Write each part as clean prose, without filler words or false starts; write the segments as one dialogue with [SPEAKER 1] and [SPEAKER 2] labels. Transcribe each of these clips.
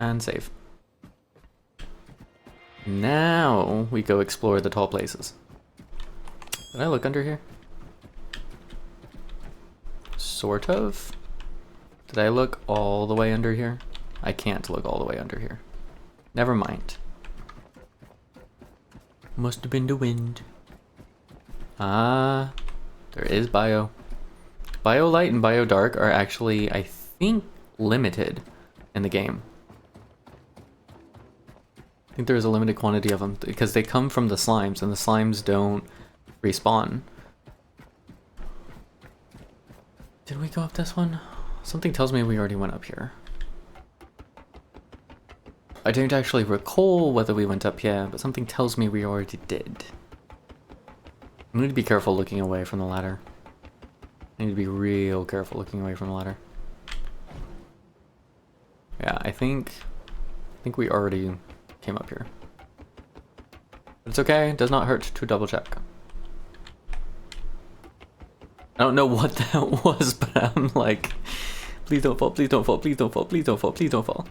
[SPEAKER 1] And save. Now we go explore the tall places. Did I look under here? Sort of. Did I look all the way under here? I can't look all the way under here. Never mind. Must have been the wind. Ah, there is bio. Bio light and bio dark are actually, I think, limited in the game. I think there is a limited quantity of them because they come from the slimes and the slimes don't respawn. Did we go up this one? Something tells me we already went up here. I don't actually recall whether we went up here, but something tells me we already did. I need to be careful looking away from the ladder. I need to be real careful looking away from the ladder. Yeah, I think we already came up here. But it's okay, it does not hurt to double check. I don't know what that was, but I'm like, please don't fall, please don't fall, please don't fall, please don't fall, please don't fall.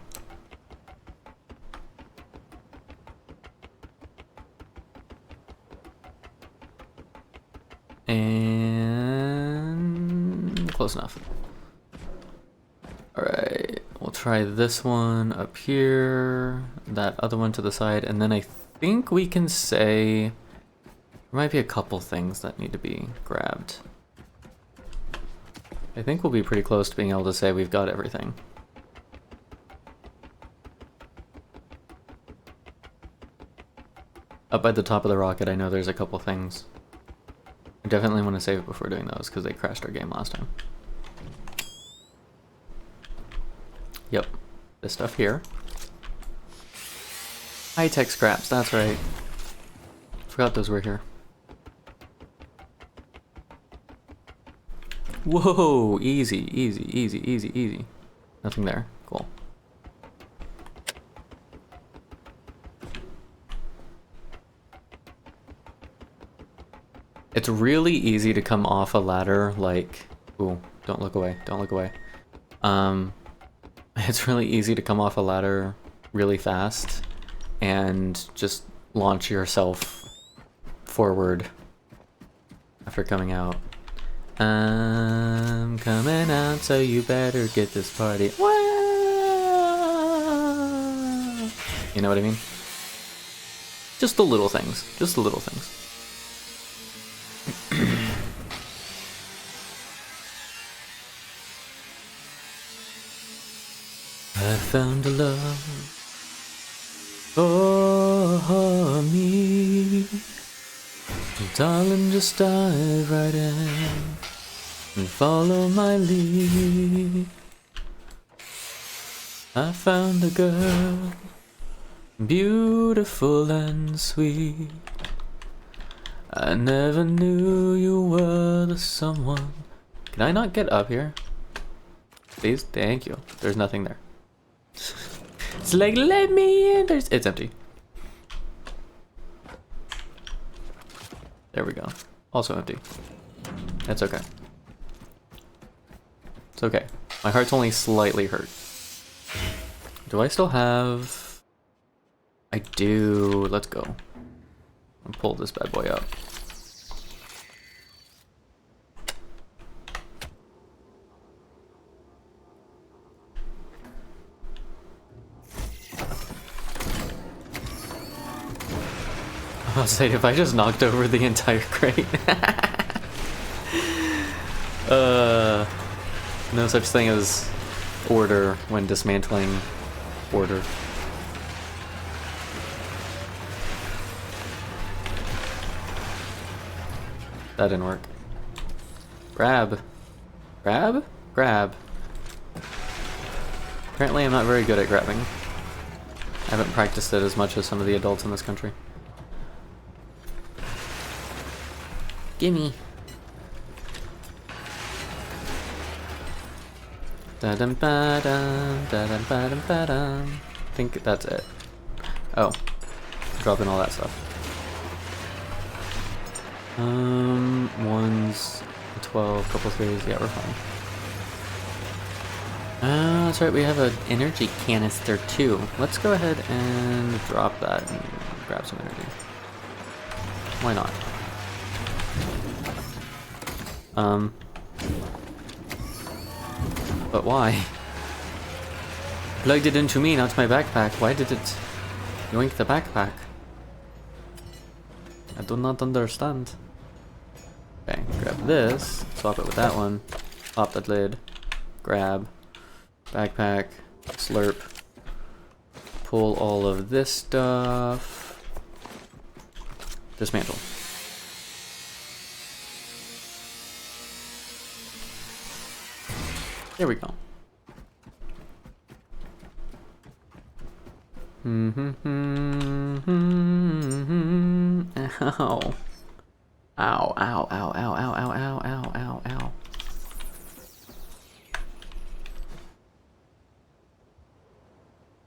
[SPEAKER 1] And close enough. Alright, we'll try this one up here, that other one to the side, and then I think we can say there might be a couple things that need to be grabbed. I think we'll be pretty close to being able to say we've got everything. Up by the top of the rocket, I know there's a couple things. I definitely want to save it before doing those because they crashed our game last time. Yep, this stuff here. High-tech scraps, that's right. Forgot those were here. Whoa, easy, easy, easy, easy, easy. Nothing there, cool. It's really easy to come off a ladder like, ooh, don't look away, don't look away. It's really easy to come off a ladder really fast and just launch yourself forward after coming out. I'm coming out, so you better get this party. Wah! You know what I mean? Just the little things, just the little things. I found a love for me. Darling, just dive right in and follow my lead. I found a girl, beautiful and sweet. I never knew you were the someone. Can I not get up here? Please? Thank you. There's nothing there. It's like, let me in. It's empty. There we go. Also empty. That's okay. It's okay. My heart's only slightly hurt. Do I still have... I do. Let's go. I'll pull this bad boy up. I'll say, if I just knocked over the entire crate. No such thing as order when dismantling order. That didn't work. Grab. Grab? Grab. Apparently I'm not very good at grabbing. I haven't practiced it as much as some of the adults in this country. Gimme. Da-dum-ba-dum, da-dum-ba-dum-ba-dum. I think that's it. Oh. Dropping all that stuff. 1s, 12, couple 3s, yeah, we're fine. That's right, we have an energy canister too. Let's go ahead and drop that and grab some energy. Why not? But why? Plugged it into me, not my backpack. Why did it yoink the backpack? I do not understand. Okay, grab this, swap it with that one, pop that lid, grab, backpack, slurp, pull all of this stuff, dismantle. There we go. Ow. Ow, ow, ow, ow, ow, ow, ow, ow, ow, ow.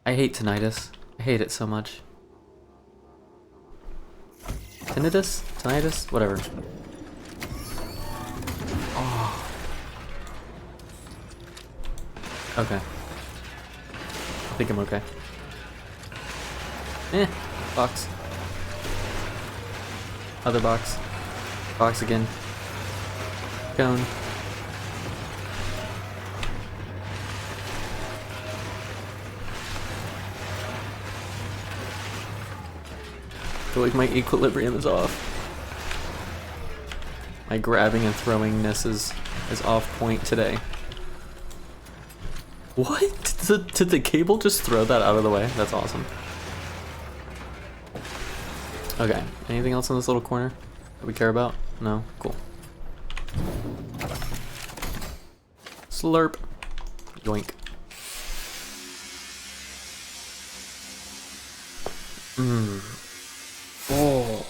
[SPEAKER 1] I hate tinnitus. I hate it so much. Tinnitus? Tinnitus? Whatever. Oh. Okay. I think I'm okay. Box. Other box. Box again. Cone. I feel like my equilibrium is off. My grabbing and throwingness is off point today. What? Did the cable just throw that out of the way? That's awesome. Okay, anything else in this little corner that we care about? No? Cool. Slurp. Yoink. Oh.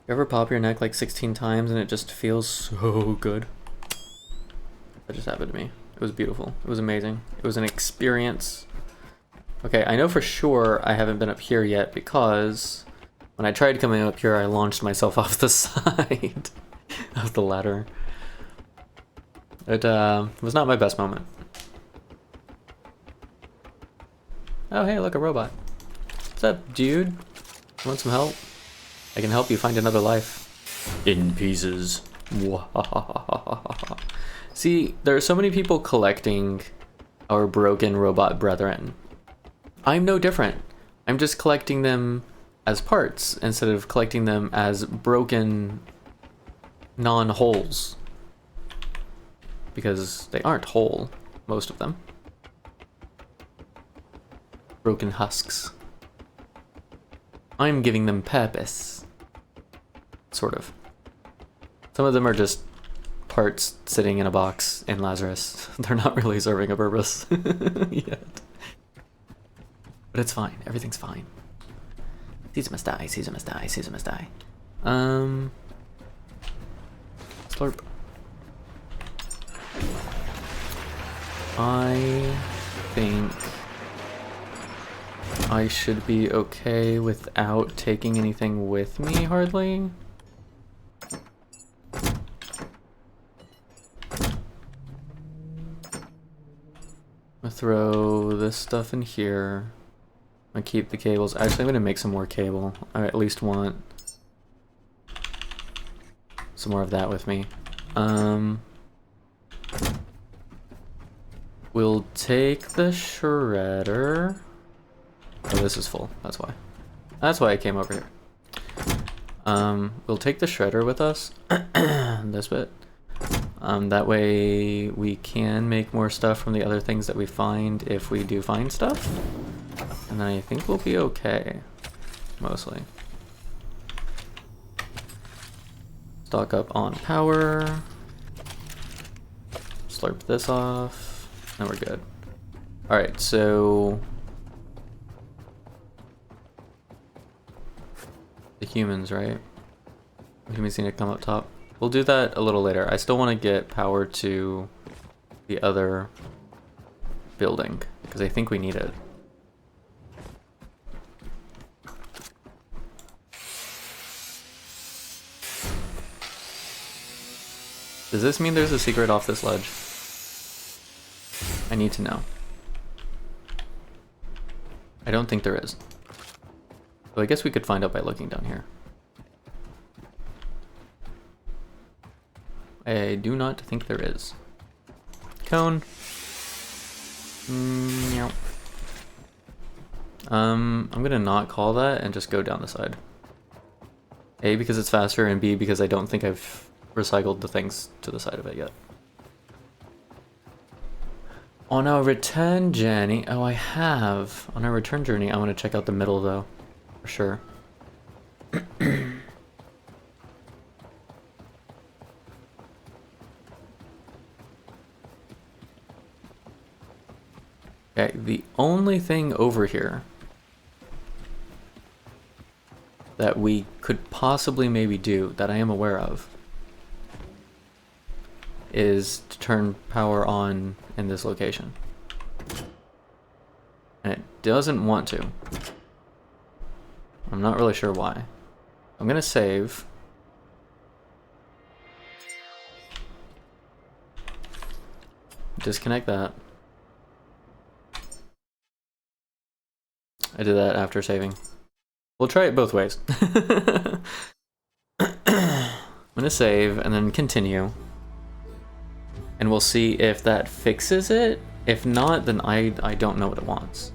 [SPEAKER 1] You ever pop your neck like 16 times and it just feels so good? That just happened to me. It was beautiful. It was amazing. It was an experience. Okay, I know for sure I haven't been up here yet because when I tried coming up here, I launched myself off the side of the ladder. It was not my best moment. Oh, hey, look, a robot. What's up, dude? Want some help? I can help you find another life. In pieces. See, there are so many people collecting our broken robot brethren. I'm no different. I'm just collecting them as parts instead of collecting them as broken non-wholes. Because they aren't whole, most of them. Broken husks. I'm giving them purpose. Sort of. Some of them are just parts sitting in a box in Lazarus. They're not really serving a purpose yet. But it's fine. Everything's fine. Caesar must die. Caesar must die. Caesar must die. Slurp. I think I should be okay without taking anything with me, hardly. I'm gonna throw this stuff in here. I'm gonna keep the cables. Actually, I'm gonna make some more cable. I at least want some more of that with me. We'll take the shredder. Oh, this is full. That's why. That's why I came over here. We'll take the shredder with us. This bit. That way we can make more stuff from the other things that we find if we do find stuff. And then I think we'll be okay. Mostly. Stock up on power. Slurp this off. And we're good. Alright, so the humans, right? Humans need to come up top. We'll do that a little later. I still want to get power to the other building because I think we need it. Does this mean there's a secret off this ledge? need to know. I don't think there is. So I guess we could find out by looking down here. I do not think there is. Cone. No. I'm gonna not call that and just go down the side. A, because it's faster, and B, because I don't think I've recycled the things to the side of it yet. On our return journey, oh, I have. On our return journey, I want to check out the middle, though, for sure. Okay, the only thing over here that we could possibly maybe do, that I am aware of, is to turn power on in this location. And it doesn't want to. I'm not really sure why. I'm gonna save. Disconnect that. I did that after saving. We'll try it both ways. I'm gonna save and then continue. And we'll see if that fixes it. If not, then I don't know what it wants.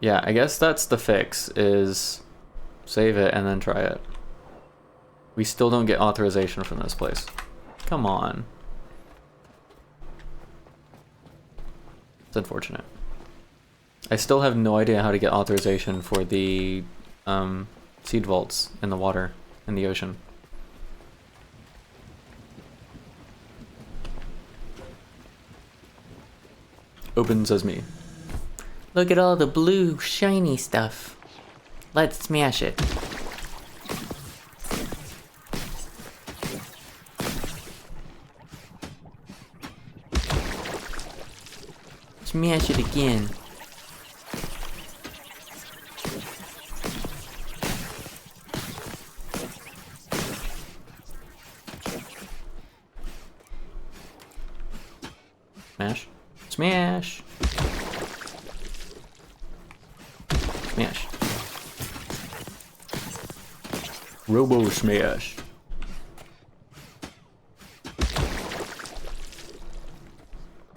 [SPEAKER 1] Yeah, I guess that's the fix, is save it and then try it. We still don't get authorization from this place. Come on. It's unfortunate. I still have no idea how to get authorization for the seed vaults in the water, in the ocean. Opens as me. Look at all the blue, shiny stuff. Let's smash it. Smash it again. Smash. Smash. Smash. Robo smash.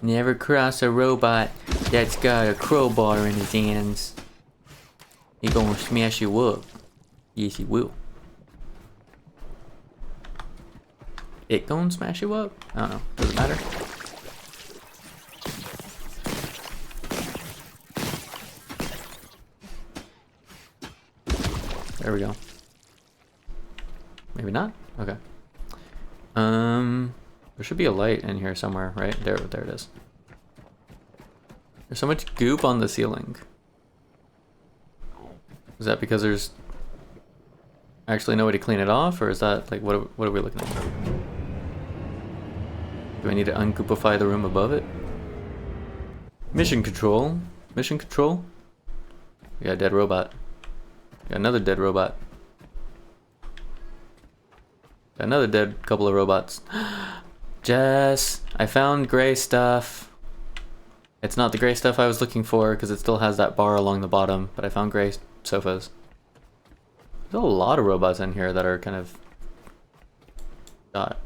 [SPEAKER 1] Never cross a robot that's got a crowbar in his hands. He gonna smash you up. Yes, he will. It gonna smash you up? I don't know. Does it matter? There we go. Maybe not? Okay. There should be a light in here somewhere, right? There it is. There's so much goop on the ceiling. Is that because there's actually no way to clean it off, or is that like what are we looking at? Do I need to ungoopify the room above it? Mission control. Mission control. We got a dead robot. Got another dead robot. Got another dead couple of robots. Jess, I found gray stuff. It's not the gray stuff I was looking for because it still has that bar along the bottom, but I found gray sofas. There's a lot of robots in here that are kind of...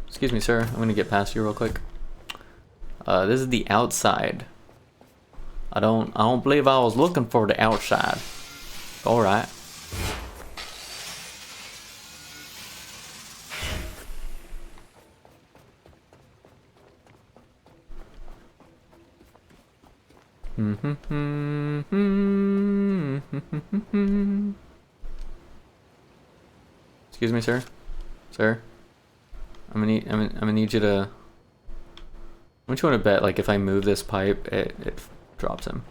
[SPEAKER 1] excuse me, sir. I'm gonna get past you real quick. This is the outside. I don't believe I was looking for the outside. All right. Excuse me, sir. Sir, I'm gonna need you to. How much you want to bet? Like, if I move this pipe, it drops him.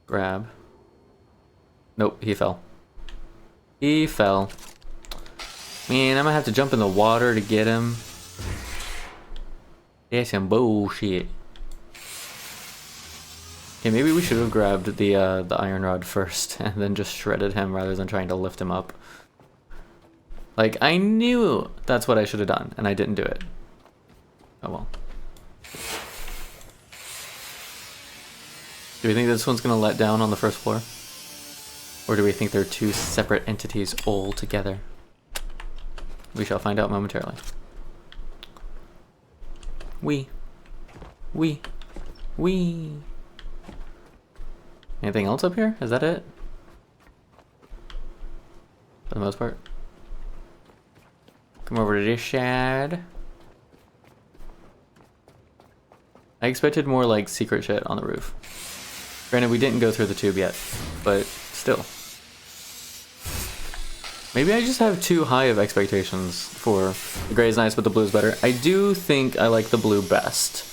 [SPEAKER 1] Grab. Nope, he fell. He fell. Man, I'm gonna have to jump in the water to get him. That's some bullshit. Okay, maybe we should have grabbed the iron rod first and then just shredded him rather than trying to lift him up. Like, I knew that's what I should have done, and I didn't do it. Oh well. Do we think this one's gonna let down on the first floor? Or do we think they're two separate entities all together? We shall find out momentarily. We. Anything else up here? Is that it? For the most part. Come over to this shed. I expected more like secret shit on the roof. Granted, we didn't go through the tube yet, but still. Maybe I just have too high of expectations for the gray is nice, but the blue is better. I do think I like the blue best.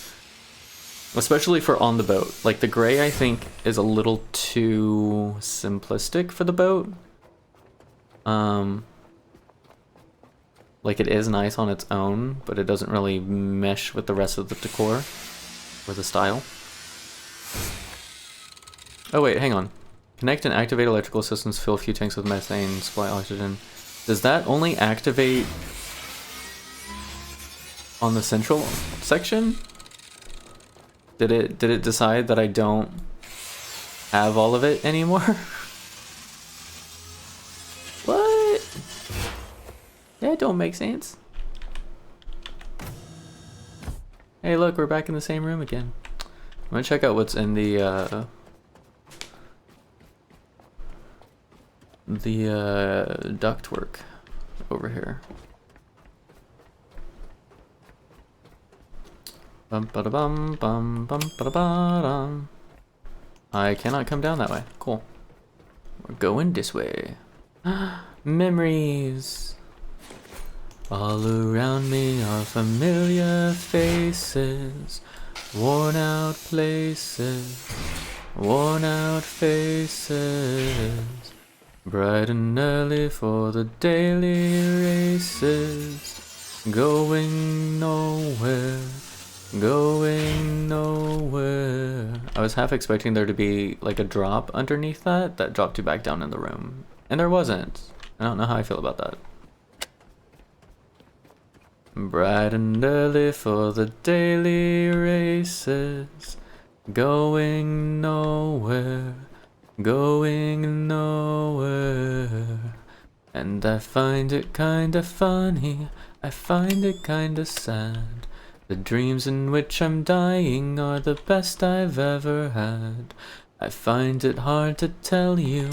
[SPEAKER 1] Especially for on the boat. Like the gray I think is a little too simplistic for the boat. Like it is nice on its own, but it doesn't really mesh with the rest of the decor or the style. Oh wait, hang on. Connect and activate electrical systems, fill a few tanks with methane, supply oxygen. Does that only activate on the central section? Did it decide that I don't have all of it anymore? What? That don't make sense. Hey look, we're back in the same room again. I'm gonna check out what's in the ductwork over here. Bum ba da bum bum bum ba da ba dum. I cannot come down that way. Cool. We're going this way. Memories. All around me are familiar faces, worn out places, worn out faces. Bright and early for the daily races, going nowhere, going nowhere. I was half expecting there to be like a drop underneath that dropped you back down in the room. And there wasn't. I don't know how I feel about that. Bright and early for the daily races, going nowhere, going nowhere. And I find it kinda funny, I find it kinda sad. The dreams in which I'm dying are the best I've ever had. I find it hard to tell you,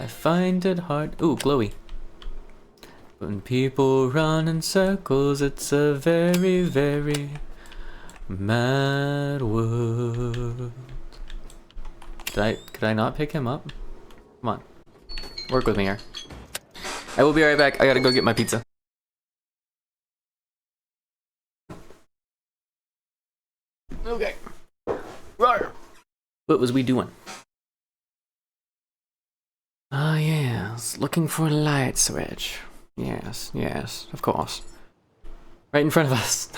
[SPEAKER 1] I find it hard. Ooh, glowy. When people run in circles, it's a very, very mad world. Could I not pick him up? Come on. Work with me here. I will be right back. I gotta go get my pizza. Okay. Rawr. What was we doing? Ah, yes. Looking for a light switch. Yes, yes, of course. Right in front of us.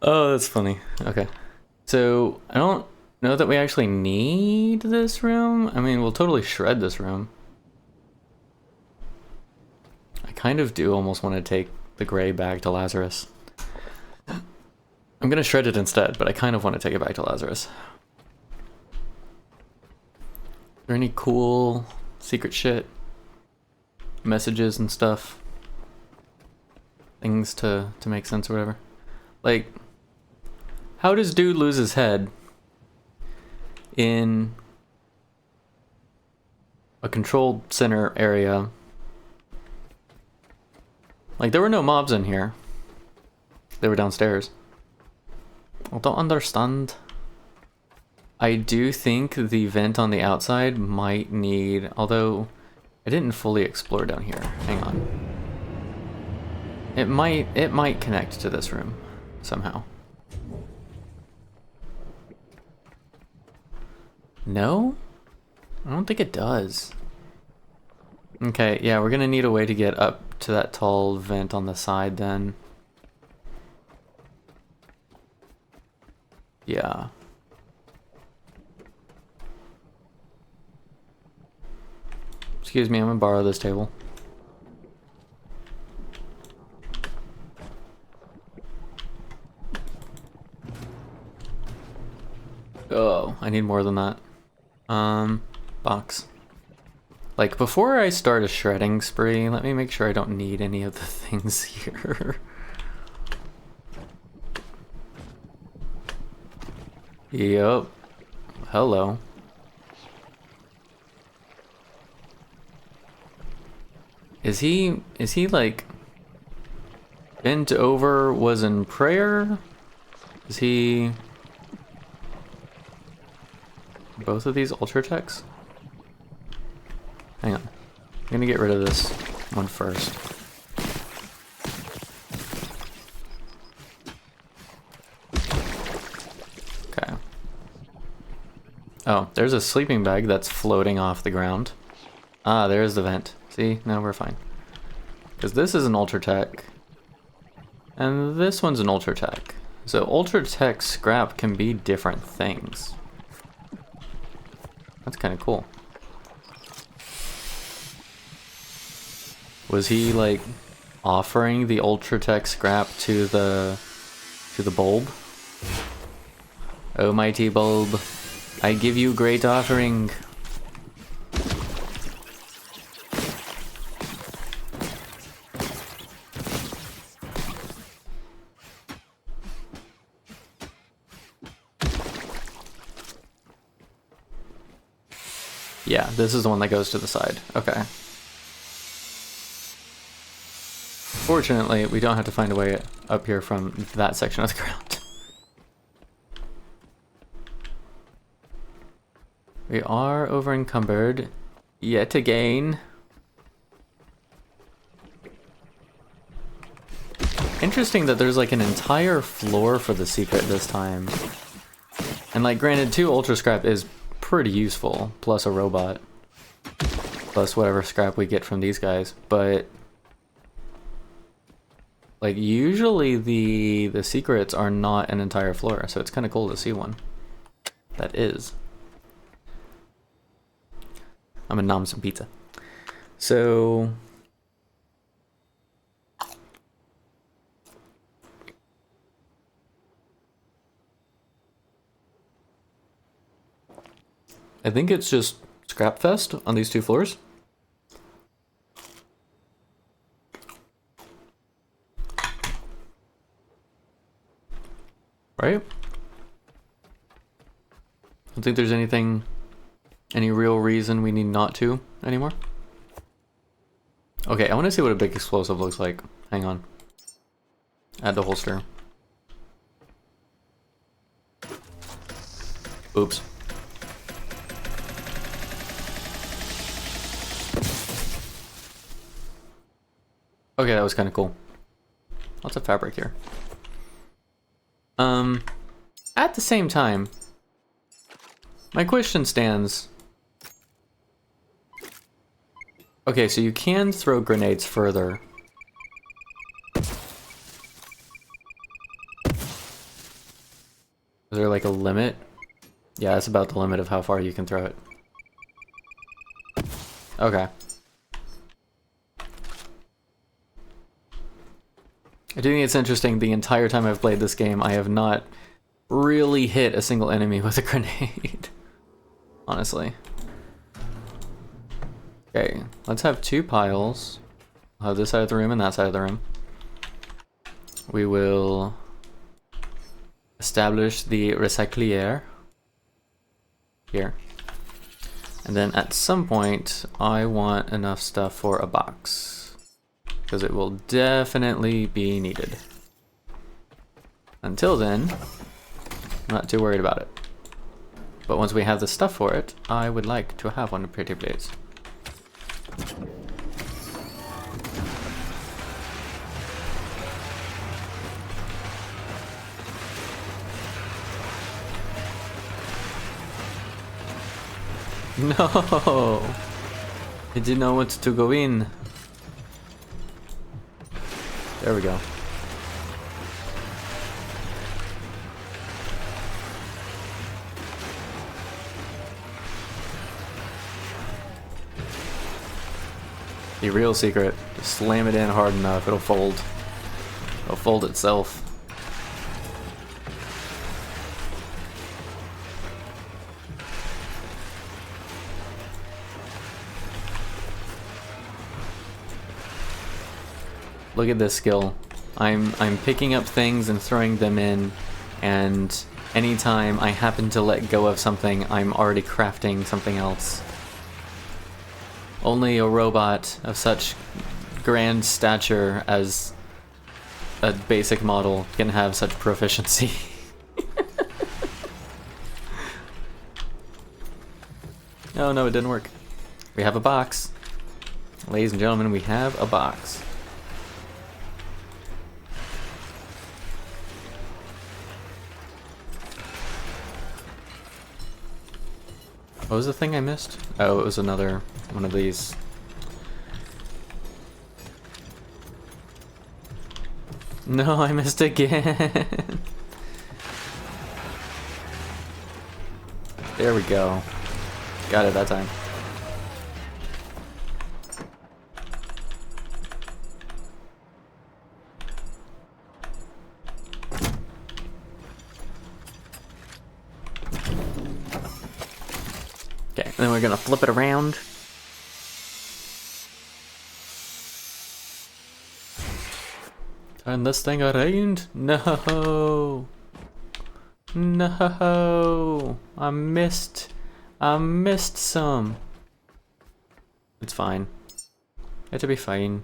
[SPEAKER 1] Oh, that's funny. Okay. So, I don't know that we actually need this room. I mean, we'll totally shred this room. I kind of do almost want to take the gray back to Lazarus. I'm gonna shred it instead, but I kind of want to take it back to Lazarus. Is there any cool secret shit? Messages and stuff? Things to make sense or whatever? Like, how does dude lose his head in a controlled center area? Like, there were no mobs in here. They were downstairs. I don't understand. I do think the vent on the outside might need, although I didn't fully explore down here. Hang on. It might connect to this room somehow. No? I don't think it does. Okay, yeah, we're gonna need a way to get up to that tall vent on the side then. Yeah. Excuse me, I'm gonna borrow this table. Oh, I need more than that. Box. Like, before I start a shredding spree, let me make sure I don't need any of the things here. Yup. Hello. Is he like bent over, was in prayer? Is he both of these ultra techs? Hang on. I'm gonna get rid of this one first. Okay. Oh, there's a sleeping bag that's floating off the ground. Ah, there's the vent. See, now we're fine. Because this is an ultra tech. And this one's an ultra tech. So ultra tech scrap can be different things. That's kind of cool. Was he like offering the ultra tech scrap to the bulb? Oh mighty bulb, I give you great offering. Yeah, this is the one that goes to the side. Okay. Fortunately, we don't have to find a way up here from that section of the ground. We are over encumbered yet again. Interesting that there's like an entire floor for the secret this time. And like granted, 2 ultra scrap is pretty useful, plus a robot. Plus whatever scrap we get from these guys, but like usually the secrets are not an entire floor, so it's kind of cool to see one that is. I'm gonna nom some pizza. So I think it's just scrap fest on these 2 floors. Right? I don't think there's any real reason we need not to anymore. Okay, I want to see what a big explosive looks like. Hang on. Add the holster. Oops. Okay, that was kind of cool. Lots of fabric here. At the same time, my question stands. Okay, so you can throw grenades further. Is there like a limit? Yeah, that's about the limit of how far you can throw it. Okay. I do think it's interesting, the entire time I've played this game, I have not really hit a single enemy with a grenade. Honestly. Okay, let's have 2 piles. We'll have this side of the room and that side of the room. We will establish the recyclier here. And then at some point, I want enough stuff for a box. Because it will definitely be needed. Until then, I'm not too worried about it. But once we have the stuff for it, I would like to have one pretty please. No! I didn't know what to go in. There we go. The real secret, just slam it in hard enough, it'll fold. It'll fold itself. Look at this skill. I'm picking up things and throwing them in, and anytime I happen to let go of something, I'm already crafting something else. Only a robot of such grand stature as a basic model can have such proficiency. Oh no, it didn't work. We have a box. Ladies and gentlemen, we have a box. What was the thing I missed? Oh, it was another one of these. No, I missed again. There we go. Got it that time. Okay, then we're gonna flip it around. Turn this thing around. No. No. I missed some. It's fine. It'll be fine.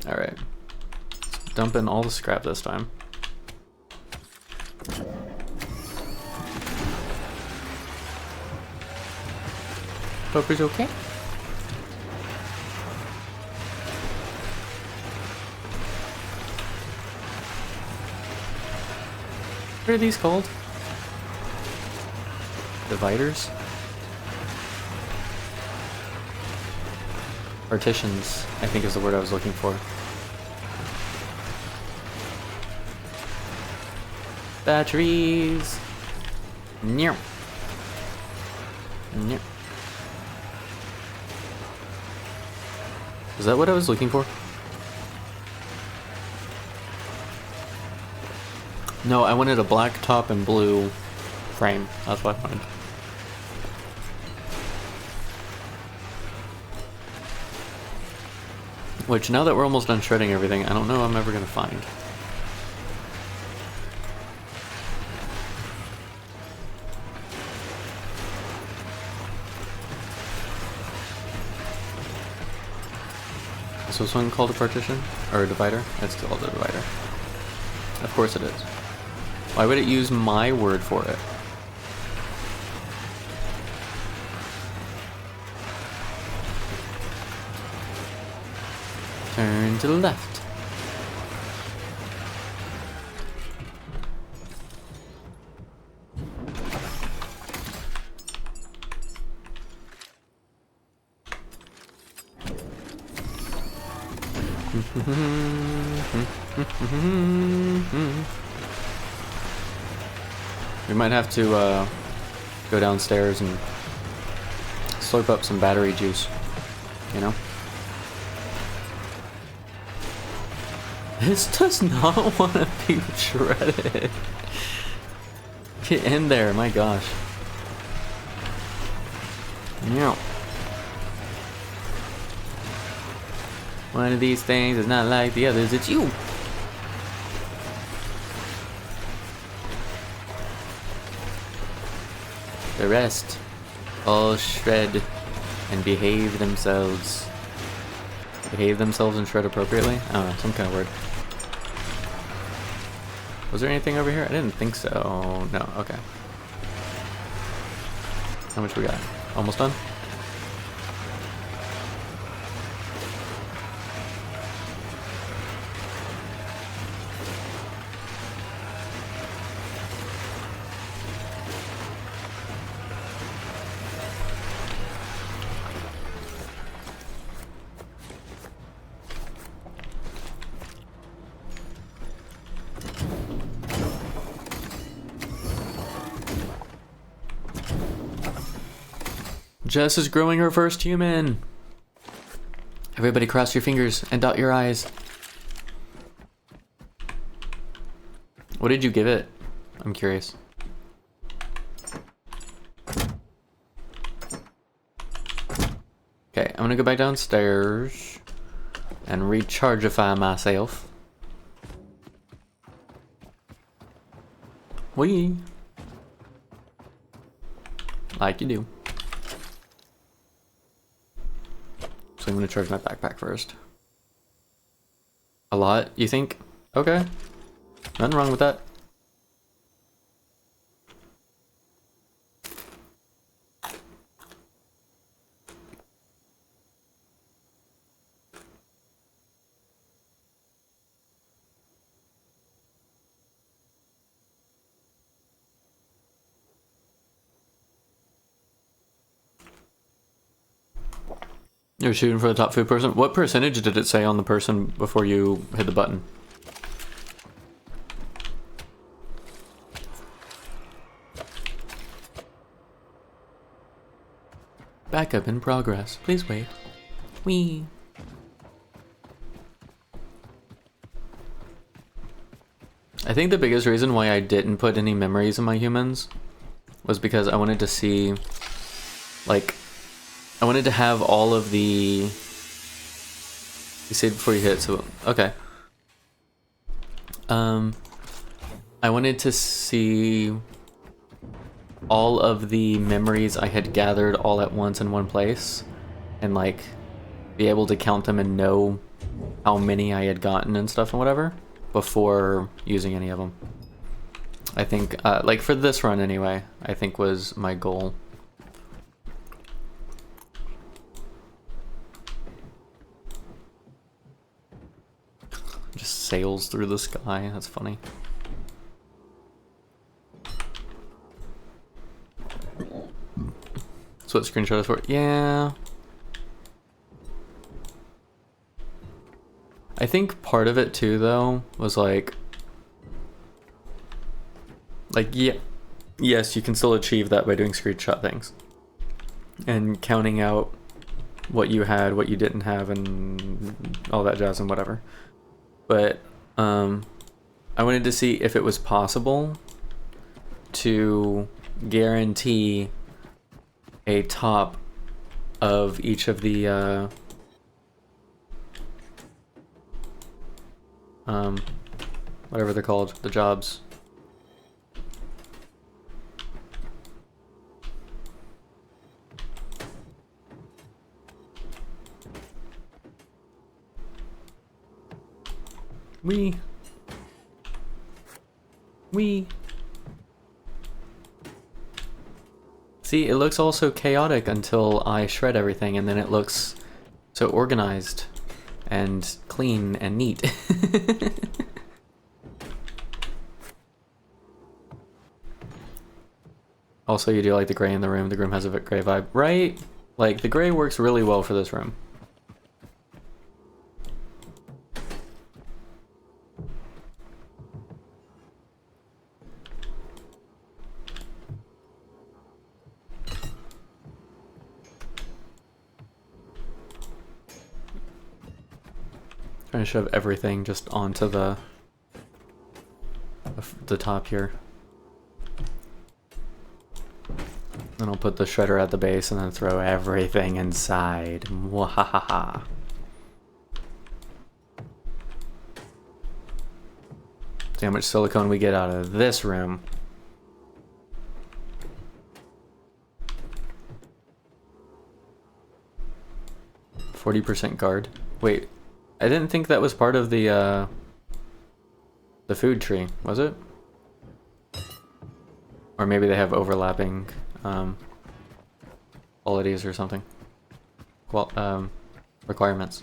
[SPEAKER 1] Alright. Dump in all the scrap this time. Poker's okay? What are these called? Dividers? Partitions, I think is the word I was looking for. Batteries! Nyeh. Nyeh. Is that what I was looking for? No, I wanted a black top and blue frame. That's what I wanted. Which, now that we're almost done shredding everything, I don't know I'm ever gonna find. Is this one called a partition? Or a divider? It's called a divider. Of course it is. Why would it use my word for it? Turn to the left. We might have to go downstairs and slurp up some battery juice, you know? This does not want to be shredded. Get in there, my gosh. No. One of these things is not like the others, it's you. The rest all shred and behave themselves. Behave themselves and shred appropriately? I don't know, some kind of word. Was there anything over here? I didn't think so. No, okay. How much we got? Almost done? Jess is growing her first human. Everybody cross your fingers and dot your I's. What did you give it? I'm curious. Okay, I'm gonna go back downstairs and rechargeify myself. Whee! Like you do. So I'm gonna charge my backpack first. A lot, you think? Okay. Nothing wrong with that. You're shooting for the top food person? What percentage did it say on the person before you hit the button? Backup in progress. Please wait. Wee. I think the biggest reason why I didn't put any memories in my humans was because I wanted to see, like, I wanted to have all of the... You saved before you hit, so... Okay. I wanted to see all of the memories I had gathered all at once in one place, and, like, be able to count them and know how many I had gotten and stuff and whatever, before using any of them. I think, like, for this run anyway, I think was my goal. Just sails through the sky. That's funny. That's what screenshot is for. Yeah. I think part of it too, though, was like, yeah, yes, you can still achieve that by doing screenshot things and counting out what you had, what you didn't have, and all that jazz and whatever. But I wanted to see if it was possible to guarantee a top of each of the whatever they're called, the jobs. Wee. See, it looks all so chaotic until I shred everything, and then it looks so organized and clean and neat. Also, you do like the gray in the room. The room has a gray vibe, right? Like, the gray works really well for this room. Trying to shove everything just onto the top here. Then I'll put the shredder at the base and then throw everything inside. Mwahaha. See how much silicone we get out of this room. %40 guard. Wait, I didn't think that was part of the food tree, was it? Or maybe they have overlapping qualities or something. Requirements.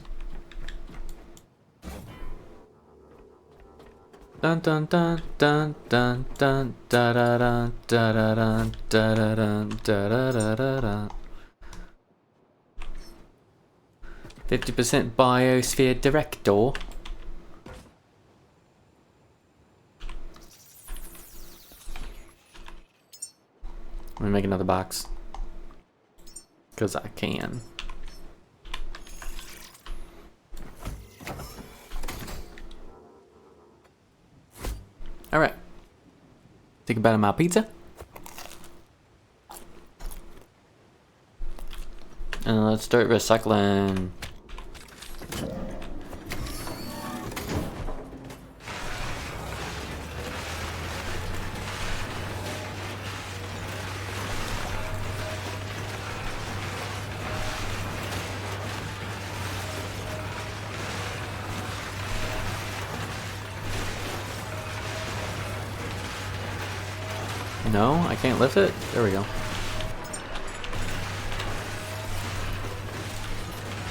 [SPEAKER 1] Dun dun dun dun dun dun da da dun da da dun da da dun da da da da da. 50% biosphere director. I'm gonna make another box. Because I can. Alright. Take a bite of my pizza. And let's start recycling. No, I can't lift it? There we go.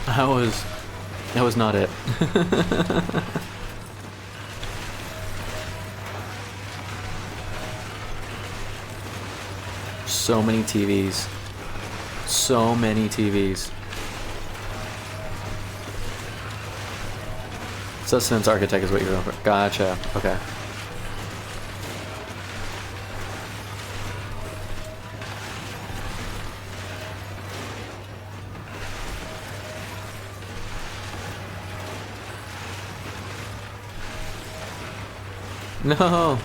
[SPEAKER 1] That was not it. So many TVs. So many TVs. Sustenance Architect is what you're going for. Gotcha. Okay. No!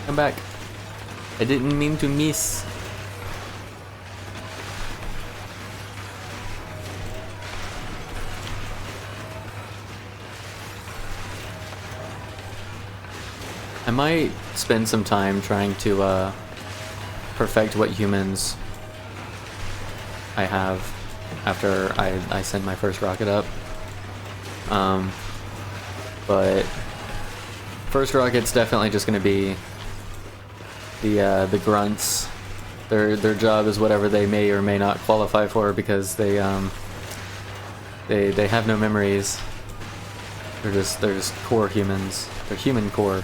[SPEAKER 1] Come back. I didn't mean to miss. I might spend some time trying to perfect what humans I have after I send my first rocket up. But first rocket's definitely just going to be the grunts. Their job is whatever they may or may not qualify for because they have no memories. They're just core humans. They're human core.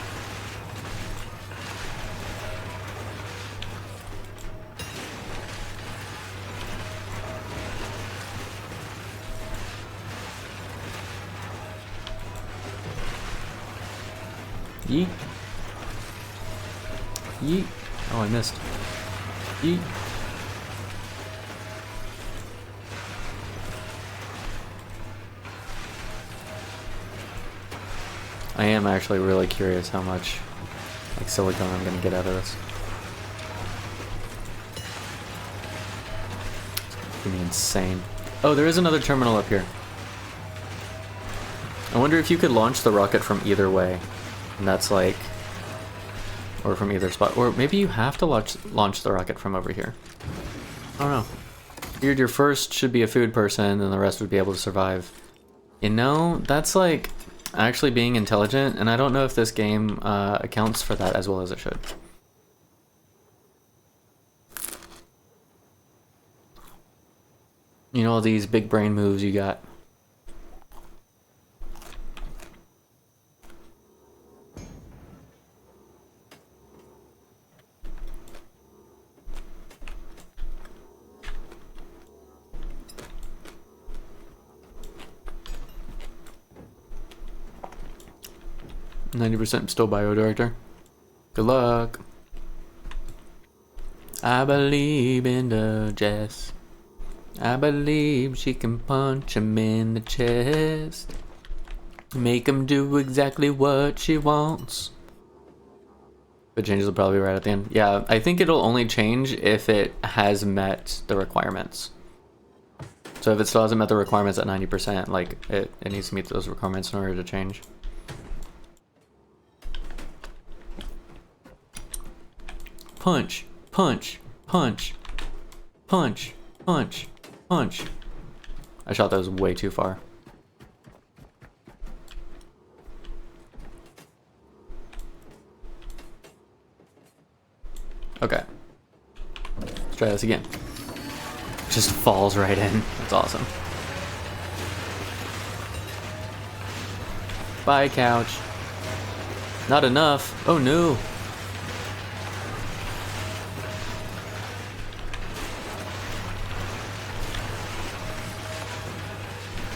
[SPEAKER 1] Yeet. Yeet. Oh, I missed. Yeet. I am actually really curious how much like silicone I'm gonna get out of this. It's gonna be insane. Oh, there is another terminal up here. I wonder if you could launch the rocket from either way. And that's like, or from either spot, or maybe you have to launch the rocket from over here. I don't know. Your first should be a food person, and the rest would be able to survive. You know, that's like actually being intelligent, and I don't know if this game accounts for that as well as it should. You know, all these big brain moves you got. 90% still bio director. Good luck. I believe in the Jess. I believe she can punch him in the chest. Make him do exactly what she wants. The changes will probably be right at the end. Yeah, I think it'll only change if it has met the requirements. So if it still hasn't met the requirements at 90%, like it needs to meet those requirements in order to change. Punch, punch, punch, punch, punch, punch. I shot those way too far. Okay. Let's try this again. Just falls right in. That's awesome. Bye, couch. Not enough. Oh no.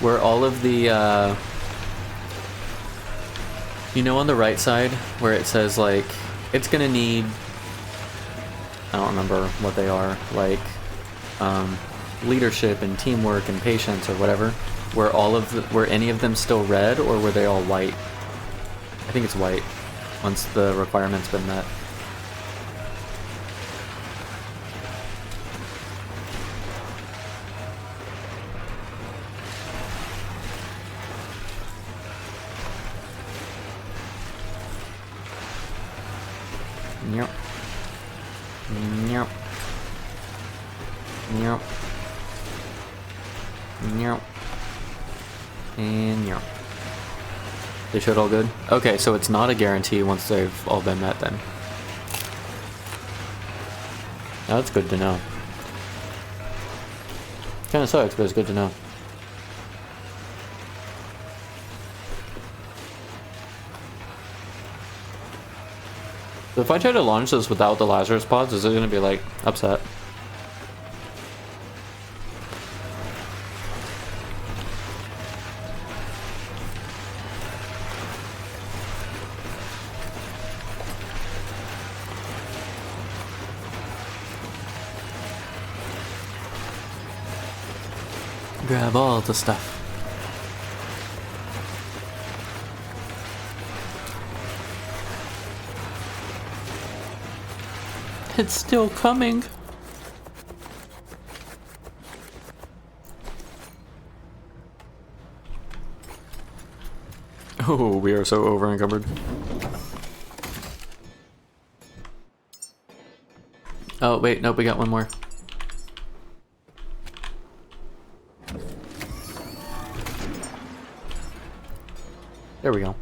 [SPEAKER 1] Where all of the, you know, on the right side where it says like, it's gonna need, I don't remember what they are, like, leadership and teamwork and patience or whatever, were any of them still red, or were they all white? I think it's white once the requirement's been met. Yep. Yep. Yep. Yep. And yep. They showed all good? Okay, so it's not a guarantee once they've all been met then. That's good to know. Kinda sucks, but it's good to know. So if I try to launch this without the Lazarus pods, is it gonna be like upset? Grab all the stuff. It's still coming. Oh, we are so over encumbered. Oh, wait, nope, we got one more. There we go.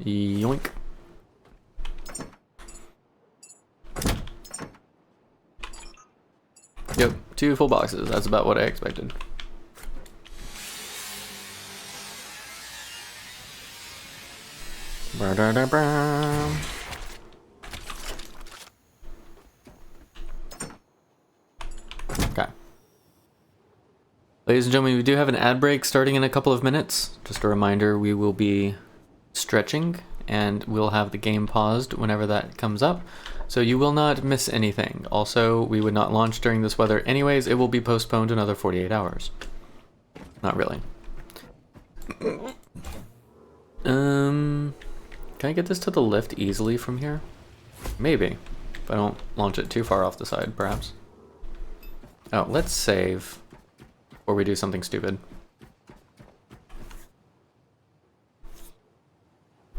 [SPEAKER 1] Yoink. Yep, 2 full boxes. That's about what I expected. Okay. Ladies and gentlemen, we do have an ad break starting in a couple of minutes. Just a reminder, we will be stretching and we'll have the game paused whenever that comes up. So you will not miss anything. Also, we would not launch during this weather anyways. It will be postponed another 48 hours. Not really. Can I get this to the lift easily from here? Maybe. If I don't launch it too far off the side, perhaps. Oh, let's save before we do something stupid.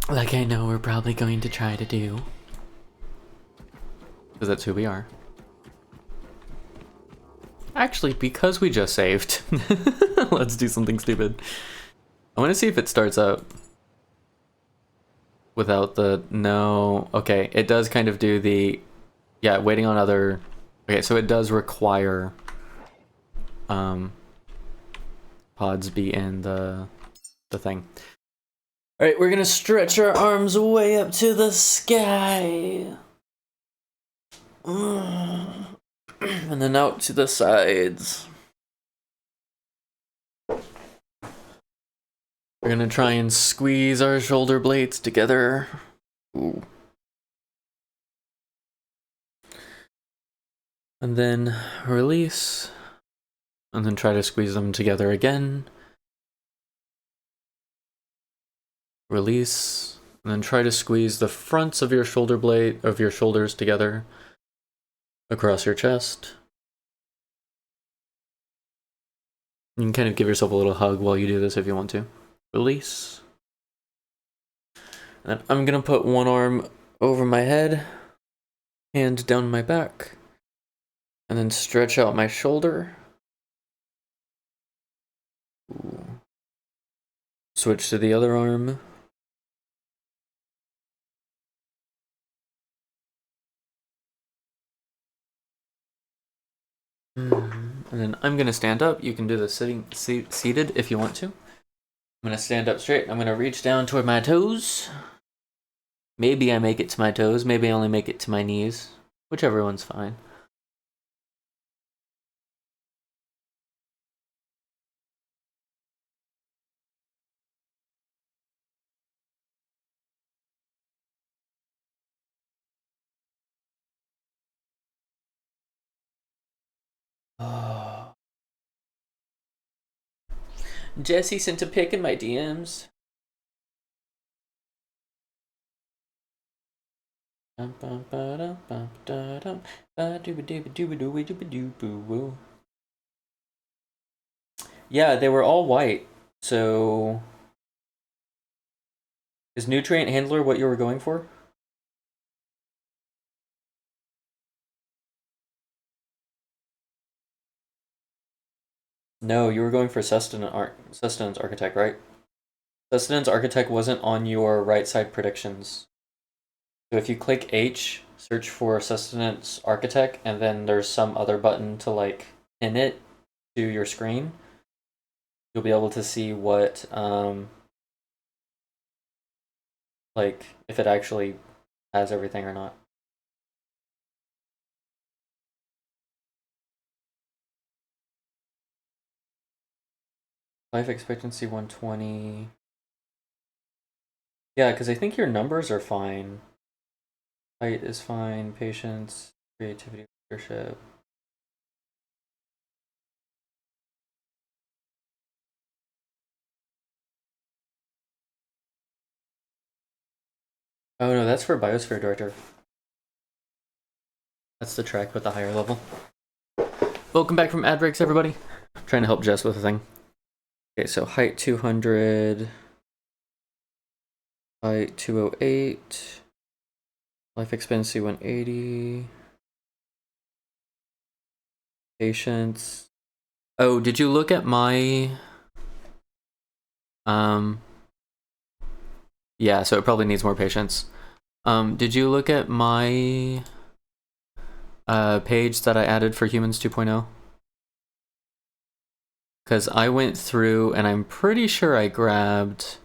[SPEAKER 1] Like I know we're probably going to try to do. Because that's who we are. Actually, because we just saved, let's do something stupid. I want to see if it starts up without the... No. Okay, it does kind of do the... Yeah, waiting on other... Okay, so it does require pods be in the thing. Alright, we're gonna stretch our arms way up to the sky. And then out to the sides. We're gonna try and squeeze our shoulder blades together. Ooh. And then release. And then try to squeeze them together again. Release. And then try to squeeze the fronts of your shoulder blade, of your shoulders together. Across your chest. You can kind of give yourself a little hug while you do this if you want to. Release. And I'm gonna put one arm over my head, hand down my back, and then stretch out my shoulder. Ooh. Switch to the other arm. And then I'm gonna stand up. You can do the seated if you want to. I'm gonna stand up straight. I'm gonna reach down toward my toes. Maybe I make it to my toes. Maybe I only make it to my knees. Whichever one's fine. Oh. Jesse sent a pic in my DMs. Yeah, they were all white. So is Nutrient Handler what you were going for? No, you were going for Sustenance Architect, right? Sustenance Architect wasn't on your right side predictions. So if you click H, search for Sustenance Architect, and then there's some other button to like pin it to your screen, you'll be able to see what like if it actually has everything or not. Life expectancy 120. Yeah, because I think your numbers are fine. Height is fine. Patience, creativity, leadership. Oh no, that's for Biosphere Director. That's the track with the higher level. Welcome back from ad breaks, everybody. I'm trying to help Jess with a thing. Okay, so height 200. Height 208. Life expectancy 180. Patience. Oh, did you look at my yeah, so it probably needs more patience. Did you look at my page that I added for Humans 2.0? Because I went through and I'm pretty sure I grabbed...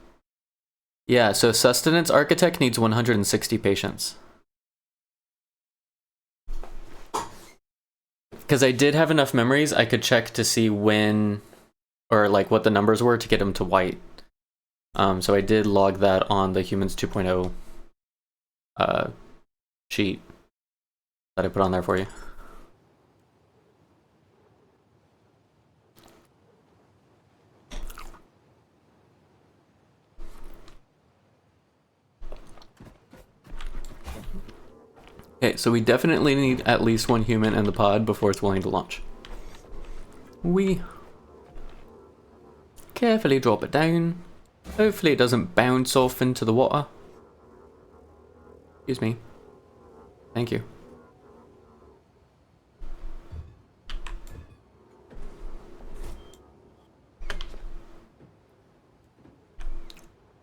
[SPEAKER 1] Yeah, so Sustenance Architect needs 160 patience. Because I did have enough memories, I could check to see when, or like what the numbers were to get them to white. So I did log that on the Humans 2.0 sheet that I put on there for you. Okay, so we definitely need at least one human in the pod before it's willing to launch. We carefully drop it down. Hopefully it doesn't bounce off into the water. Excuse me. Thank you.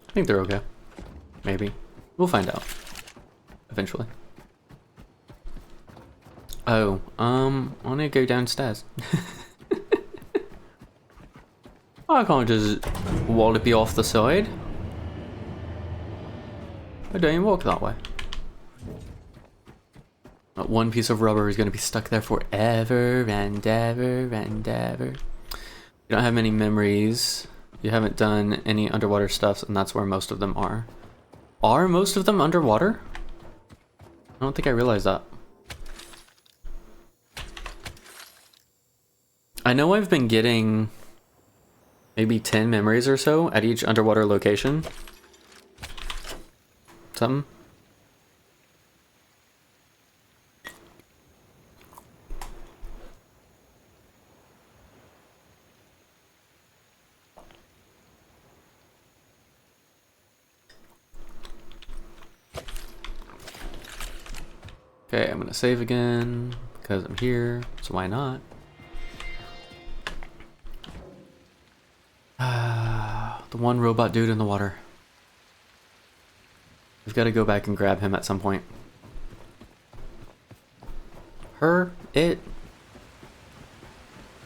[SPEAKER 1] I think they're okay. Maybe. We'll find out. Eventually. Oh, I wanna go downstairs. I can't just wallop you off the side. I don't even walk that way. That one piece of rubber is gonna be stuck there forever and ever and ever. You don't have many memories. You haven't done any underwater stuff, and that's where most of them are. Are most of them underwater? I don't think I realized that. I know I've been getting maybe 10 memories or so at each underwater location. Something. Okay, I'm gonna save again because I'm here, so why not? The one robot dude in the water. We've got to go back and grab him at some point. Her? It?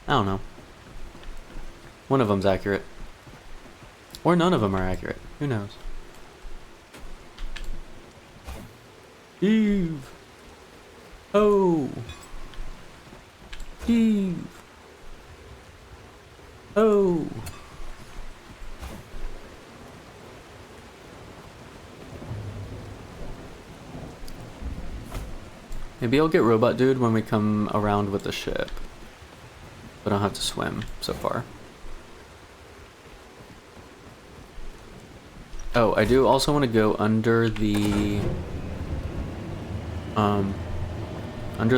[SPEAKER 1] I don't know. One of them's accurate. Or none of them are accurate. Who knows? Eve! Oh! Eve! Oh! Maybe I'll get Robot Dude when we come around with the ship. but I don't have to swim so far. Oh, I do also want to go under the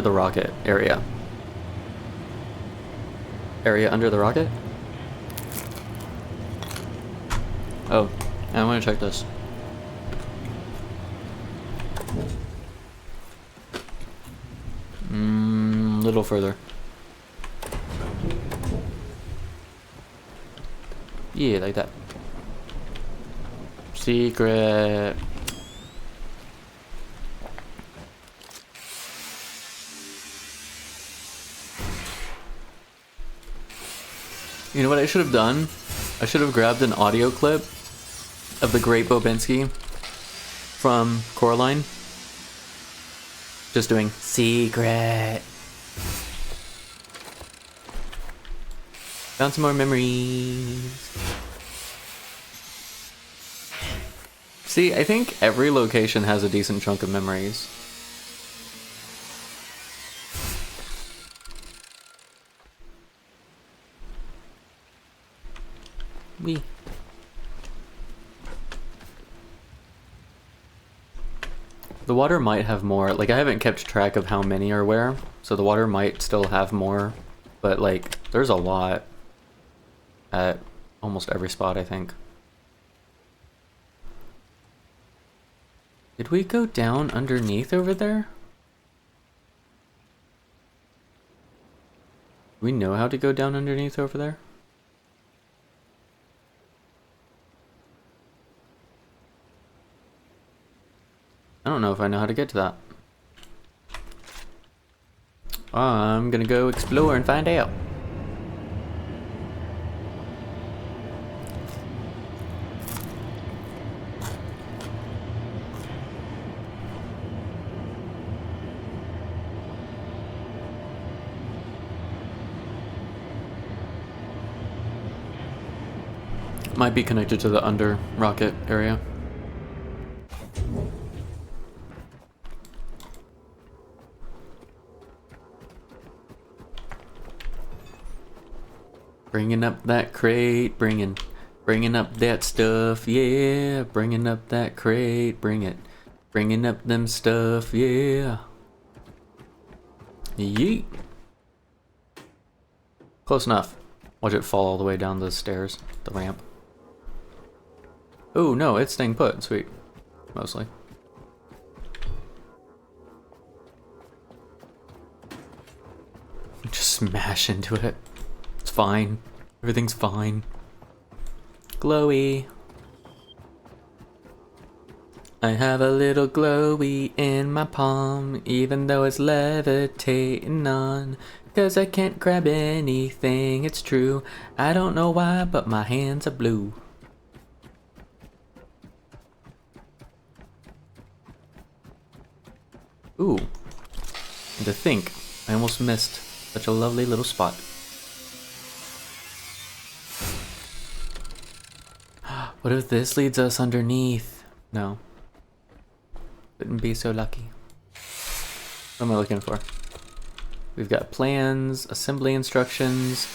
[SPEAKER 1] rocket area. Area under the rocket? Oh, I want to check this. Little further. Yeah, like that. Secret. You know what I should have done? I should have grabbed an audio clip of the Great Bobinski from Coraline. Just doing secret. Found some more memories. See, I think every location has a decent chunk of memories. Wee. The water might have more, like I haven't kept track of how many are where, so the water might still have more, but like there's a lot at almost every spot, I think. Did we go down underneath over there? Do we know how to go down underneath over there? I don't know if I know how to get to that. I'm gonna go explore and find out. Might be connected to the under rocket area. Bringing up that crate, bringing up that stuff, yeah. Bringing up that crate, bringing up them stuff, yeah. Yeet. Close enough. Watch it fall all the way down the stairs, the ramp. Oh no, it's staying put. Sweet. Mostly. Just smash into it. It's fine. Everything's fine. Glowy. I have a little glowy in my palm, even though it's levitating on. 'Cause I can't grab anything, it's true. I don't know why, but my hands are blue. Ooh. And to think, I almost missed such a lovely little spot. What if this leads us underneath? No. Wouldn't be so lucky. What am I looking for? We've got plans, assembly instructions,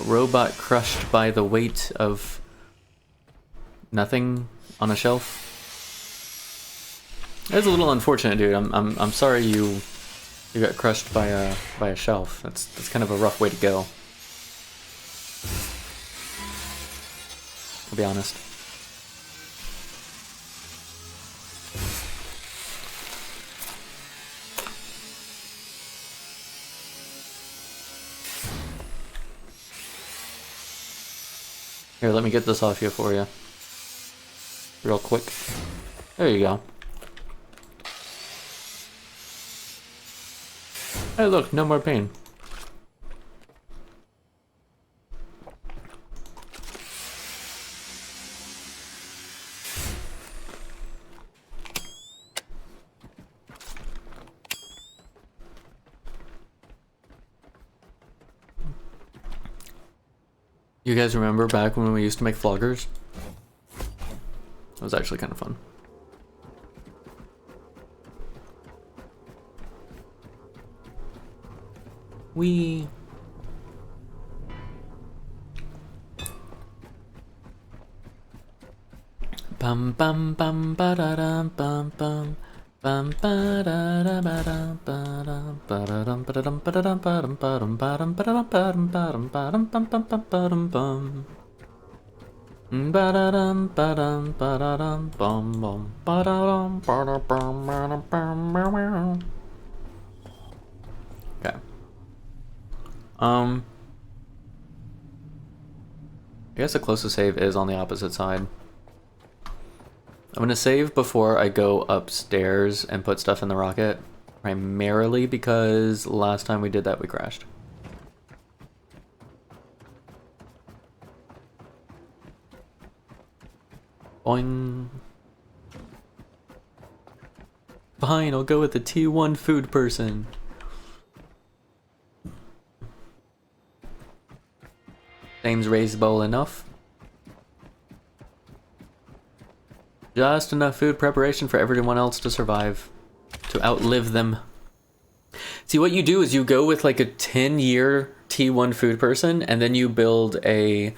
[SPEAKER 1] a robot crushed by the weight of nothing on a shelf. That's a little unfortunate, dude. I'm sorry you got crushed by a shelf. That's kind of a rough way to go. I'll be honest. Here, let me get this off you for you. Real quick. There you go. Hey look, no more pain. You guys remember back when we used to make vloggers? It was actually kind of fun. Bum bum bum ba da dum bum bum bum ba da da ba dum ba dum ba da dum ba da dum ba da dum ba dum ba dum ba dum ba da dum ba dum ba dum ba dum bum bum bum ba dum bum ba da dum ba dum ba da dum bum bum ba da dum ba da bum ba da bum meow meow. Okay. I guess the closest save is on the opposite side. I'm gonna save before I go upstairs and put stuff in the rocket, primarily because last time we did that we crashed. Boing. Fine, I'll go with the T1 food person. Seems raisable enough. Just enough food preparation for everyone else to survive. To outlive them. See, what you do is you go with like a 10-year T1 food person, and then you build a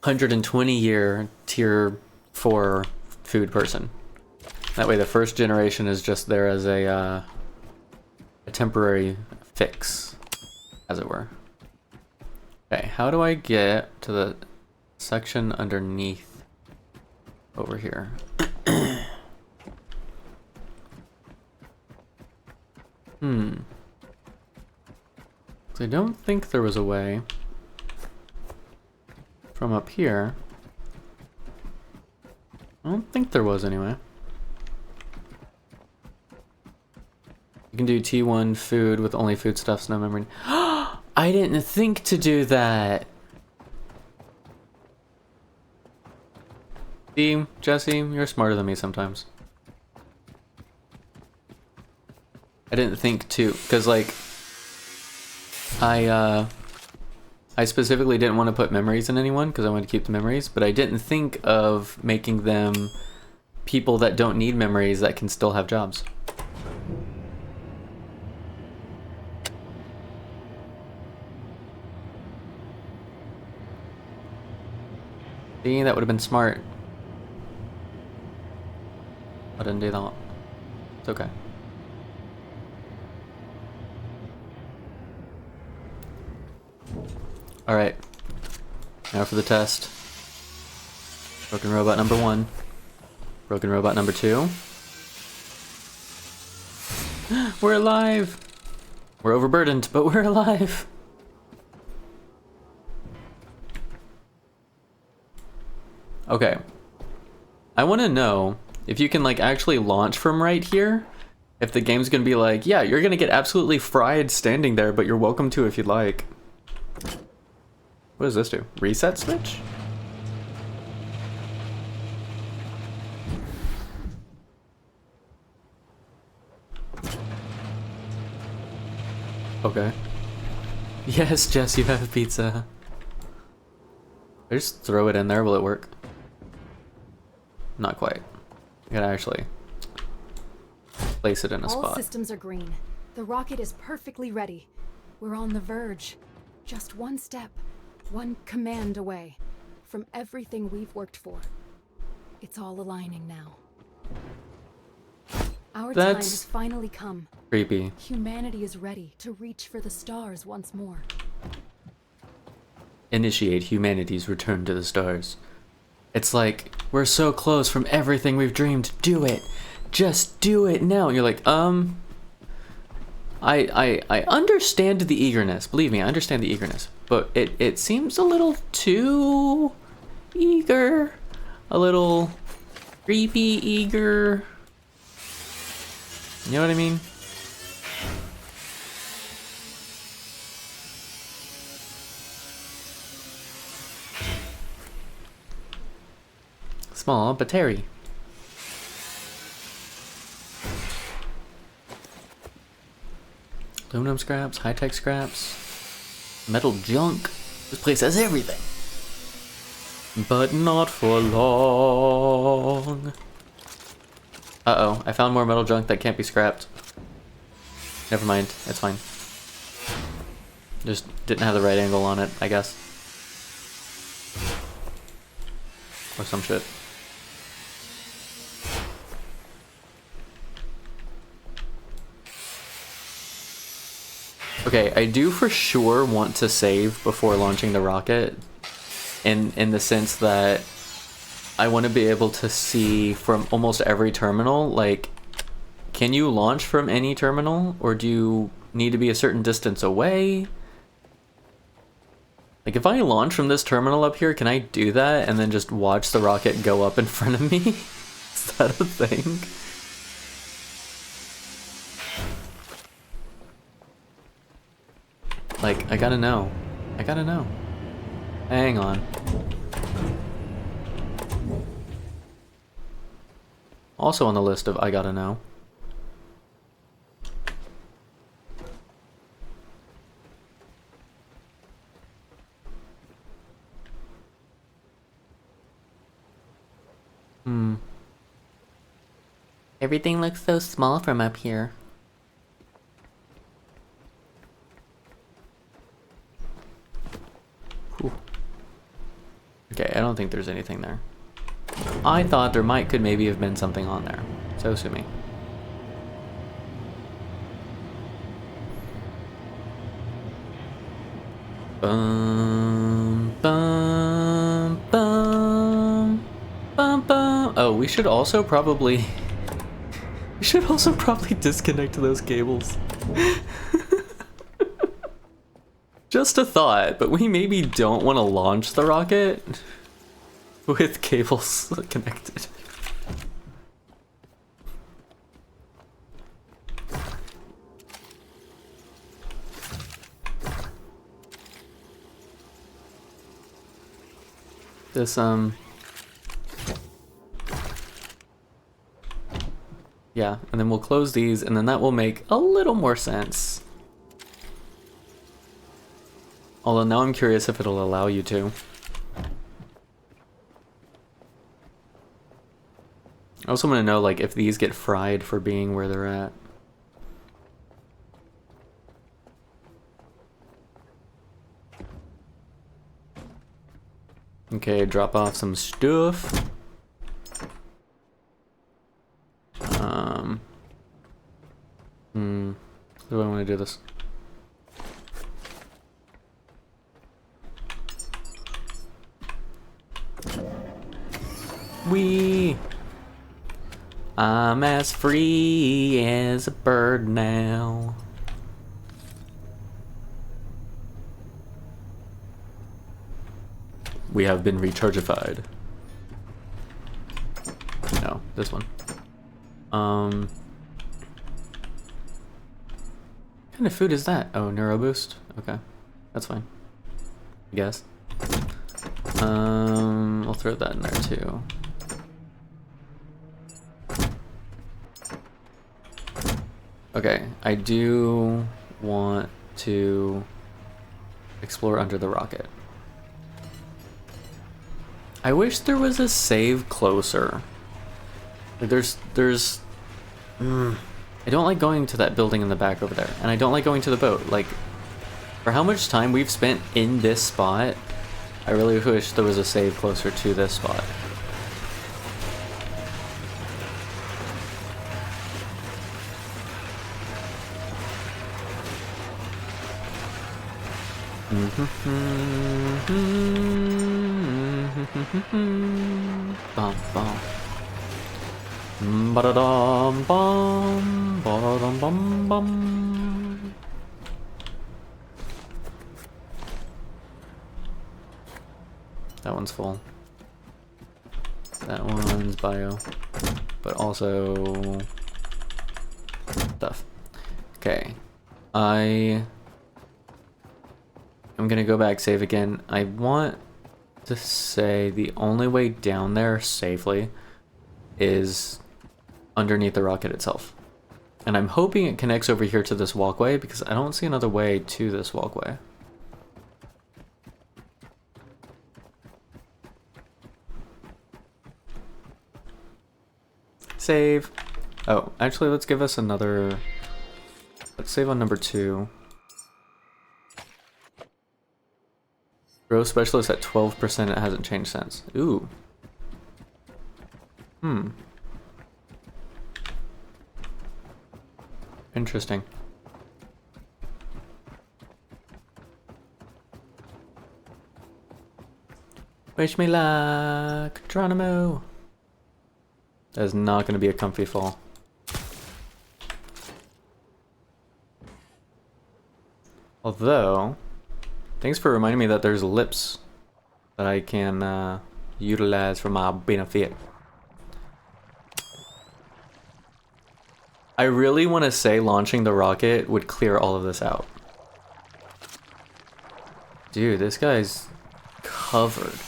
[SPEAKER 1] 120-year tier 4 food person. That way the first generation is just there as a temporary fix, as it were. Okay, how do I get to the section underneath over here? I don't think there was a way from up here. I don't think there was anyway. You can do T1 food with only foodstuffs, no memory. I didn't think to do that. See, Jesse, you're smarter than me sometimes. I didn't think to, because like, I specifically didn't want to put memories in anyone because I wanted to keep the memories, but I didn't think of making them people that don't need memories that can still have jobs. See, that would have been smart. I didn't do that. It's okay. Alright. Now for the test. Broken robot number 1. Broken robot number 2. We're alive! We're overburdened, but we're alive! Okay. I want to know if you can like actually launch from right here. If the game's gonna be like, yeah, you're gonna get absolutely fried standing there, but you're welcome to if you'd like. What does this do? Reset switch? Okay. Yes, Jess, you have a pizza. I just throw it in there, will it work? Not quite. I gotta actually place it in a spot.
[SPEAKER 2] All systems are green. The rocket is perfectly ready. We're on the verge. Just one step, one command away from everything we've worked for. It's all aligning now. Our time has finally come.
[SPEAKER 1] Creepy.
[SPEAKER 2] Humanity is ready to reach for the stars once more.
[SPEAKER 1] Initiate humanity's return to the stars. It's like, we're so close from everything we've dreamed. Do it. Just do it now. And you're like, I understand the eagerness. Believe me, I understand the eagerness. But it seems a little too eager. A little creepy eager. You know what I mean? Small, but Terry. Aluminum scraps, high-tech scraps, metal junk. This place has everything. But not for long. Uh-oh, I found more metal junk that can't be scrapped. Never mind, it's fine. Just didn't have the right angle on it, I guess. Or some shit. Okay, I do for sure want to save before launching the rocket, in the sense that I want to be able to see from almost every terminal, like, can you launch from any terminal, or do you need to be a certain distance away? Like, if I launch from this terminal up here, can I do that and then just watch the rocket go up in front of me? Is that a thing? Like, I gotta know. I gotta know. Hang on. Also on the list of I gotta know. Everything looks so small from up here. Whew. Okay, I don't think there's anything there. I thought there could maybe have been something on there. So sue me. Bum, bum, bum, bum, bum. Oh, we should also probably disconnect those cables. Just a thought, but we maybe don't want to launch the rocket with cables connected. This, yeah, and then we'll close these, and then that will make a little more sense. Although now I'm curious if it'll allow you to. I also want to know, like, if these get fried for being where they're at. Okay, drop off some stuff. How do I want to do this? I'm as free as a bird now. We have been rechargified. No, this one. What kind of food is that? Oh, Neuro Boost? Okay. That's fine. I guess. I'll throw that in there too. Okay, I do want to explore under the rocket. I wish there was a save closer. Like I don't like going to that building in the back over there, and I don't like going to the boat. Like, for how much time we've spent in this spot, I really wish there was a save closer to this spot. Bum, bum. Ba-da-dum, bum, ba-da-dum, bum, bum. That one's full. That one's bio, but also stuff. Okay, I'm gonna go back, save again. I want to say the only way down there safely is underneath the rocket itself. And I'm hoping it connects over here to this walkway, because I don't see another way to this walkway. Save. Oh, actually, let's give us another... Let's save on number 2. Growth specialist at 12%, it hasn't changed since. Ooh. Interesting. Wish me luck, Geronimo. That is not going to be a comfy fall. Although, thanks for reminding me that there's lips that I can utilize for my benefit. I really want to say launching the rocket would clear all of this out. Dude, this guy's covered.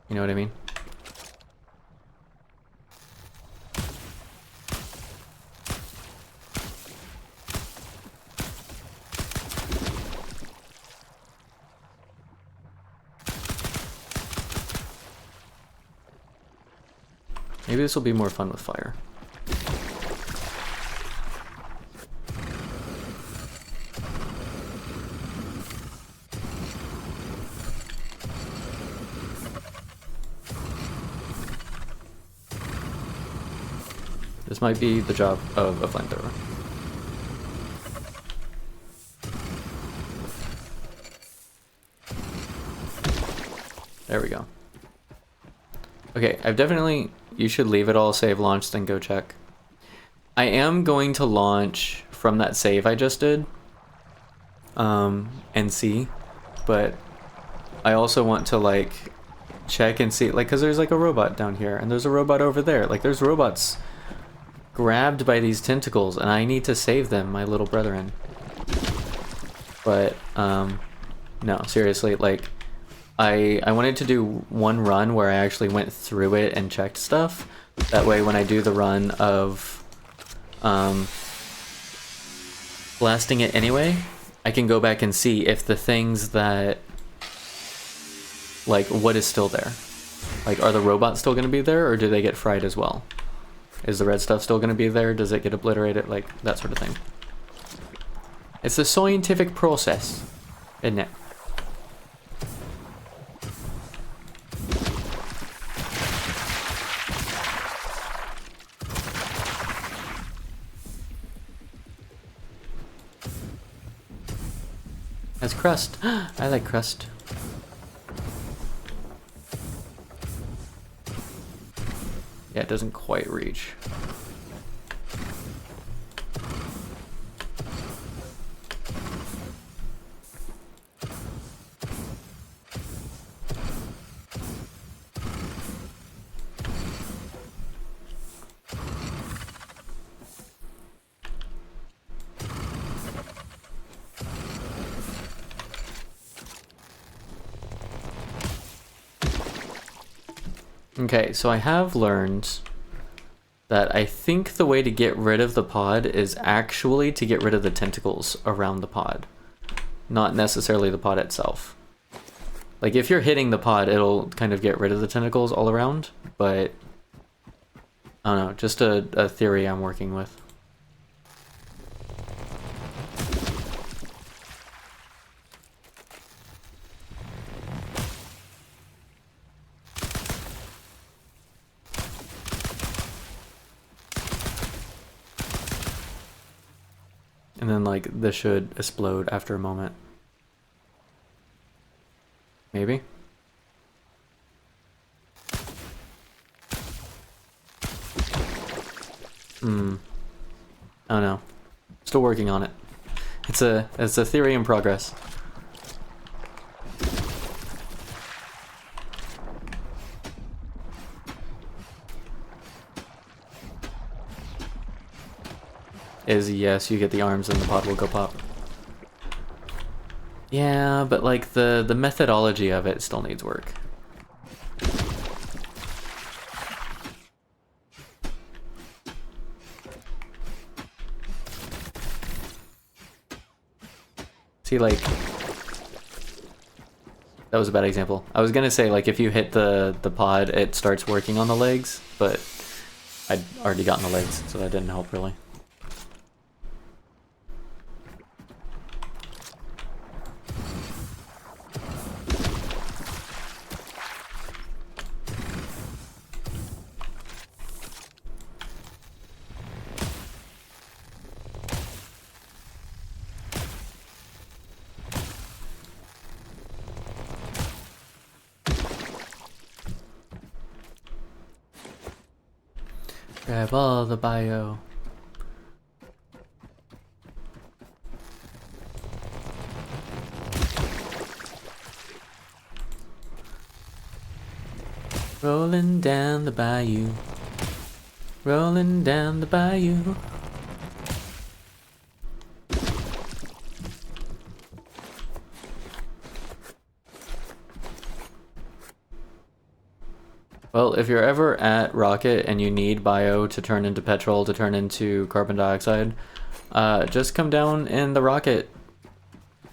[SPEAKER 1] You know what I mean? Maybe this will be more fun with fire. This might be the job of a flamethrower. There we go. Okay, I've definitely... You should leave it all save launch, then go check. I am going to launch from that save I just did. And see. But I also want to, like, check and see... Like, because there's, like, a robot down here. And there's a robot over there. Like, there's robots grabbed by these tentacles. And I need to save them, my little brethren. But, no, seriously, like... I wanted to do one run where I actually went through it and checked stuff. That way when I do the run of blasting it anyway, I can go back and see if the things that... Like, what is still there? Like, are the robots still going to be there, or do they get fried as well? Is the red stuff still going to be there? Does it get obliterated? Like, that sort of thing. It's a scientific process, isn't it? That's crust. I like crust. Yeah, it doesn't quite reach. Okay, so I have learned that I think the way to get rid of the pod is actually to get rid of the tentacles around the pod, not necessarily the pod itself. Like, if you're hitting the pod, it'll kind of get rid of the tentacles all around, but I don't know, just a theory I'm working with. And then, like, this should explode after a moment. Maybe? I don't know. Still working on it. It's a theory in progress. Is yes, you get the arms and the pod will go pop. Yeah, but like the methodology of it still needs work. See, like, that was a bad example. I was gonna say, like, if you hit the pod, it starts working on the legs, but I'd already gotten the legs, so that didn't help really. Grab all the bio. Rolling down the bayou. Rolling down the bayou. Well, if you're ever at Rocket and you need bio to turn into petrol, to turn into carbon dioxide, just come down in the rocket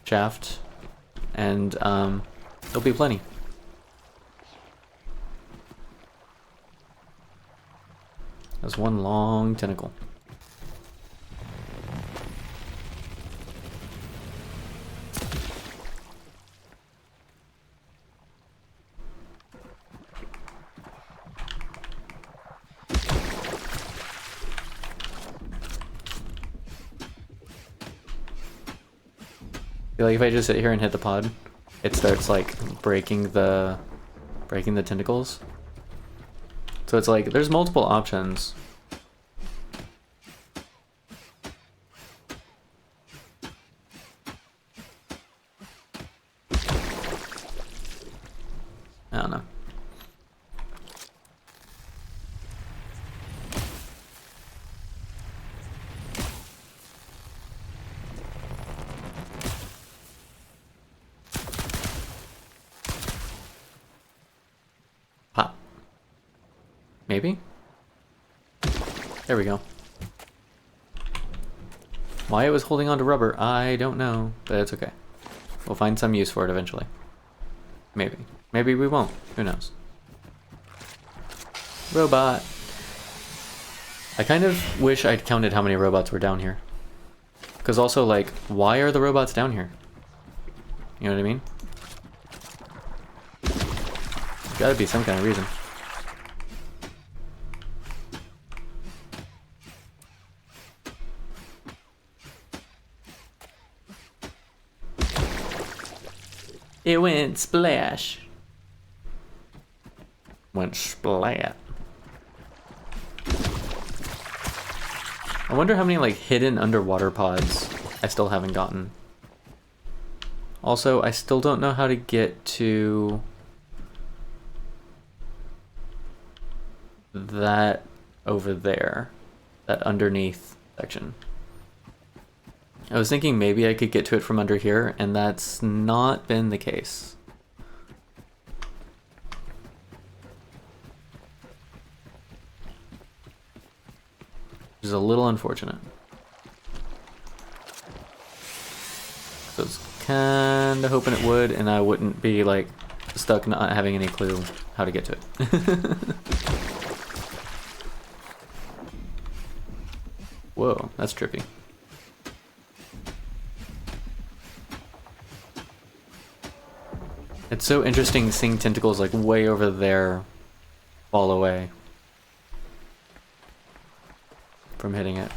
[SPEAKER 1] shaft and there'll be plenty. That's one long tentacle. I feel like if I just sit here and hit the pod, it starts like breaking the tentacles. So it's like there's multiple options. I don't know. Pop. Maybe? There we go. Why it was holding on to rubber, I don't know, but it's okay. We'll find some use for it eventually. Maybe. Maybe we won't. Who knows? Robot. I kind of wish I'd counted how many robots were down here. Because also, like, why are the robots down here? You know what I mean? There's gotta be some kind of reason. It went splash. Went splat. I wonder how many like hidden underwater pods I still haven't gotten. Also, I still don't know how to get to that over there, that underneath section. I was thinking maybe I could get to it from under here, and that's not been the case. Which is a little unfortunate. So I was kinda hoping it would, and I wouldn't be like stuck not having any clue how to get to it. Whoa, that's trippy. It's so interesting seeing tentacles like way over there fall away from hitting it.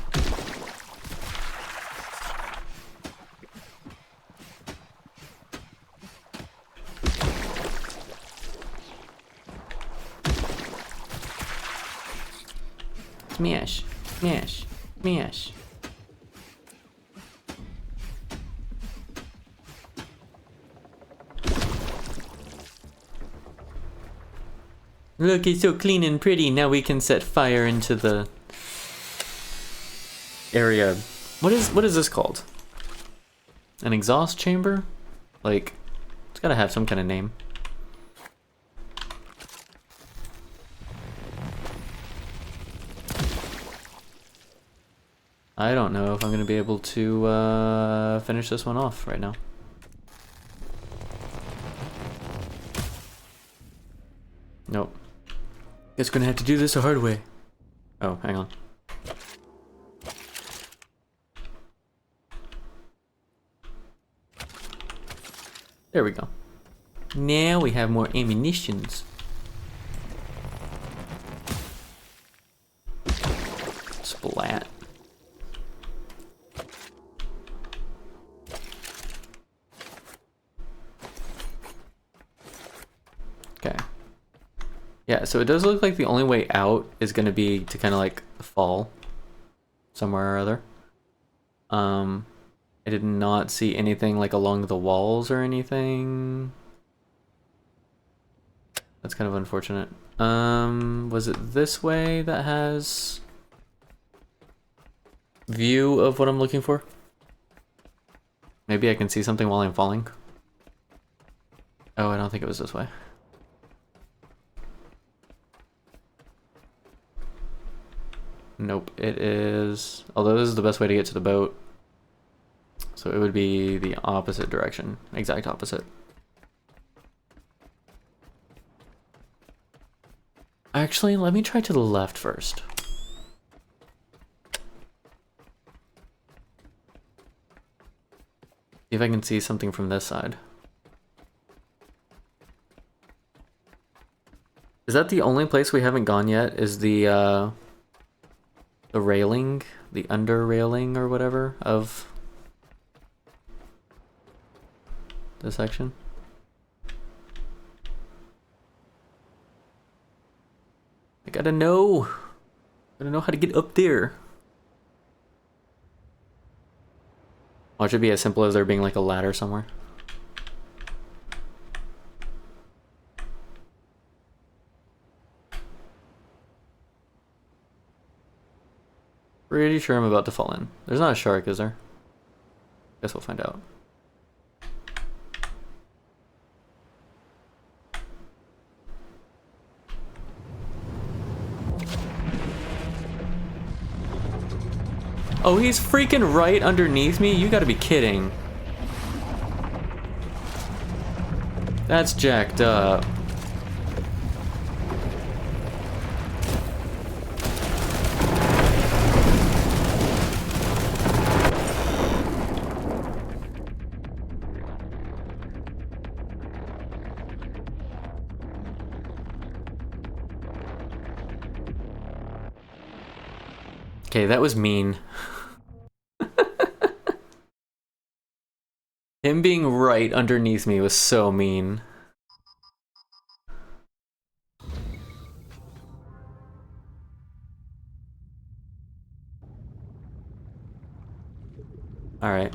[SPEAKER 1] Smash, smash, smash. Look, it's so clean and pretty. Now we can set fire into the area. What is this called? An exhaust chamber? Like, it's gotta have some kind of name. I don't know if I'm gonna be able to finish this one off right now. Nope. Guess we're gonna have to do this the hard way. Oh, hang on. There we go. Now we have more ammunitions. Splat. Yeah, so it does look like the only way out is going to be to kind of like fall somewhere or other. I did not see anything like along the walls or anything. That's kind of unfortunate. Was it this way that has view of what I'm looking for? Maybe I can see something while I'm falling. Oh, I don't think it was this way. Nope, it is... Although this is the best way to get to the boat. So it would be the opposite direction. Exact opposite. Actually, let me try to the left first. See if I can see something from this side. Is that the only place we haven't gone yet? Is the railing, the under railing or whatever of the section? I gotta know how to get up there. Or it should be as simple as there being like a ladder somewhere. Pretty sure I'm about to fall in. There's not a shark, is there? Guess we'll find out. Oh, he's freaking right underneath me? You gotta be kidding. That's jacked up. Okay, that was mean. Him being right underneath me was so mean. Alright,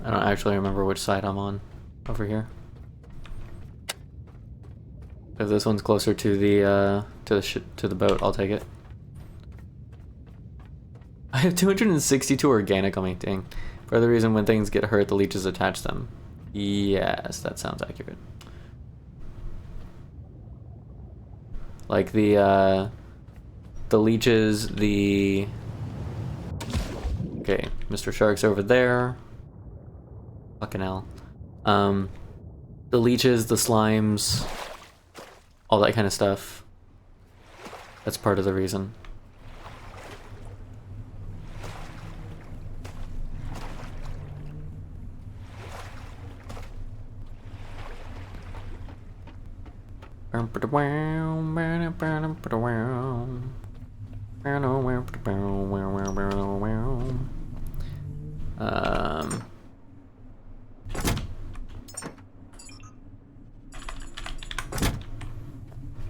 [SPEAKER 1] I don't actually remember which side I'm on over here. If this one's closer to the to the boat, I'll take it. I have 262 organic on me, dang. For the reason when things get hurt, the leeches attach them. Yes, that sounds accurate. Like the leeches, the... Okay, Mr. Shark's over there. Fucking hell. The leeches, the slimes, all that kind of stuff. That's part of the reason.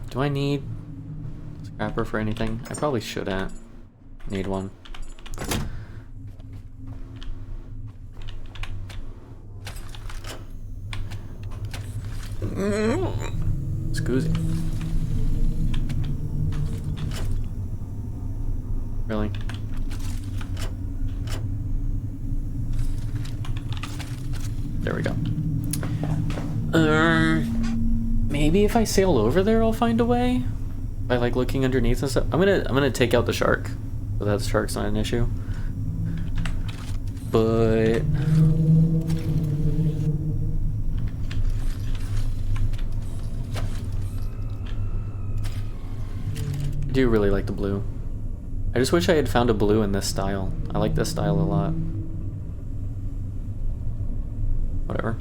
[SPEAKER 1] Do I need a scrapper for anything? I probably shouldn't need one. Scoozy. Really? There we go. Maybe if I sail over there, I'll find a way by like looking underneath and stuff. I'm gonna take out the shark, so that shark's not an issue. But I do really like the blue. I I just wish I had found a blue in this style. I like this style a lot. Whatever.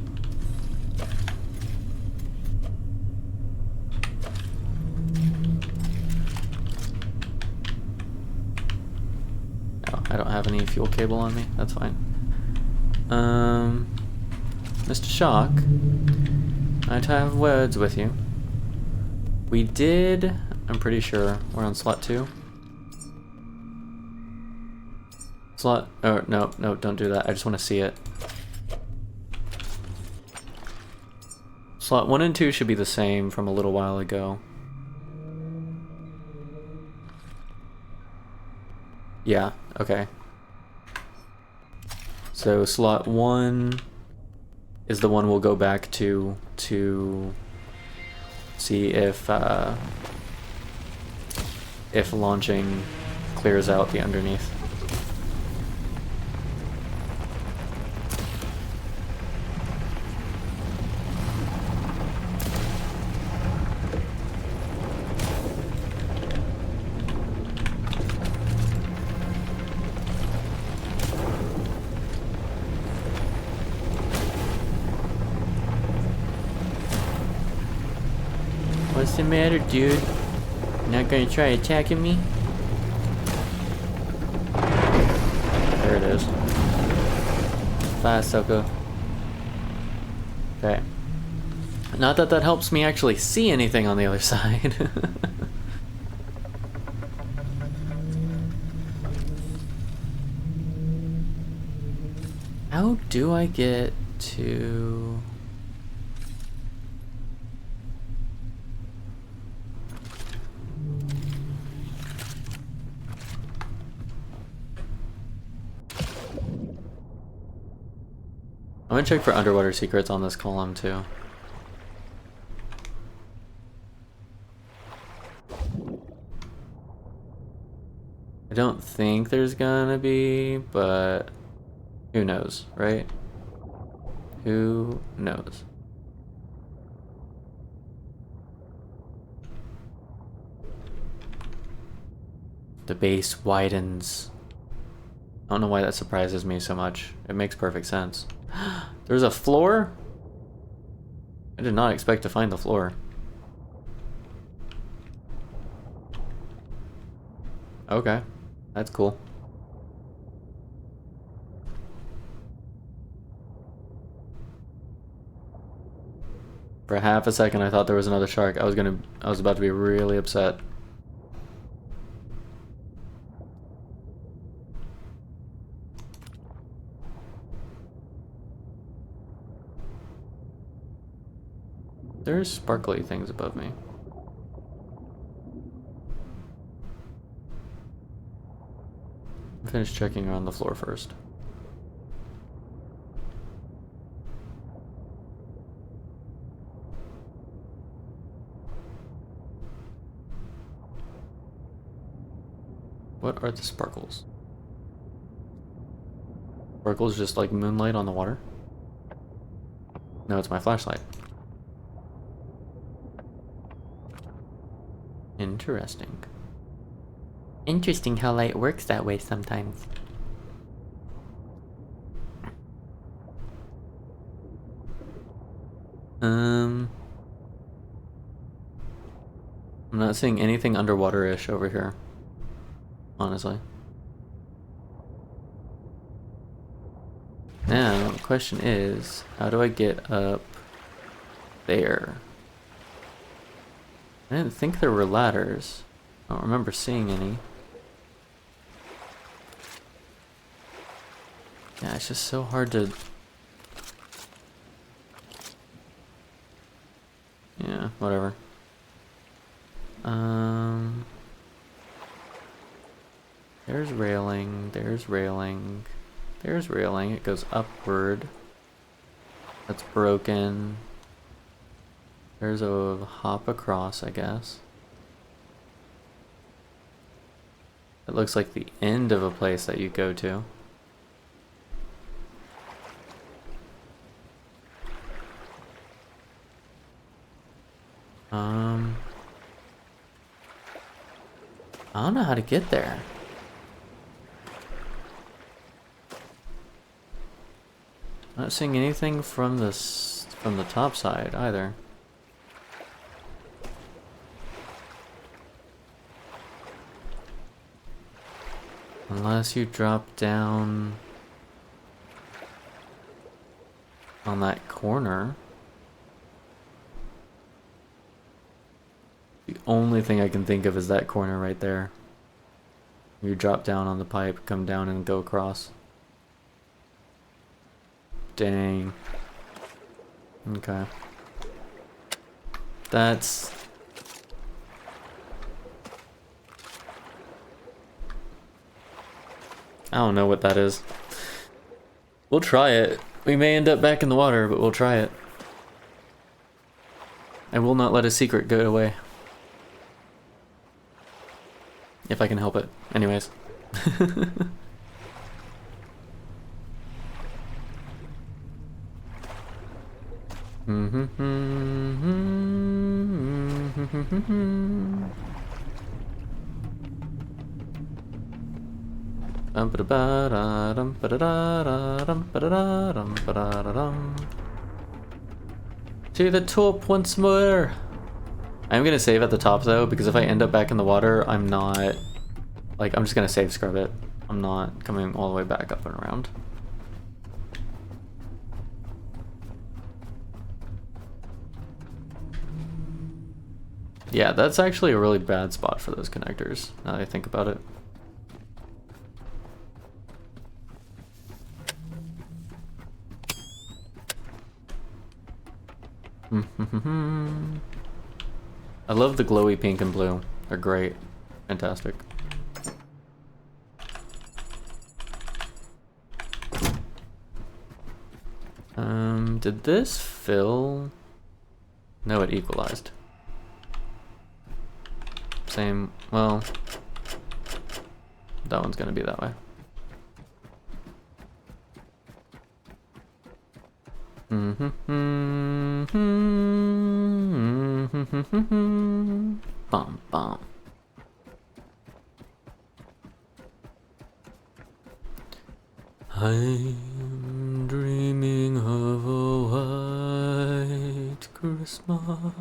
[SPEAKER 1] Oh, I don't have any fuel cable on me. That's fine. Mr. Shock, I'd have words with you. We did... I'm pretty sure we're on slot 2. Slot... Oh, no, no, don't do that. I just want to see it. Slot 1 and 2 should be the same from a little while ago. Yeah, okay. So slot 1 is the one we'll go back to see if launching clears out the underneath. What's the matter, dude? Not gonna try attacking me? There it is. Fire sucker. Okay. Not that that helps me actually see anything on the other side. How do I get to... I'm gonna check for underwater secrets on this column too. I don't think there's gonna be, but who knows, right? Who knows? The base widens. I don't know why that surprises me so much. It makes perfect sense. There's a floor? I did not expect to find the floor. Okay, that's cool. For half a second I thought there was another shark. I was about to be really upset. There's sparkly things above me. Finish checking around the floor first. What are the sparkles? Sparkles just like moonlight on the water? No, it's my flashlight. Interesting. Interesting how light works that way sometimes. I'm not seeing anything underwater-ish over here, honestly. Now, the question is, how do I get up there? I didn't think there were ladders. I don't remember seeing any. Yeah, it's just so hard to... Yeah, whatever. There's railing, there's railing, there's railing. It goes upward. That's broken. There's a hop across, I guess. It looks like the end of a place that you go to. I don't know how to get there. not seeing anything from the top side either. Unless you drop down on that corner. The only thing I can think of is that corner right there. You drop down on the pipe, come down and go across. Dang. Okay. That's... I don't know what that is. We'll try it. We may end up back in the water, but we'll try it. I will not let a secret go away. If I can help it. Anyways. To the top once more. I'm gonna save at the top though, because if I end up back in the water, I'm not... Like, I'm just gonna save scrub it. I'm not coming all the way back up and around. Yeah, that's actually a really bad spot for those connectors, now that I think about it. I love the glowy pink and blue. They're great. Fantastic. Did this fill? No, it equalized. Same, well, that one's gonna be that way. Bum bum. I'm dreaming of a white Christmas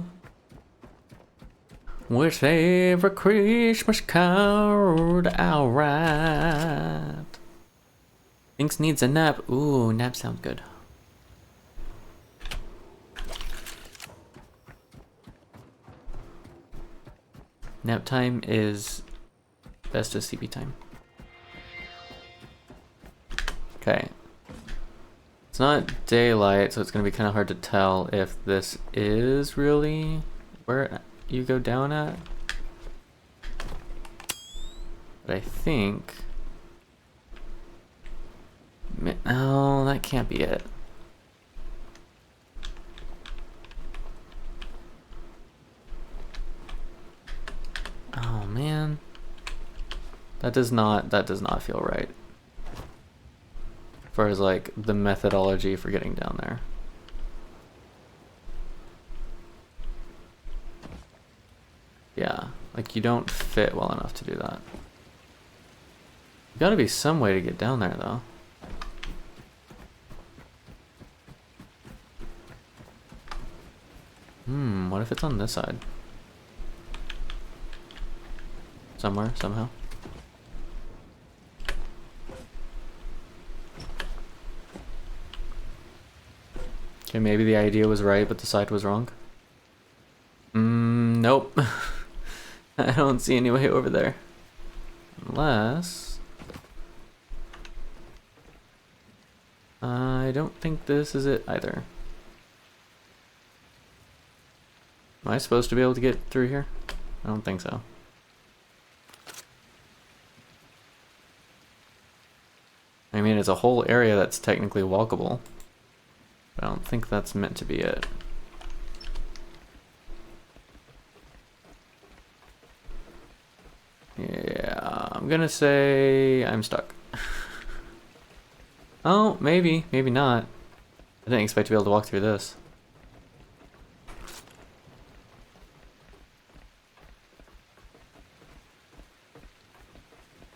[SPEAKER 1] with every Christmas card I'll write. Thinks needs a nap. Ooh, nap sounds good. Nap time is best as CP time. Okay. It's not daylight, so it's gonna be kind of hard to tell if this is really where you go down at. But I think... Oh, that can't be it. Oh man. That does not feel right. As far as like the methodology for getting down there. Yeah, like you don't fit well enough to do that. Gotta be some way to get down there though. What if it's on this side? Somewhere, somehow. Okay, maybe the idea was right, but the side was wrong. Nope. I don't see any way over there. Unless... I don't think this is it either. Am I supposed to be able to get through here? I don't think so. I mean, it's a whole area that's technically walkable. But I don't think that's meant to be it. Yeah, I'm gonna say I'm stuck. Oh, maybe, maybe not. I didn't expect to be able to walk through this.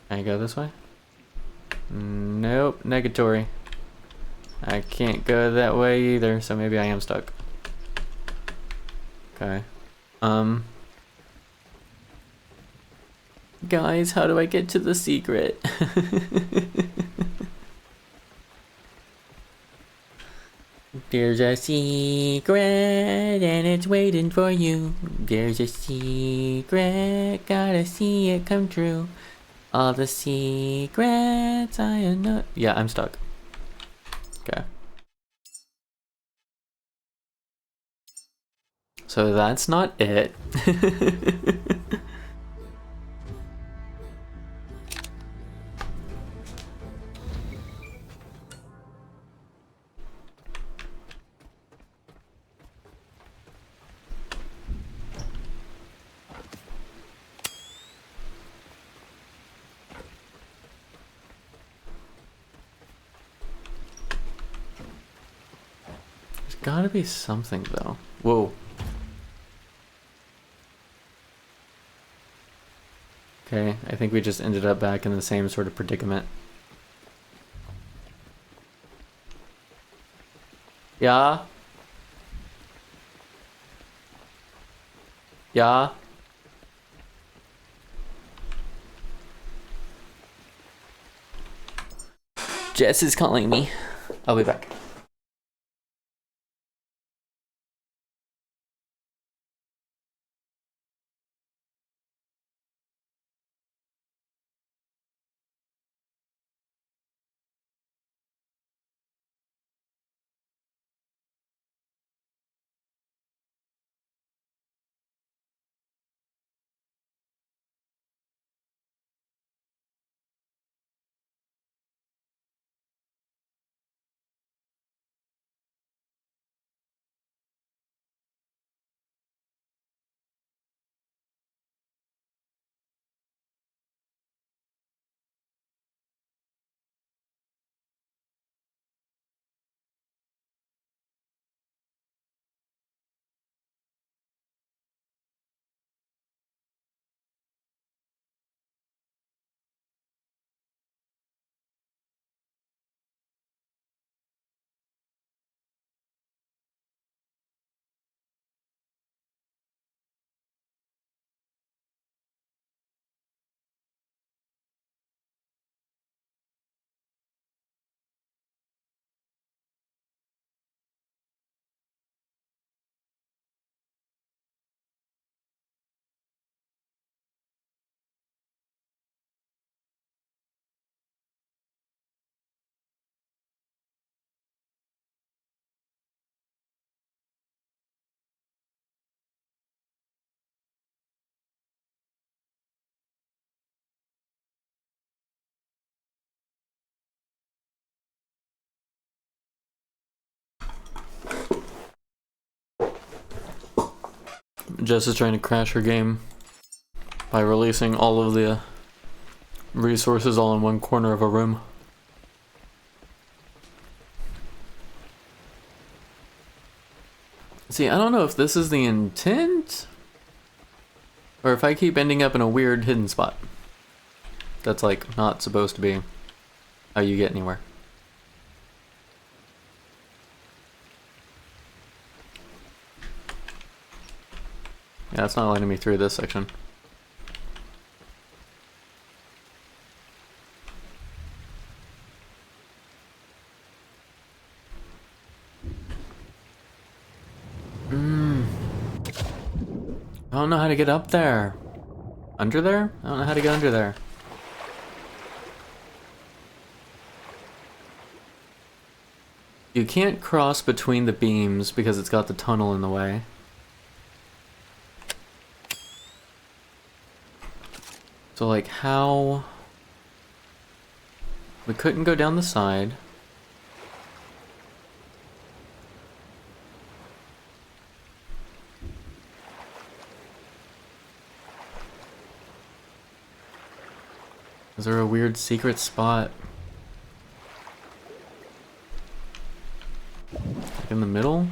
[SPEAKER 1] Can I go this way? Nope, negatory. I can't go that way either, so maybe I am stuck. Okay. Guys, how do I get to the secret? There's a secret and it's waiting for you. There's a secret, gotta see it come true. All the secrets I know. Yeah, I'm stuck. Okay. So that's not it. There's gotta be something though. Whoa. Okay, I think we just ended up back in the same sort of predicament. Yeah? Yeah? Jess is calling me. I'll be back. Jess is trying to crash her game by releasing all of the resources all in one corner of a room. See, I don't know if this is the intent, or if I keep ending up in a weird hidden spot that's like not supposed to be how you get anywhere. Yeah, it's not letting me through this section. I don't know how to get up there. Under there? I don't know how to get under there. You can't cross between the beams because it's got the tunnel in the way. So like how... We couldn't go down the side. Is there a weird secret spot? Like in the middle?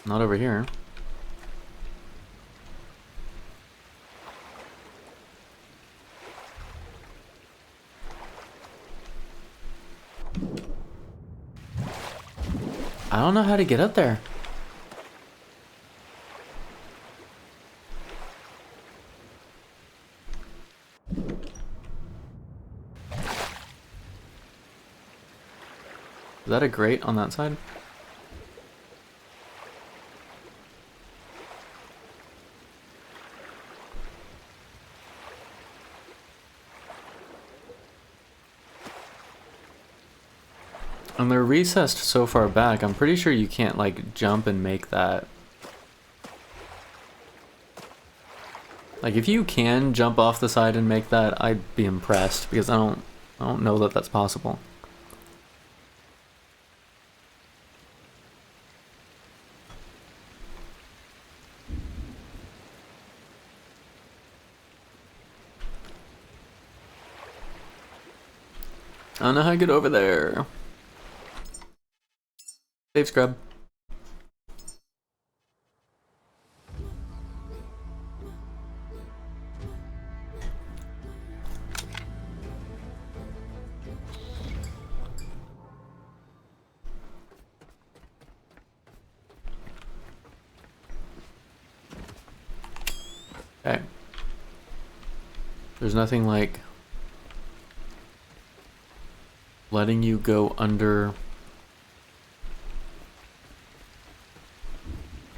[SPEAKER 1] Not over here. I don't know how to get up there. Is that a grate on that side? And they're recessed so far back, I'm pretty sure you can't like jump and make that. Like if you can jump off the side and make that, I'd be impressed because I don't know that that's possible. I don't know how to get over there. Save scrub. Okay. There's nothing like letting you go under,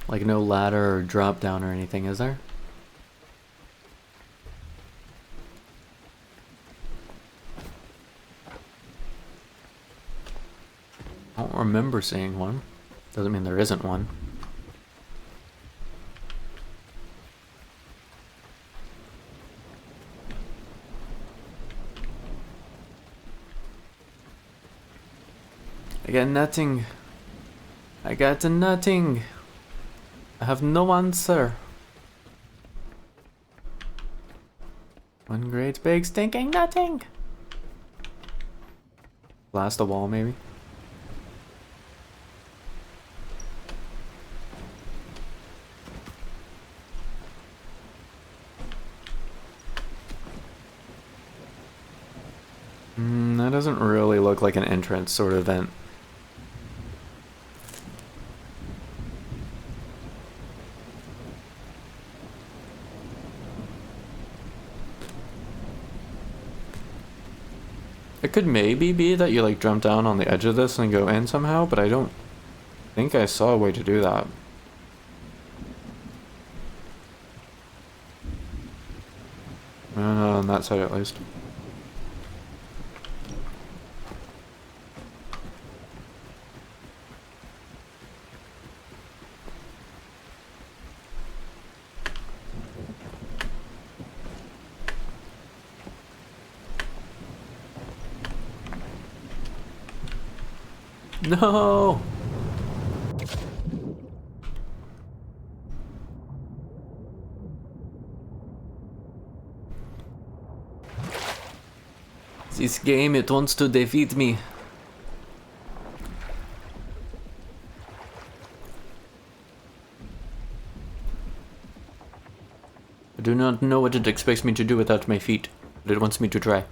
[SPEAKER 1] like no ladder or drop down or anything, is there? I don't remember seeing one. Doesn't mean there isn't one. I got nothing. I got nothing. I have no answer. One great big stinking nothing. Blast a wall, maybe. That doesn't really look like an entrance sort of vent. It could maybe be that you like jump down on the edge of this and go in somehow, but I don't think I saw a way to do that. Not on that side at least. No! This game, it wants to defeat me. I do not know what it expects me to do without my feet, but it wants me to try.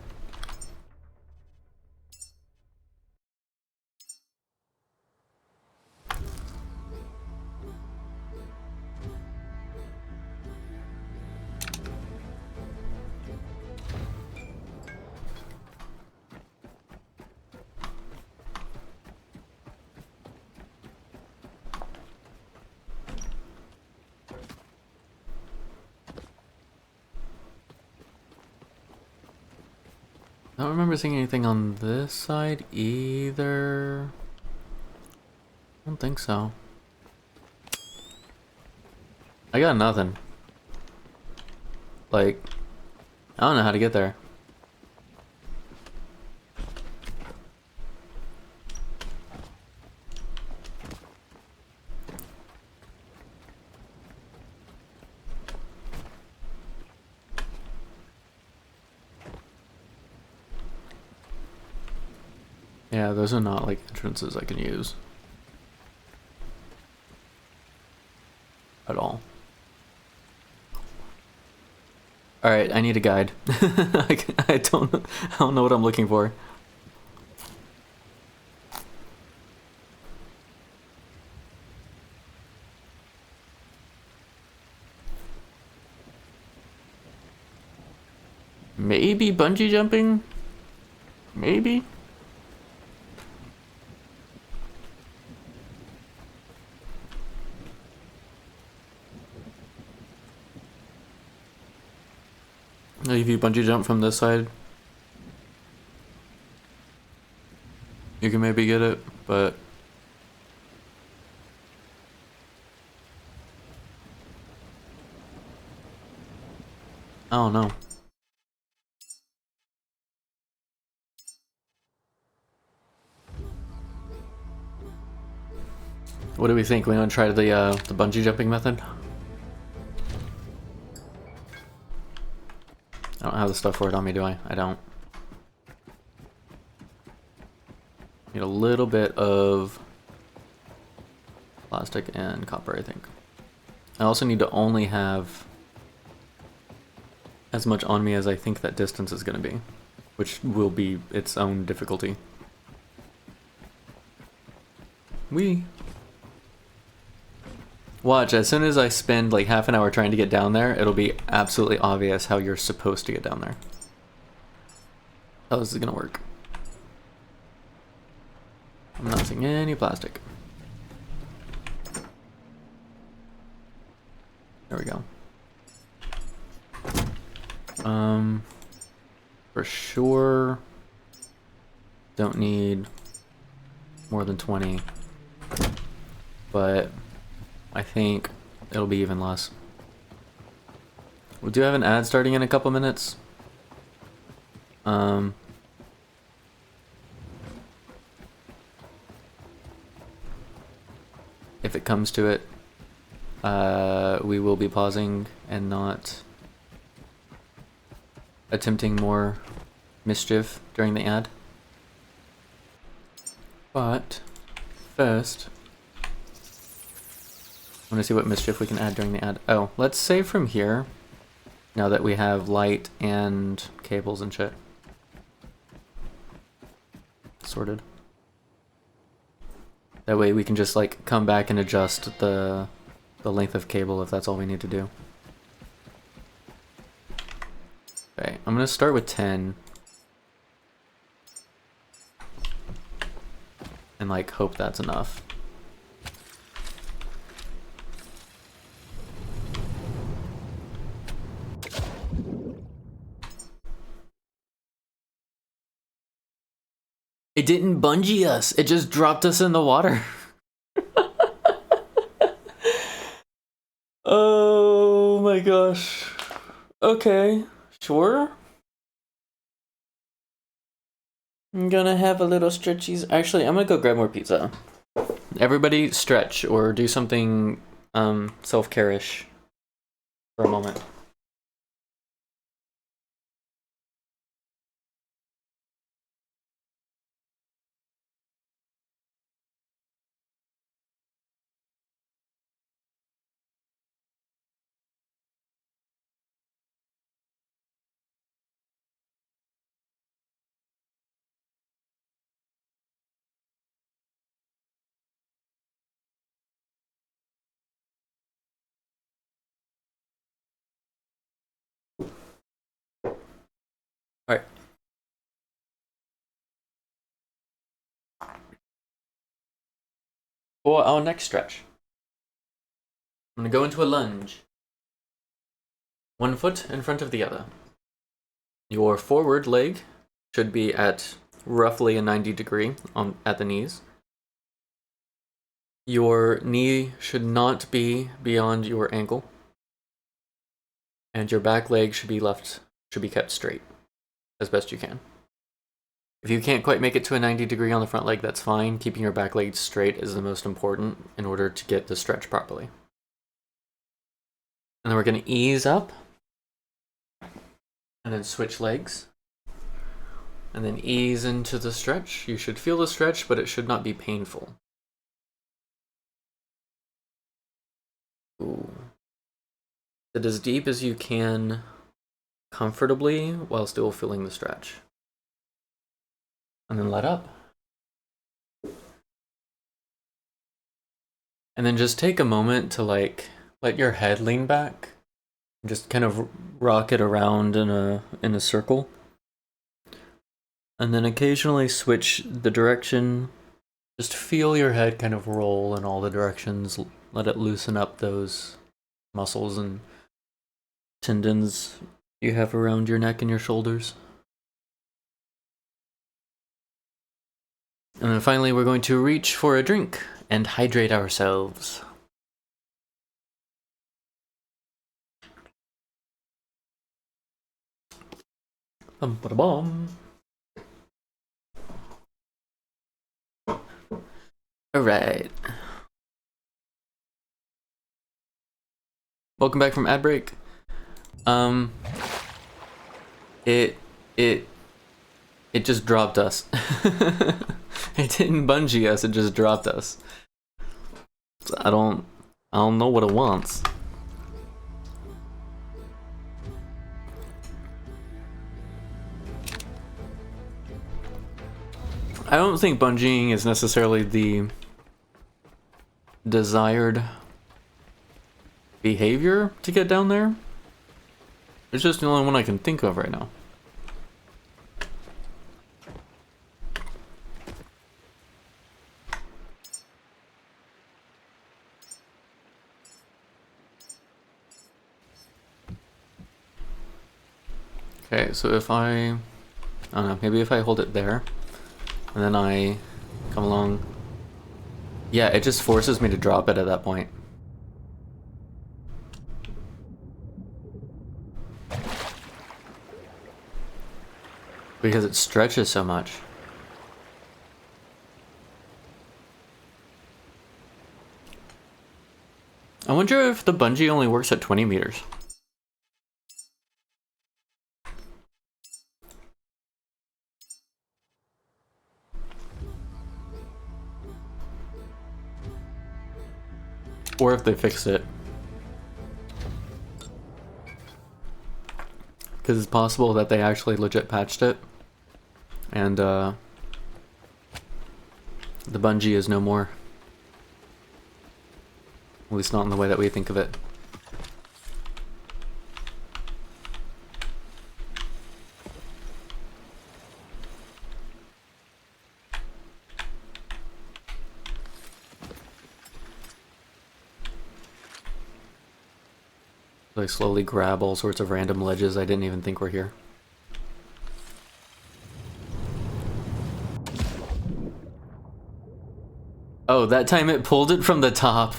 [SPEAKER 1] I don't remember seeing anything on this side either. I don't think so. I got nothing. Like, I don't know how to get there. Yeah, those are not like entrances I can use. At all. Alright, I need a guide. I don't know what I'm looking for. Maybe bungee jumping? Maybe? If you bungee jump from this side, you can maybe get it, but I don't know. What do we think? We want to try the bungee jumping method? I don't have the stuff for it on me, do I? I don't. Need a little bit of plastic and copper, I think. I also need to only have as much on me as I think that distance is going to be, which will be its own difficulty. Watch, as soon as I spend like half an hour trying to get down there, it'll be absolutely obvious how you're supposed to get down there. How this is gonna work. I'm not seeing any plastic. There we go. For sure, don't need more than 20, but I think it'll be even less. We do have an ad starting in a couple minutes. If it comes to it, we will be pausing and not attempting more mischief during the ad. But first, I want to see what mischief we can add during the ad. Oh, let's save from here, now that we have light and cables and shit sorted. That way we can just like come back and adjust the length of cable if that's all we need to do. Okay, I'm gonna start with 10. And like hope that's enough. It didn't bungee us, it just dropped us in the water. Oh my gosh. Okay, sure. I'm gonna have a little stretchies. Actually, I'm gonna go grab more pizza. Everybody stretch or do something self-care-ish for a moment. Alright. For our next stretch, I'm gonna go into a lunge. One foot in front of the other. Your forward leg should be at roughly a 90 degree at the knees. Your knee should not be beyond your ankle. And your back leg should be kept straight as best you can. If you can't quite make it to a 90 degree on the front leg, that's fine. Keeping your back leg straight is the most important in order to get the stretch properly. And then we're going to ease up. And then switch legs. And then ease into the stretch. You should feel the stretch, but it should not be painful. Ooh. Sit as deep as you can comfortably while still feeling the stretch. And then let up. And then just take a moment to like let your head lean back Just kind of rocket around in a circle. And then occasionally switch the direction. Just feel your head kind of roll in all the directions. Let it loosen up those muscles and tendons you have around your neck and your shoulders. And then finally we're going to reach for a drink and hydrate ourselves. Bum-ba-da-bum. Alright. Welcome back from ad break. It just dropped us. It didn't bungee us, it just dropped us. So I don't know what it wants. I don't think bungeeing is necessarily the desired behavior to get down there. It's just the only one I can think of right now. Okay, so if I don't know, maybe if I hold it there, and then I come along. Yeah, it just forces me to drop it at that point. Because it stretches so much. I wonder if the bungee only works at 20 meters. Or if they fixed it. Because it's possible that they actually legit patched it. And the bungee is no more. At least not in the way that we think of it. I slowly grab all sorts of random ledges I didn't even think were here. Oh, that time it pulled it from the top.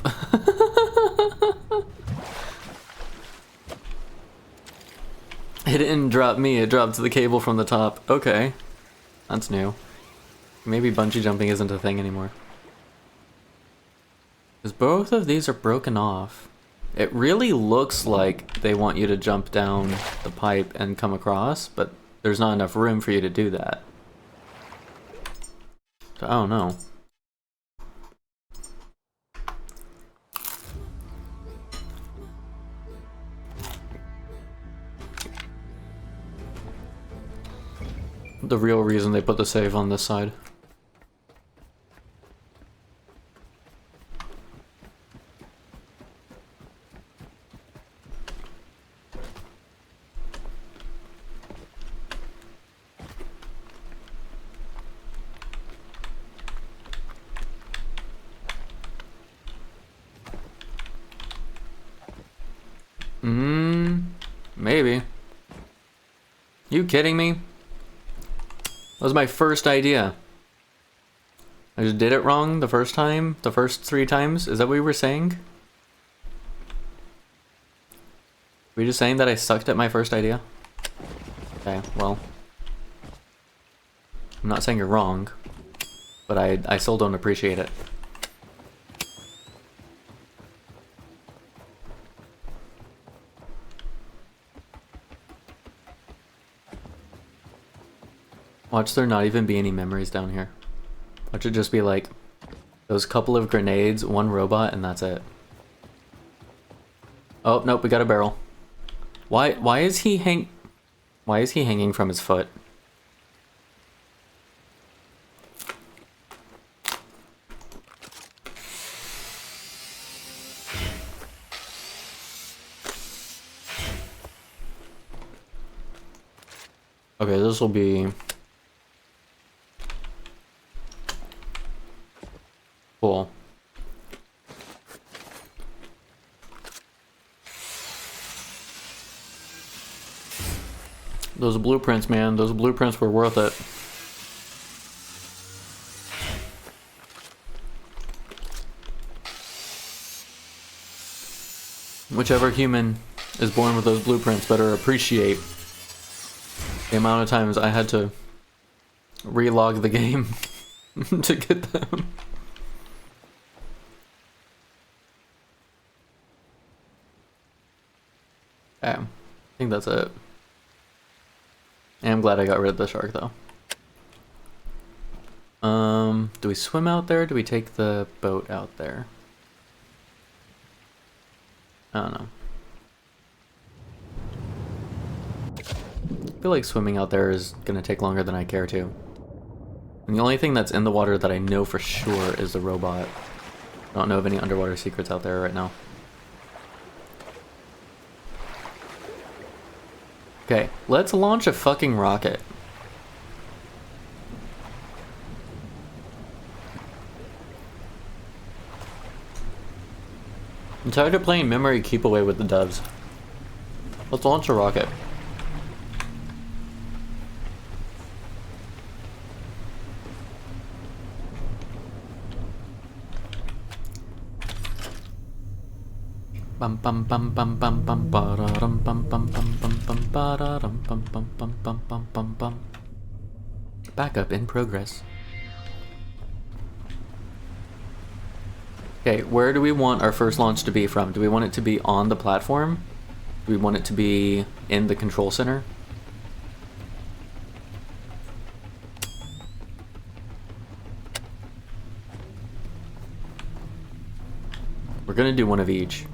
[SPEAKER 1] It didn't drop me, it dropped the cable from the top. Okay. That's new. Maybe bungee jumping isn't a thing anymore. Because both of these are broken off. It really looks like they want you to jump down the pipe and come across, but there's not enough room for you to do that. So I don't know. The real reason they put the save on this side. Maybe. You kidding me? That was my first idea. I just did it wrong the first time? The first 3 times? Is that what we were saying? Were we just saying that I sucked at my first idea? Okay, well. I'm not saying you're wrong, but I still don't appreciate it. Watch there not even be any memories down here. Watch it just be like those couple of grenades, 1 robot, and that's it. Oh, nope, we got a barrel. Why is he hanging from his foot? Okay, this will be cool. Those blueprints, man, those blueprints were worth it. Whichever human is born with those blueprints better appreciate the amount of times I had to relog the game to get them. Okay, I think that's it. I'm glad I got rid of the shark though. Do we swim out there? Do we take the boat out there? I don't know. I feel like swimming out there is gonna take longer than I care to. And the only thing that's in the water that I know for sure is the robot. I don't know of any underwater secrets out there right now. Okay, let's launch a fucking rocket. I'm tired of playing memory keep away with the doves. Let's launch a rocket. Bum bum bum bum bum bum ba-da-dum bum bum bum bum bum ba-da-dum bum bum bum bum bum bum bum. Backup in progress. Okay, where do we want our first launch to be from? Do we want it to be on the platform? Do we want it to be in the control center? We're gonna do one of each.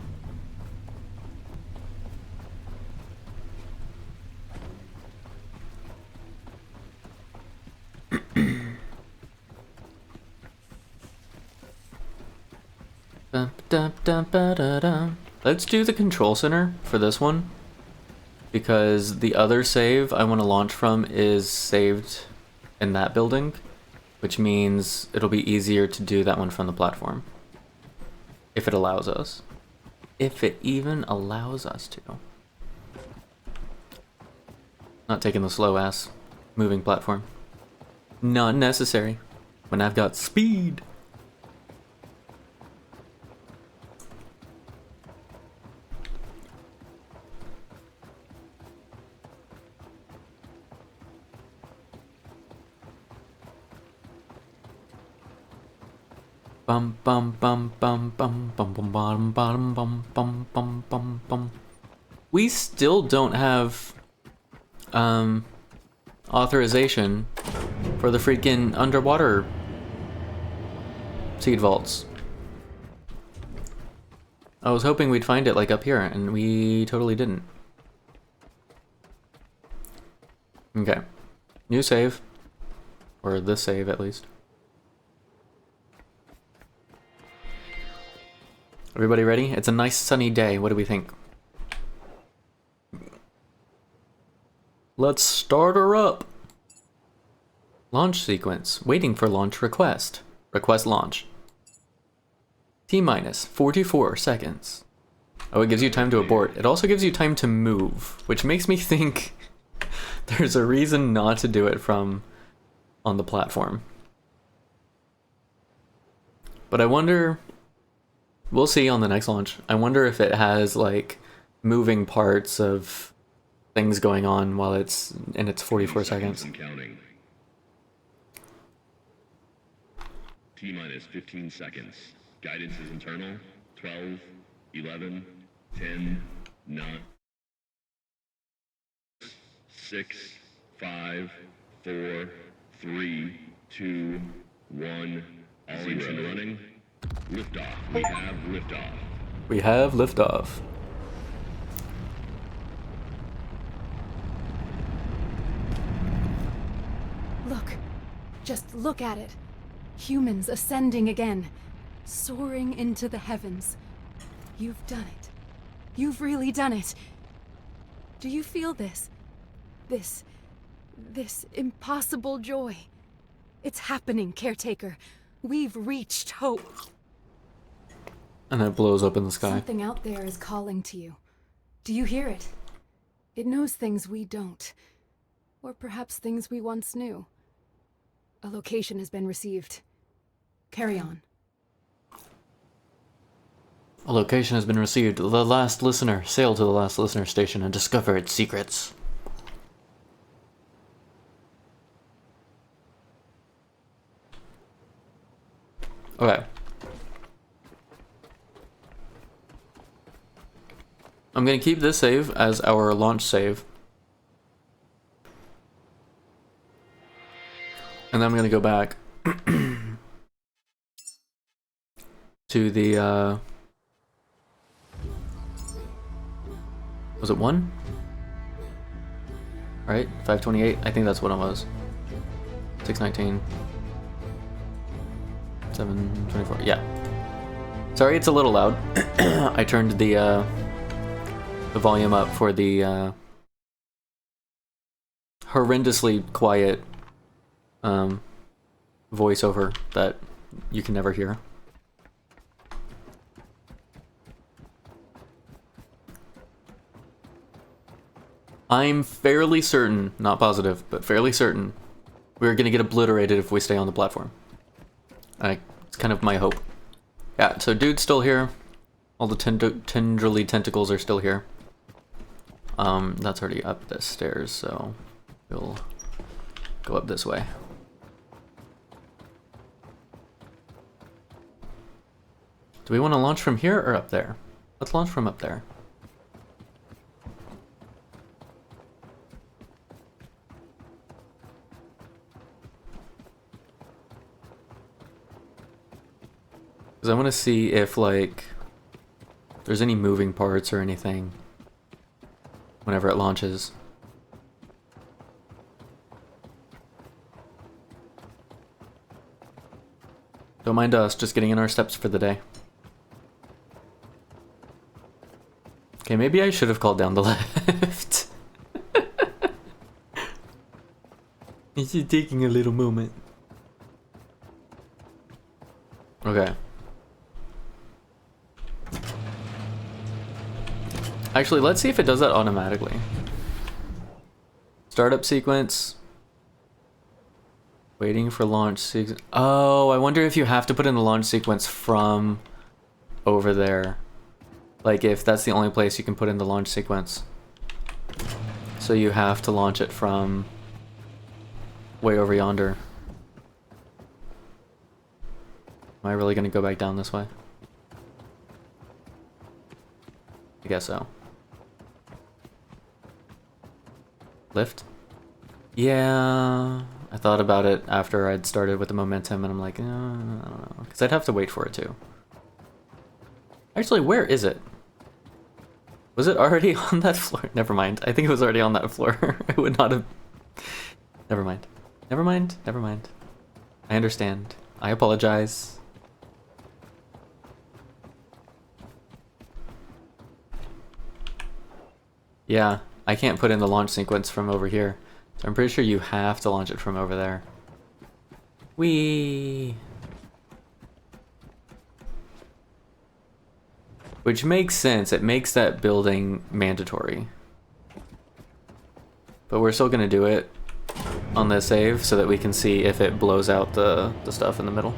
[SPEAKER 1] Let's do the control center for this one, because the other save I want to launch from is saved in that building, which means it'll be easier to do that one from the platform. If it allows us. If it even allows us to. Not taking the slow ass moving platform. Not necessary when I've got speed. Bum bum bum bum bum bum bum bum bum bum bum bum bum bum. We still don't have authorization for the freaking underwater seed vaults. I was hoping we'd find it like up here, and we totally didn't. Okay. New save. Or this save at least. Everybody ready? It's a nice sunny day. What do we think? Let's start her up. Launch sequence. Waiting for launch request. Request launch. T-minus 44 seconds. Oh, it gives you time to abort. It also gives you time to move, which makes me think there's a reason not to do it from on the platform. But I wonder... We'll see on the next launch. I wonder if it has, like, moving parts of things going on while it's in its 44 seconds.
[SPEAKER 3] Counting. T-minus 15 seconds. Guidance is internal. 12, 11, 10, 9, 6, 5, 4, 3, 2, 1. All engine running. Liftoff. We have liftoff.
[SPEAKER 1] We have liftoff.
[SPEAKER 2] Look. Just look at it. Humans ascending again. Soaring into the heavens. You've done it. You've really done it. Do you feel this? This This impossible joy. It's happening, Caretaker. We've reached hope.
[SPEAKER 1] And then it blows up in the sky.
[SPEAKER 2] Something out there is calling to you. Do you hear it? It knows things we don't. Or perhaps things we once knew. A location has been received. Carry on.
[SPEAKER 1] A location has been received. The last listener. Sail to the last listener station and discover its secrets. Okay. I'm gonna keep this save as our launch save. And then I'm gonna go back to the, was it 1? Right? 528? I think that's what it was. 619. 724. Yeah. Sorry, it's a little loud. I turned the volume up for the horrendously quiet voiceover that you can never hear. I'm fairly certain, not positive, but fairly certain, we're gonna get obliterated if we stay on the platform. It's kind of my hope. Yeah, so dude's still here. All the tendrily tentacles are still here. That's already up the stairs, so we'll go up this way. Do we want to launch from here or up there? Let's launch from up there. Because I want to see if, like, there's any moving parts or anything whenever it launches. Don't mind us, just getting in our steps for the day. Okay, maybe I should have called down the left. It's just taking a little moment. Okay. Actually, let's see if it does that automatically. Startup sequence. Waiting for launch sequence. Oh, I wonder if you have to put in the launch sequence from over there. Like if that's the only place you can put in the launch sequence. So you have to launch it from way over yonder. Am I really gonna go back down this way? I guess so. Lift? Yeah, I thought about it after I'd started with the momentum and I'm like, I don't know, because I'd have to wait for it too. Actually, where is it? Was it already on that floor? Never mind. I think it was already on that floor. I would not have... Never mind. Never mind. Never mind. I understand. I apologize. Yeah, I can't put in the launch sequence from over here. So I'm pretty sure you have to launch it from over there. Whee! Which makes sense. It makes that building mandatory. But we're still gonna do it on this save so that we can see if it blows out the stuff in the middle.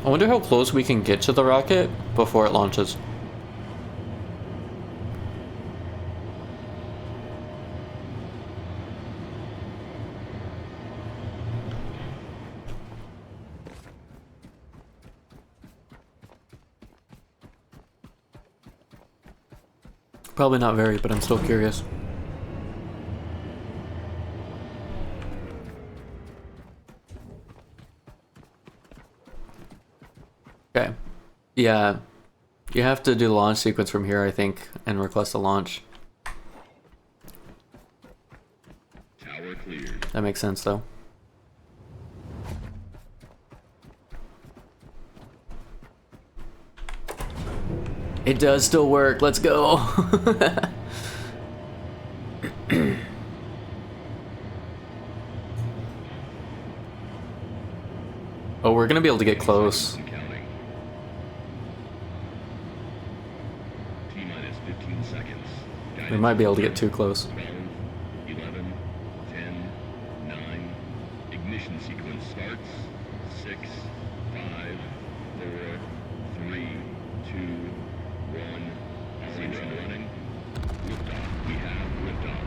[SPEAKER 1] I wonder how close we can get to the rocket before it launches. Probably not very, but I'm still curious. Okay. Yeah. You have to do the launch sequence from here, I think, and request a launch.
[SPEAKER 3] Tower cleared.
[SPEAKER 1] That makes sense, though. It does still work. Let's go. Oh, we're gonna be able to get close.
[SPEAKER 3] And counting. T-minus 15 seconds.
[SPEAKER 1] We might be able to get too close.
[SPEAKER 3] 12, 11, 10, 9. Ignition sequence starts. 6, 5, 4, 3, 2, 1. All engine running. Liftoff. We have liftoff.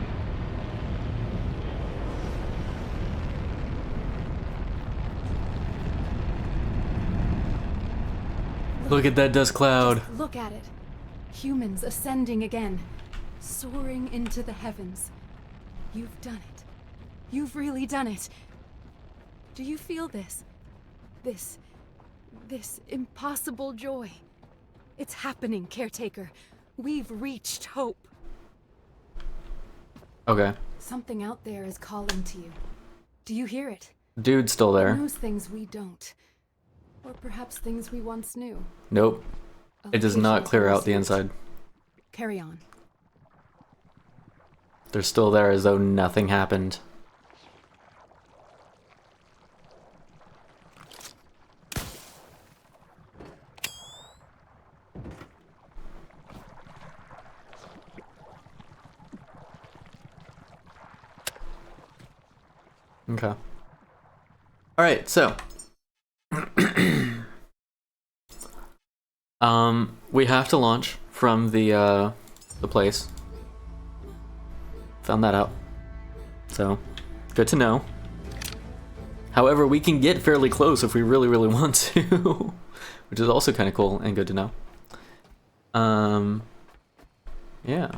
[SPEAKER 1] Look at that dust cloud.
[SPEAKER 2] Look at it. Humans ascending again, soaring into the heavens. You've done it. You've really done it. Do you feel this? This impossible joy. It's happening, Caretaker. We've reached hope.
[SPEAKER 1] Okay.
[SPEAKER 2] Something out there is calling to you. Do you hear it?
[SPEAKER 1] Dude's still
[SPEAKER 2] It
[SPEAKER 1] there.
[SPEAKER 2] knows things we don't. Or perhaps things we once knew.
[SPEAKER 1] Nope.
[SPEAKER 2] A
[SPEAKER 1] It does
[SPEAKER 2] location
[SPEAKER 1] not clear
[SPEAKER 2] for
[SPEAKER 1] out the
[SPEAKER 2] research.
[SPEAKER 1] inside.
[SPEAKER 2] Carry on.
[SPEAKER 1] They're still there as though nothing happened. Okay. Alright, so. We have to launch from the place. Found that out. So, good to know. However, we can get fairly close if we really, really want to. Which is also kind of cool and good to know. Yeah.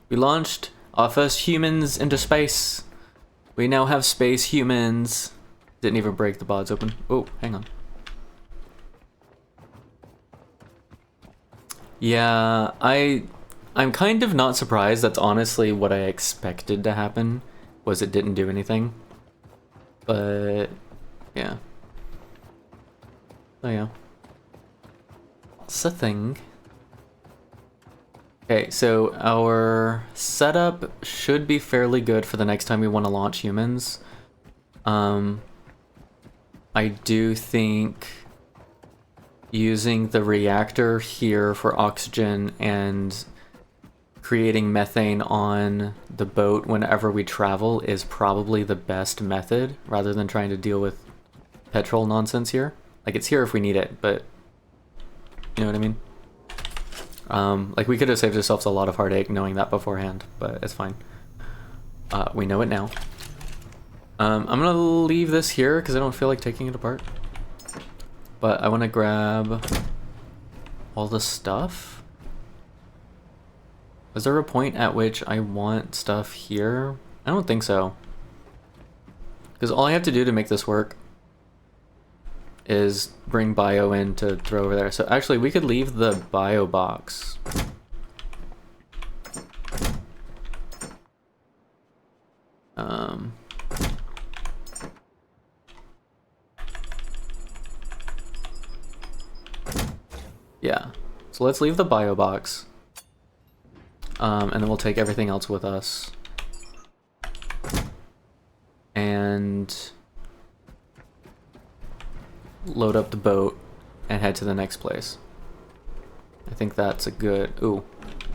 [SPEAKER 1] We launched our first humans into space. We now have space humans. Didn't even break the bods open. Oh, hang on. Yeah, I'm kind of not surprised. That's honestly what I expected to happen, was it didn't do anything. But, yeah. Oh yeah. It's a thing. Okay, so our setup should be fairly good for the next time we want to launch humans. I do think using the reactor here for oxygen and creating methane on the boat whenever we travel is probably the best method, rather than trying to deal with petrol nonsense here. Like, it's here if we need it, but you know what I mean? Like, we could have saved ourselves a lot of heartache knowing that beforehand, but it's fine. We know it now. I'm gonna leave this here because I don't feel like taking it apart. But I want to grab all the stuff. Is there a point at which I want stuff here? I don't think so. Because all I have to do to make this work is bring bio in to throw over there. So actually, we could leave the bio box. Yeah, so let's leave the bio box. And then we'll take everything else with us. And load up the boat and head to the next place. I think that's a good... Ooh,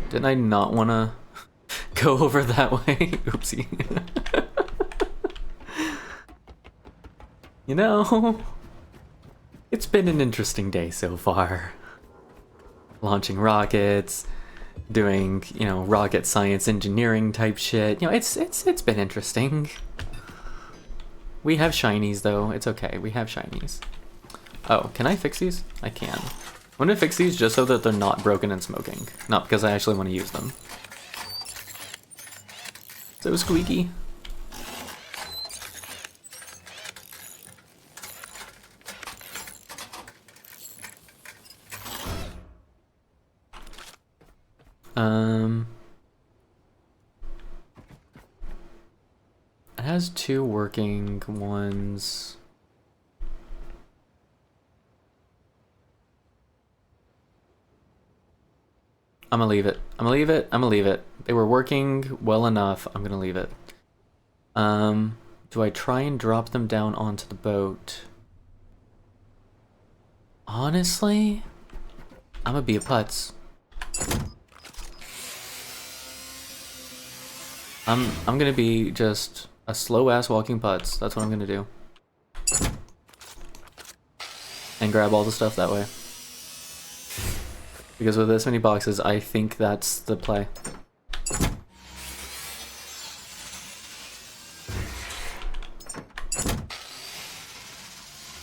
[SPEAKER 1] didn't I not want to go over that way? Oopsie. You know, it's been an interesting day so far. Launching rockets, doing, you know, rocket science engineering type shit. You know, it's been interesting. We have shinies though. It's okay. We have shinies. Oh, can I fix these? I can. I'm gonna fix these just so that they're not broken and smoking. Not because I actually want to use them. So squeaky. It has 2 working ones. I'm gonna leave it. I'm gonna leave it. I'm gonna leave it. They were working well enough. I'm gonna leave it. Do I try and drop them down onto the boat? Honestly, I'm gonna be a putz. I'm gonna be just a slow ass walking putz. That's what I'm gonna do. And grab all the stuff that way. Because with this many boxes, I think that's the play.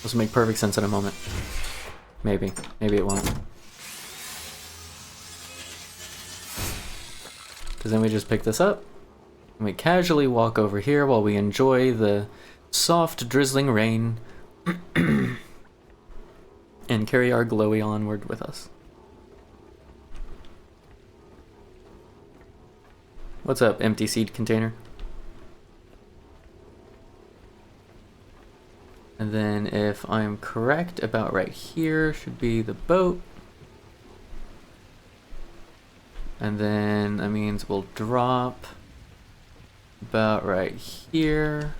[SPEAKER 1] This will make perfect sense in a moment. Maybe. Maybe it won't. Because then we just pick this up, and we casually walk over here while we enjoy the soft, drizzling rain, and carry our glowy onward with us. What's up, empty seed container? And then if I'm correct, about right here should be the boat. And then that means we'll drop about right here.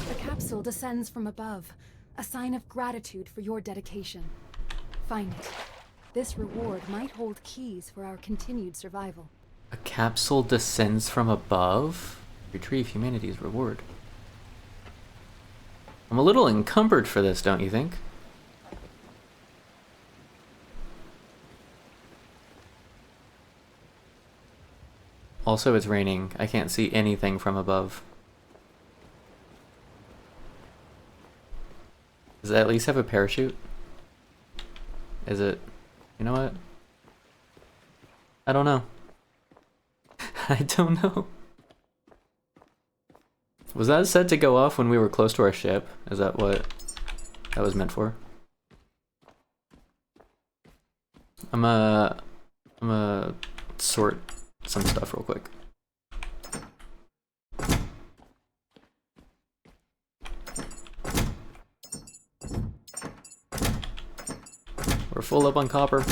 [SPEAKER 2] The capsule descends from above, a sign of gratitude for your dedication. Find it. This reward might hold keys for our continued survival.
[SPEAKER 1] A capsule descends from above? Retrieve humanity's reward. I'm a little encumbered for this, don't you think? Also, it's raining. I can't see anything from above. Does it at least have a parachute? Is it... You know what? I don't know. I don't know. Was that set to go off when we were close to our ship? Is that what that was meant for? I'm gonna sort some stuff real quick. We're full up on copper.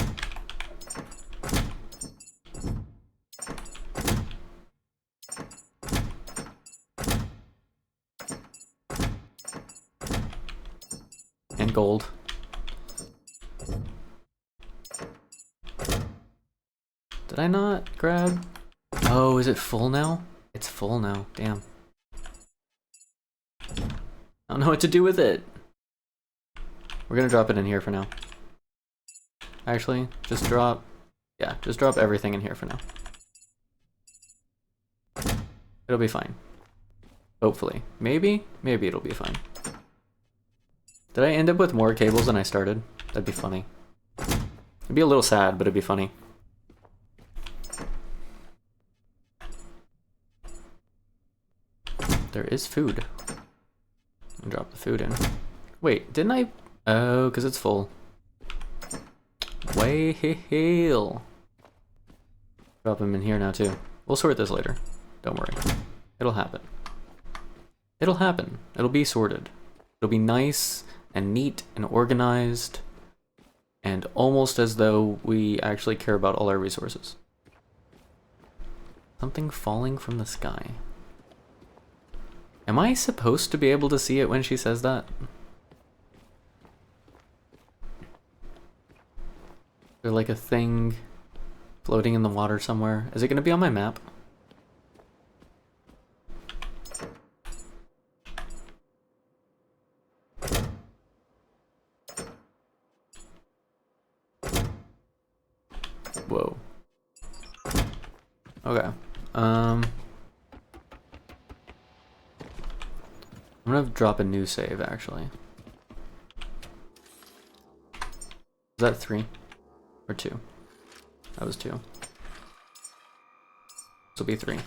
[SPEAKER 1] And gold. Did I not grab? Oh, is it full now? It's full now. Damn. I don't know what to do with it. We're gonna drop it in here for now. Actually, just drop... Yeah, just drop everything in here for now. It'll be fine. Hopefully. Maybe? Maybe it'll be fine. Did I end up with more cables than I started? That'd be funny. It'd be a little sad, but it'd be funny. There is food. I'll drop the food in. Wait, didn't I? Oh, because it's full. Whale. Drop them in here now too. We'll sort this later. Don't worry. It'll happen. It'll happen. It'll be sorted. It'll be nice and neat and organized and almost as though we actually care about all our resources. Something falling from the sky. Am I supposed to be able to see it when she says that? Is there like a thing floating in the water somewhere? Is it going to be on my map? Whoa. Okay. I'm gonna drop a new save actually. Is that 3? Or 2? That was 2. This will be 3.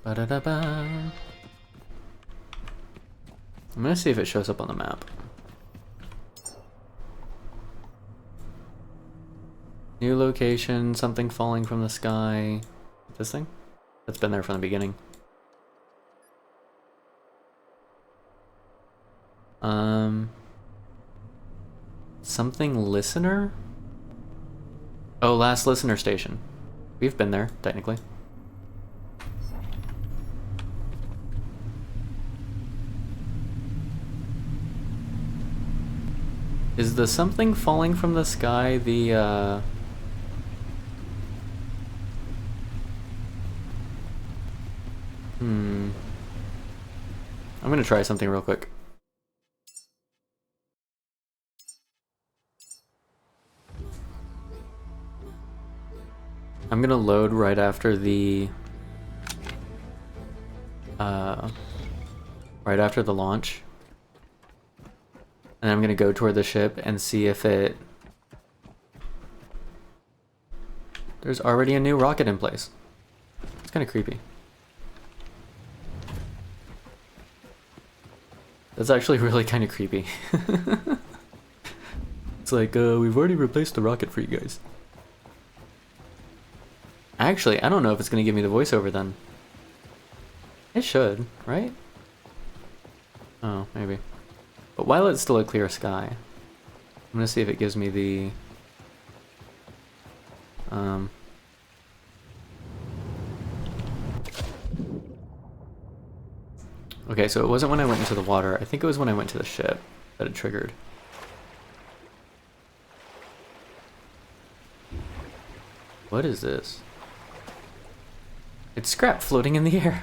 [SPEAKER 1] Ba-da-da-ba. I'm gonna see if it shows up on the map. New location, something falling from the sky. This thing? That's been there from the beginning. Something listener? Oh, last listener station. We've been there, technically. Is the something falling from the sky the, I'm gonna try something real quick. I'm gonna load right after the, right after the launch. And I'm gonna go toward the ship and see if it... There's already a new rocket in place. It's kind of creepy. That's actually really kind of creepy. It's like, we've already replaced the rocket for you guys. Actually, I don't know if it's gonna give me the voiceover then. It should, right? Oh, maybe. But while it's still a clear sky, I'm gonna see if it gives me the... Okay, so it wasn't when I went into the water. I think it was when I went to the ship that it triggered. What is this? It's scrap floating in the air.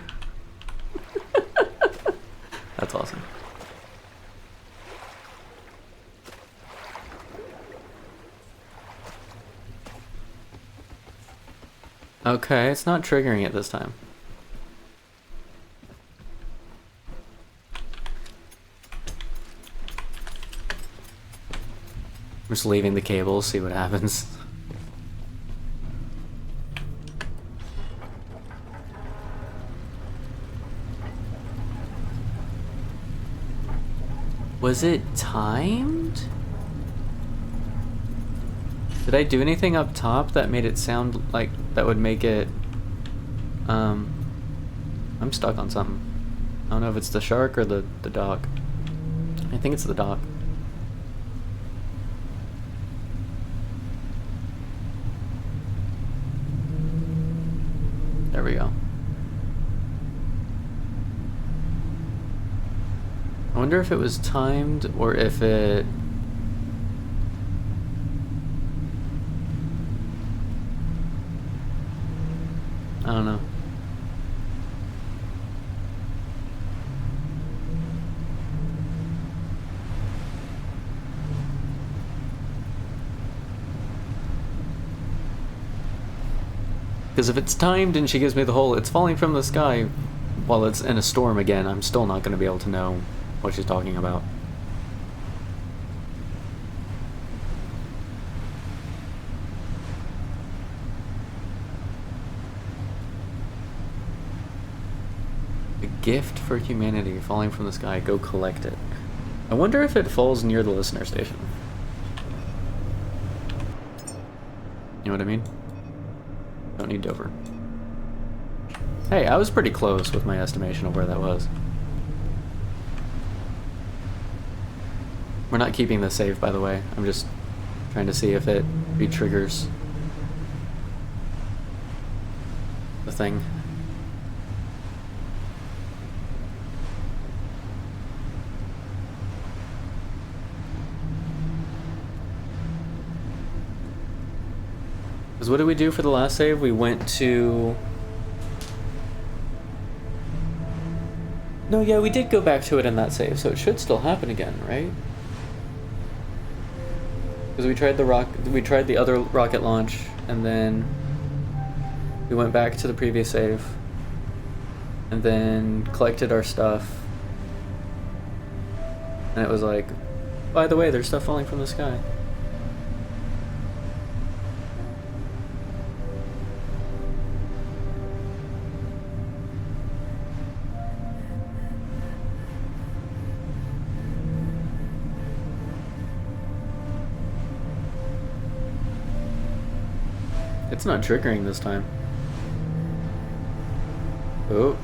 [SPEAKER 1] That's awesome. Okay, it's not triggering it this time. I'm just leaving the cable, see what happens. Was it timed? Did I do anything up top that made it sound like that would make it... I'm stuck on something. I don't know if it's the shark or the dock. I think it's the dock. There we go. I wonder if it was timed or if it... I don't know. Because if it's timed and she gives me the whole "it's falling from the sky" while it's in a storm again, I'm still not going to be able to know what she's talking about. A gift for humanity falling from the sky. Go collect it. I wonder if it falls near the listener station. You know what I mean? Don't need Dover. Hey, I was pretty close with my estimation of where that was. We're not keeping this save, by the way. I'm just trying to see if it re-triggers the thing. Because what did we do for the last save? We went to... No, yeah, we did go back to it in that save, so it should still happen again, right? Because we tried the other rocket launch, and then we went back to the previous save, and then collected our stuff, and it was like, by the way, there's stuff falling from the sky. It's not triggering this time. Oh.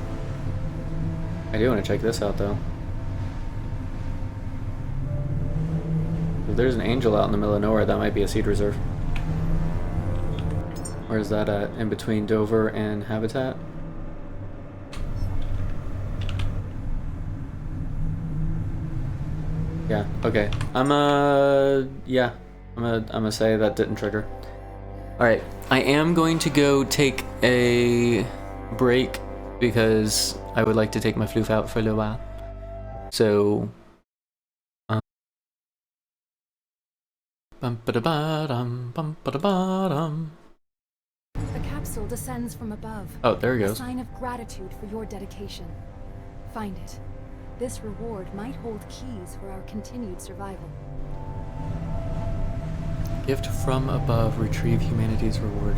[SPEAKER 1] I do want to check this out, though. If there's an angel out in the middle of nowhere, that might be a seed reserve. Where's that at? In between Dover and Habitat? Yeah, okay. I'm gonna say that didn't trigger. Alright, I am going to go take a break because I would like to take my floof out for a little while. So, bum-ba-da-ba-dum, bum-ba-da-ba-dum.
[SPEAKER 2] The capsule descends from above.
[SPEAKER 1] Oh, there he
[SPEAKER 2] A
[SPEAKER 1] goes.
[SPEAKER 2] sign of gratitude for your dedication. Find it. This reward might hold keys for our continued survival.
[SPEAKER 1] Gift from above, retrieve humanity's reward.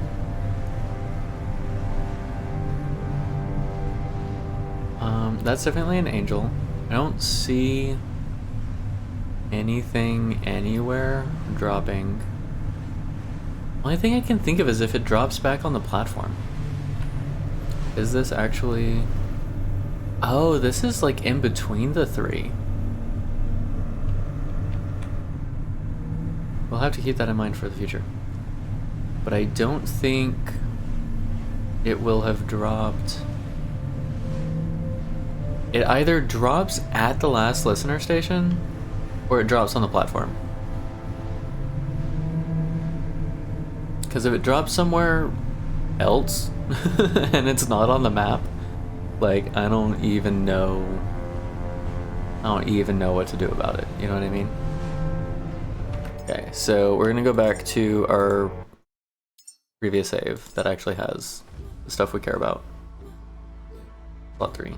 [SPEAKER 1] That's definitely an angel. I don't see anything anywhere dropping. Only thing I can think of is if it drops back on the platform. Is this actually... Oh, this is like in between the three. We'll have to keep that in mind for the future. But I don't think it will have dropped... It either drops at the last listener station, or it drops on the platform. Because if it drops somewhere else, and it's not on the map, like, I don't even know what to do about it, you know what I mean? Okay, so we're gonna go back to our previous save that actually has the stuff we care about. Plot 3.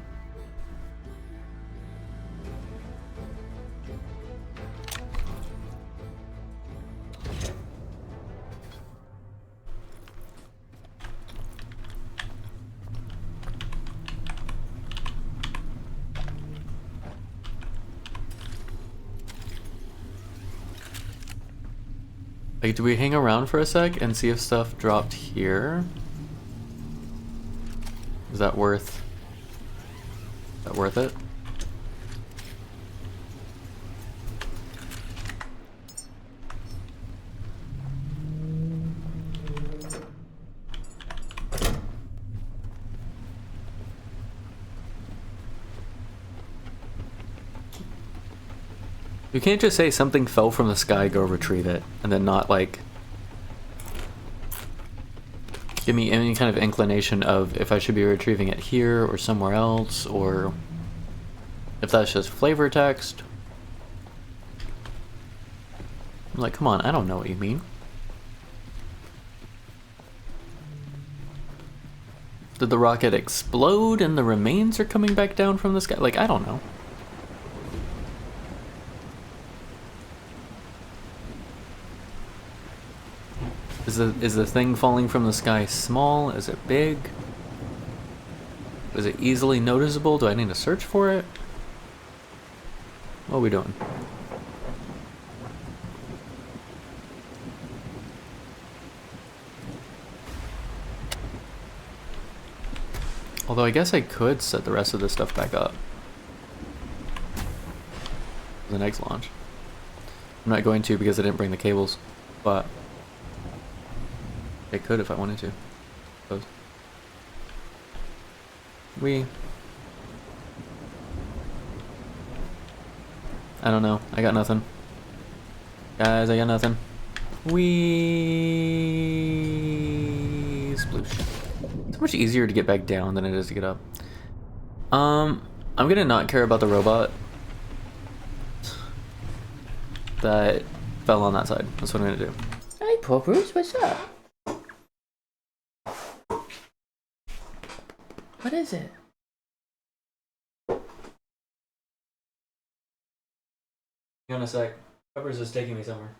[SPEAKER 1] Like, do we hang around for a sec and see if stuff dropped here? Is that worth it? You can't just say something fell from the sky, go retrieve it, and then not, like, give me any kind of inclination of if I should be retrieving it here or somewhere else, or if that's just flavor text. I'm like, come on, I don't know what you mean. Did the rocket explode and the remains are coming back down from the sky? Like, I don't know. Is the thing falling from the sky small? Is it big? Is it easily noticeable? Do I need to search for it? What are we doing? Although I guess I could set the rest of this stuff back up. The next launch. I'm not going to because I didn't bring the cables, but I could if I wanted to. Suppose. I don't know. I got nothing. Guys, I got nothing. Sploosh. It's much easier to get back down than it is to get up. I'm gonna not care about the robot that fell on that side. That's what I'm gonna do.
[SPEAKER 4] Hey, Poppers, what's up? What is it?
[SPEAKER 1] Hang on a sec. Peppers is taking me somewhere.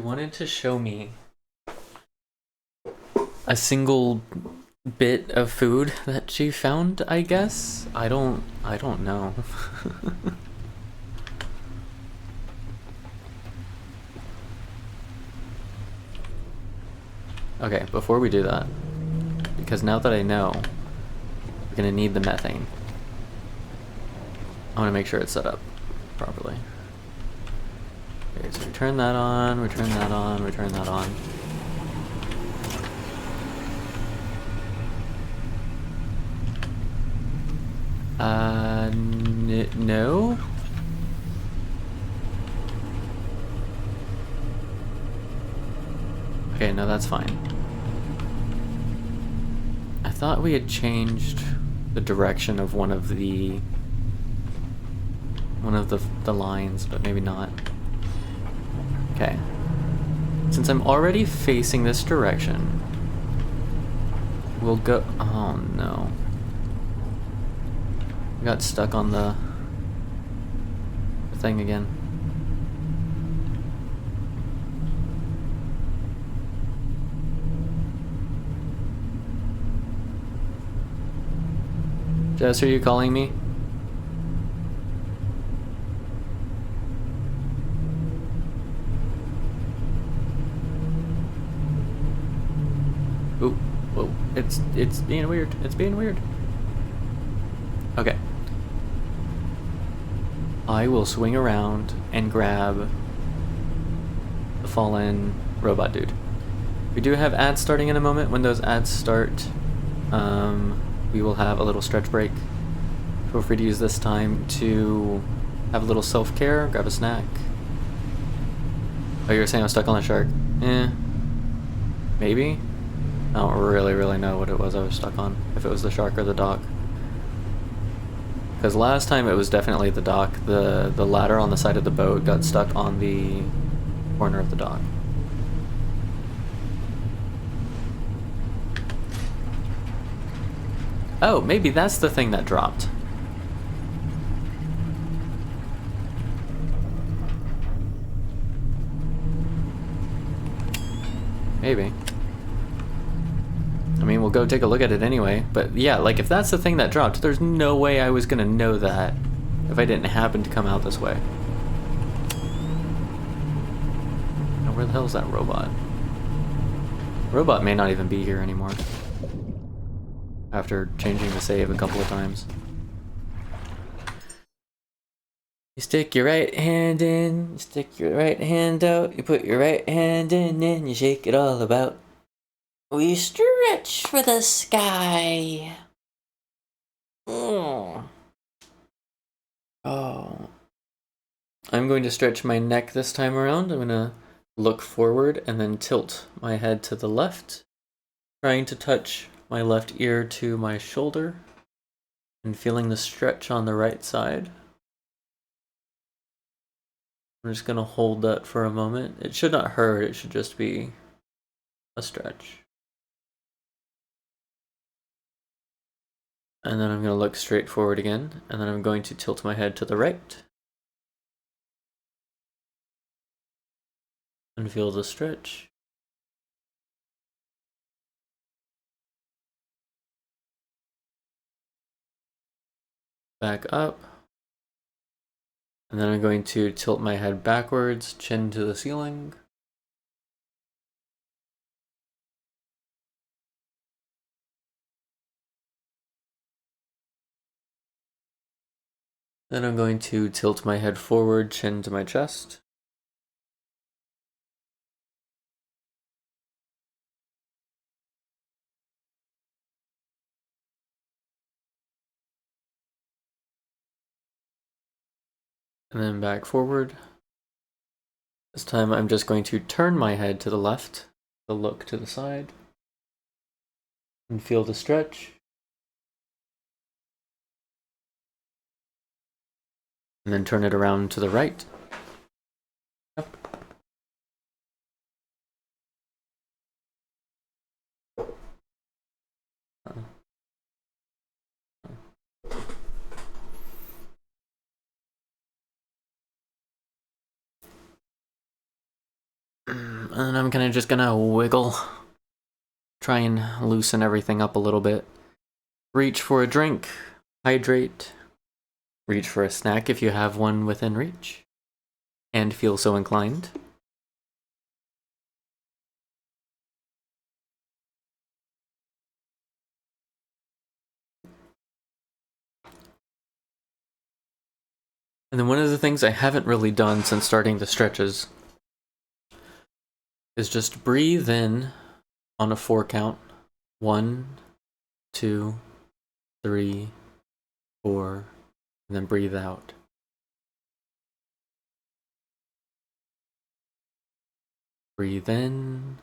[SPEAKER 1] wanted to show me a single bit of food that she found, I guess. I don't know. Okay, before we do that, because now that I know, we're gonna need the methane. I want to make sure it's set up properly. Okay, so we turn that on, we turn that on, we turn that on. No? Okay, no, that's fine. I thought we had changed the direction of one of the lines, but maybe not. Okay. Since I'm already facing this direction, we'll go... Oh no. I got stuck on the thing again. Jess, are you calling me? Ooh, whoa, it's being weird. It's being weird. Okay. I will swing around and grab the fallen robot dude. We do have ads starting in a moment. When those ads start, we will have a little stretch break. Feel free to use this time to have a little self-care, grab a snack. Oh, you were saying I'm stuck on a shark? Maybe? I don't really know what it was I was stuck on, if it was the shark or the dock. Because last time it was definitely the dock. The ladder on the side of the boat got stuck on the corner of the dock. Oh, maybe that's the thing that dropped. Maybe. I mean, we'll go take a look at it anyway. But yeah, like if that's the thing that dropped, there's no way I was gonna know that if I didn't happen to come out this way. Now, where the hell is that robot? Robot may not even be here anymore. After changing the save a couple of times. You stick your right hand in, you stick your right hand out, you put your right hand in and you shake it all about. We stretch for the sky. Oh. I'm going to stretch my neck this time around. I'm going to look forward and then tilt my head to the left, trying to touch my left ear to my shoulder and feeling the stretch on the right side. I'm just going to hold that for a moment. It should not hurt, it should just be a stretch. And then I'm going to look straight forward again, and then I'm going to tilt my head to the right. And feel the stretch. Back up. And then I'm going to tilt my head backwards, chin to the ceiling. Then I'm going to tilt my head forward, chin to my chest. And then back forward. This time I'm just going to turn my head to the left, to look to the side, and feel the stretch. And then turn it around to the right. Yep. And then I'm kind of just gonna wiggle. Try and loosen everything up a little bit. Reach for a drink. Hydrate. Reach for a snack if you have one within reach. And feel so inclined. And then one of the things I haven't really done since starting the stretches is just breathe in on a 4 count. 1, 2, 3, 4, and then breathe out. Breathe in.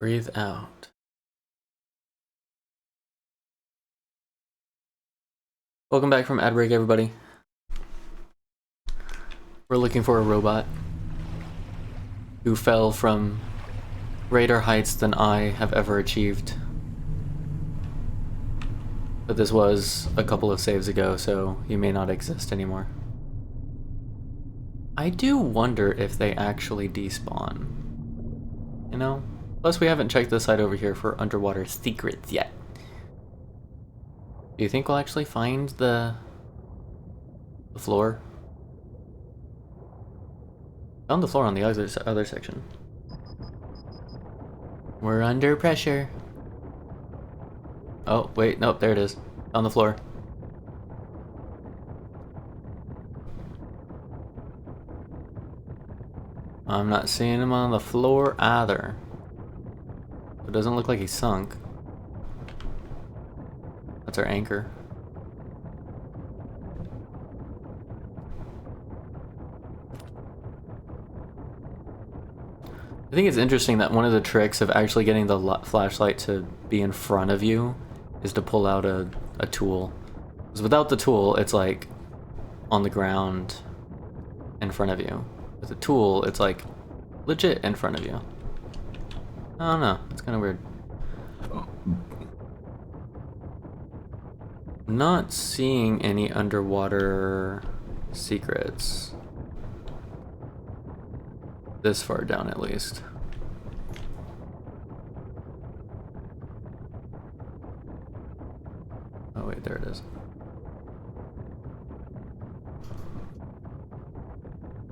[SPEAKER 1] Breathe out. Welcome back from ad break, everybody. We're looking for a robot who fell from greater heights than I have ever achieved. But this was a couple of saves ago, so he may not exist anymore. I do wonder if they actually despawn. You know? Plus we haven't checked the site over here for underwater secrets yet. Do you think we'll actually find the floor? Found the floor on the other section. We're under pressure. Oh, wait, nope, there it is. On the floor. I'm not seeing him on the floor either. It doesn't look like he sunk. That's our anchor. I think it's interesting that one of the tricks of actually getting the flashlight to be in front of you is to pull out a tool. Because without the tool, it's like on the ground in front of you. With the tool, it's like legit in front of you. I don't know, it's kind of weird. Not seeing any underwater secrets. This far down, at least. Oh wait, there it is.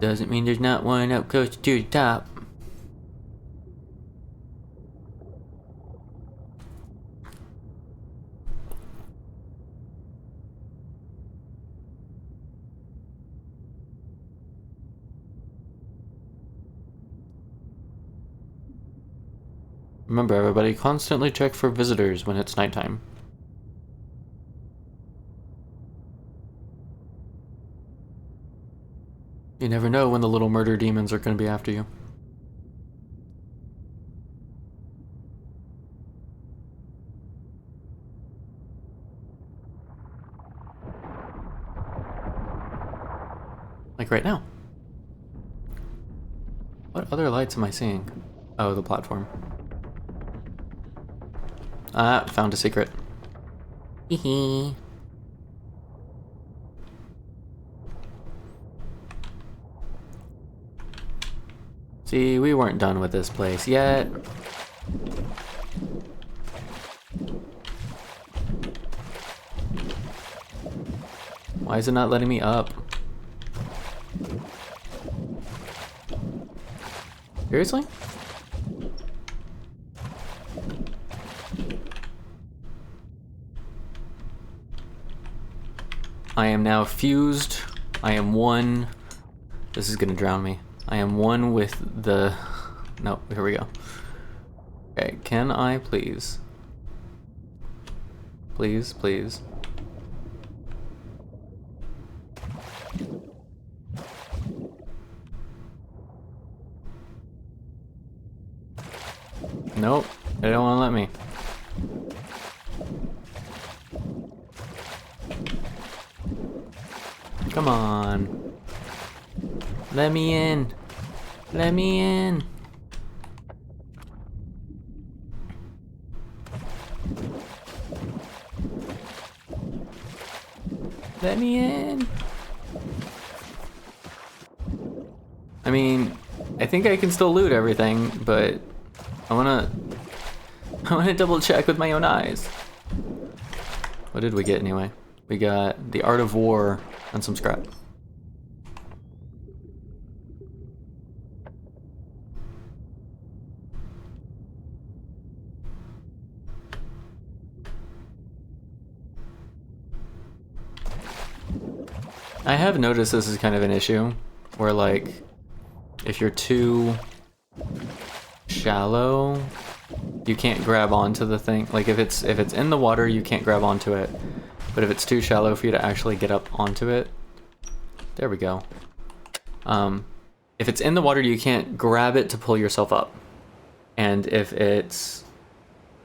[SPEAKER 1] Doesn't mean there's not one up close to the top. Remember, everybody, constantly check for visitors when it's nighttime. You never know when the little murder demons are going to be after you. Like right now. What other lights am I seeing? Oh, the platform. Ah, found a secret. Hehe. See, we weren't done with this place yet. Why is it not letting me up? Seriously? I am now fused. I am one. This is gonna drown me. I am one with the... No, here we go. Okay, can I please? Please, please. Nope, they don't want to let me. Come on. Let me in. Let me in. Let me in. I mean, I think I can still loot everything, but I wanna double check with my own eyes. What did we get anyway? We got the Art of War and some scrap. I have noticed this is kind of an issue, where like, if you're too shallow, you can't grab onto the thing. Like if it's in the water, you can't grab onto it. But if it's too shallow for you to actually get up onto it, there we go. If it's in the water, you can't grab it to pull yourself up. And if it's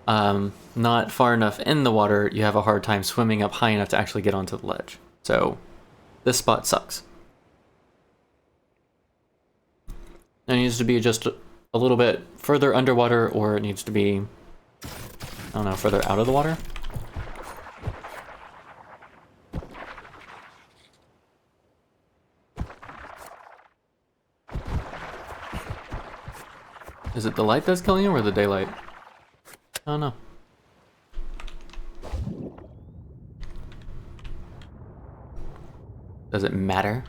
[SPEAKER 1] not far enough in the water, you have a hard time swimming up high enough to actually get onto the ledge. So this spot sucks. It needs to be just a little bit further underwater, or it needs to be, I don't know, further out of the water. Is it the light that's killing you or the daylight? I don't know. Does it matter?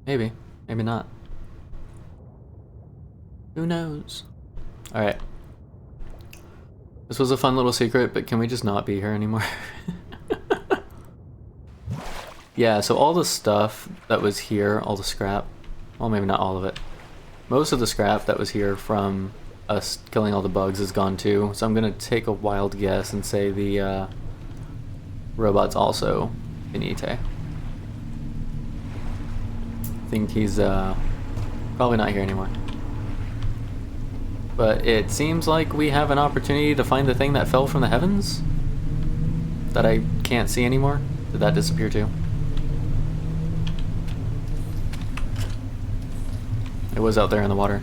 [SPEAKER 1] Maybe. Maybe not. Who knows? Alright. This was a fun little secret, but can we just not be here anymore? Yeah, so all the stuff that was here, all the scrap, well, maybe not all of it. Most of the scrap that was here from us killing all the bugs is gone too, so I'm gonna take a wild guess and say the robot's also finite. I think he's probably not here anymore. But it seems like we have an opportunity to find the thing that fell from the heavens that I can't see anymore. Did that disappear too? It was out there in the water.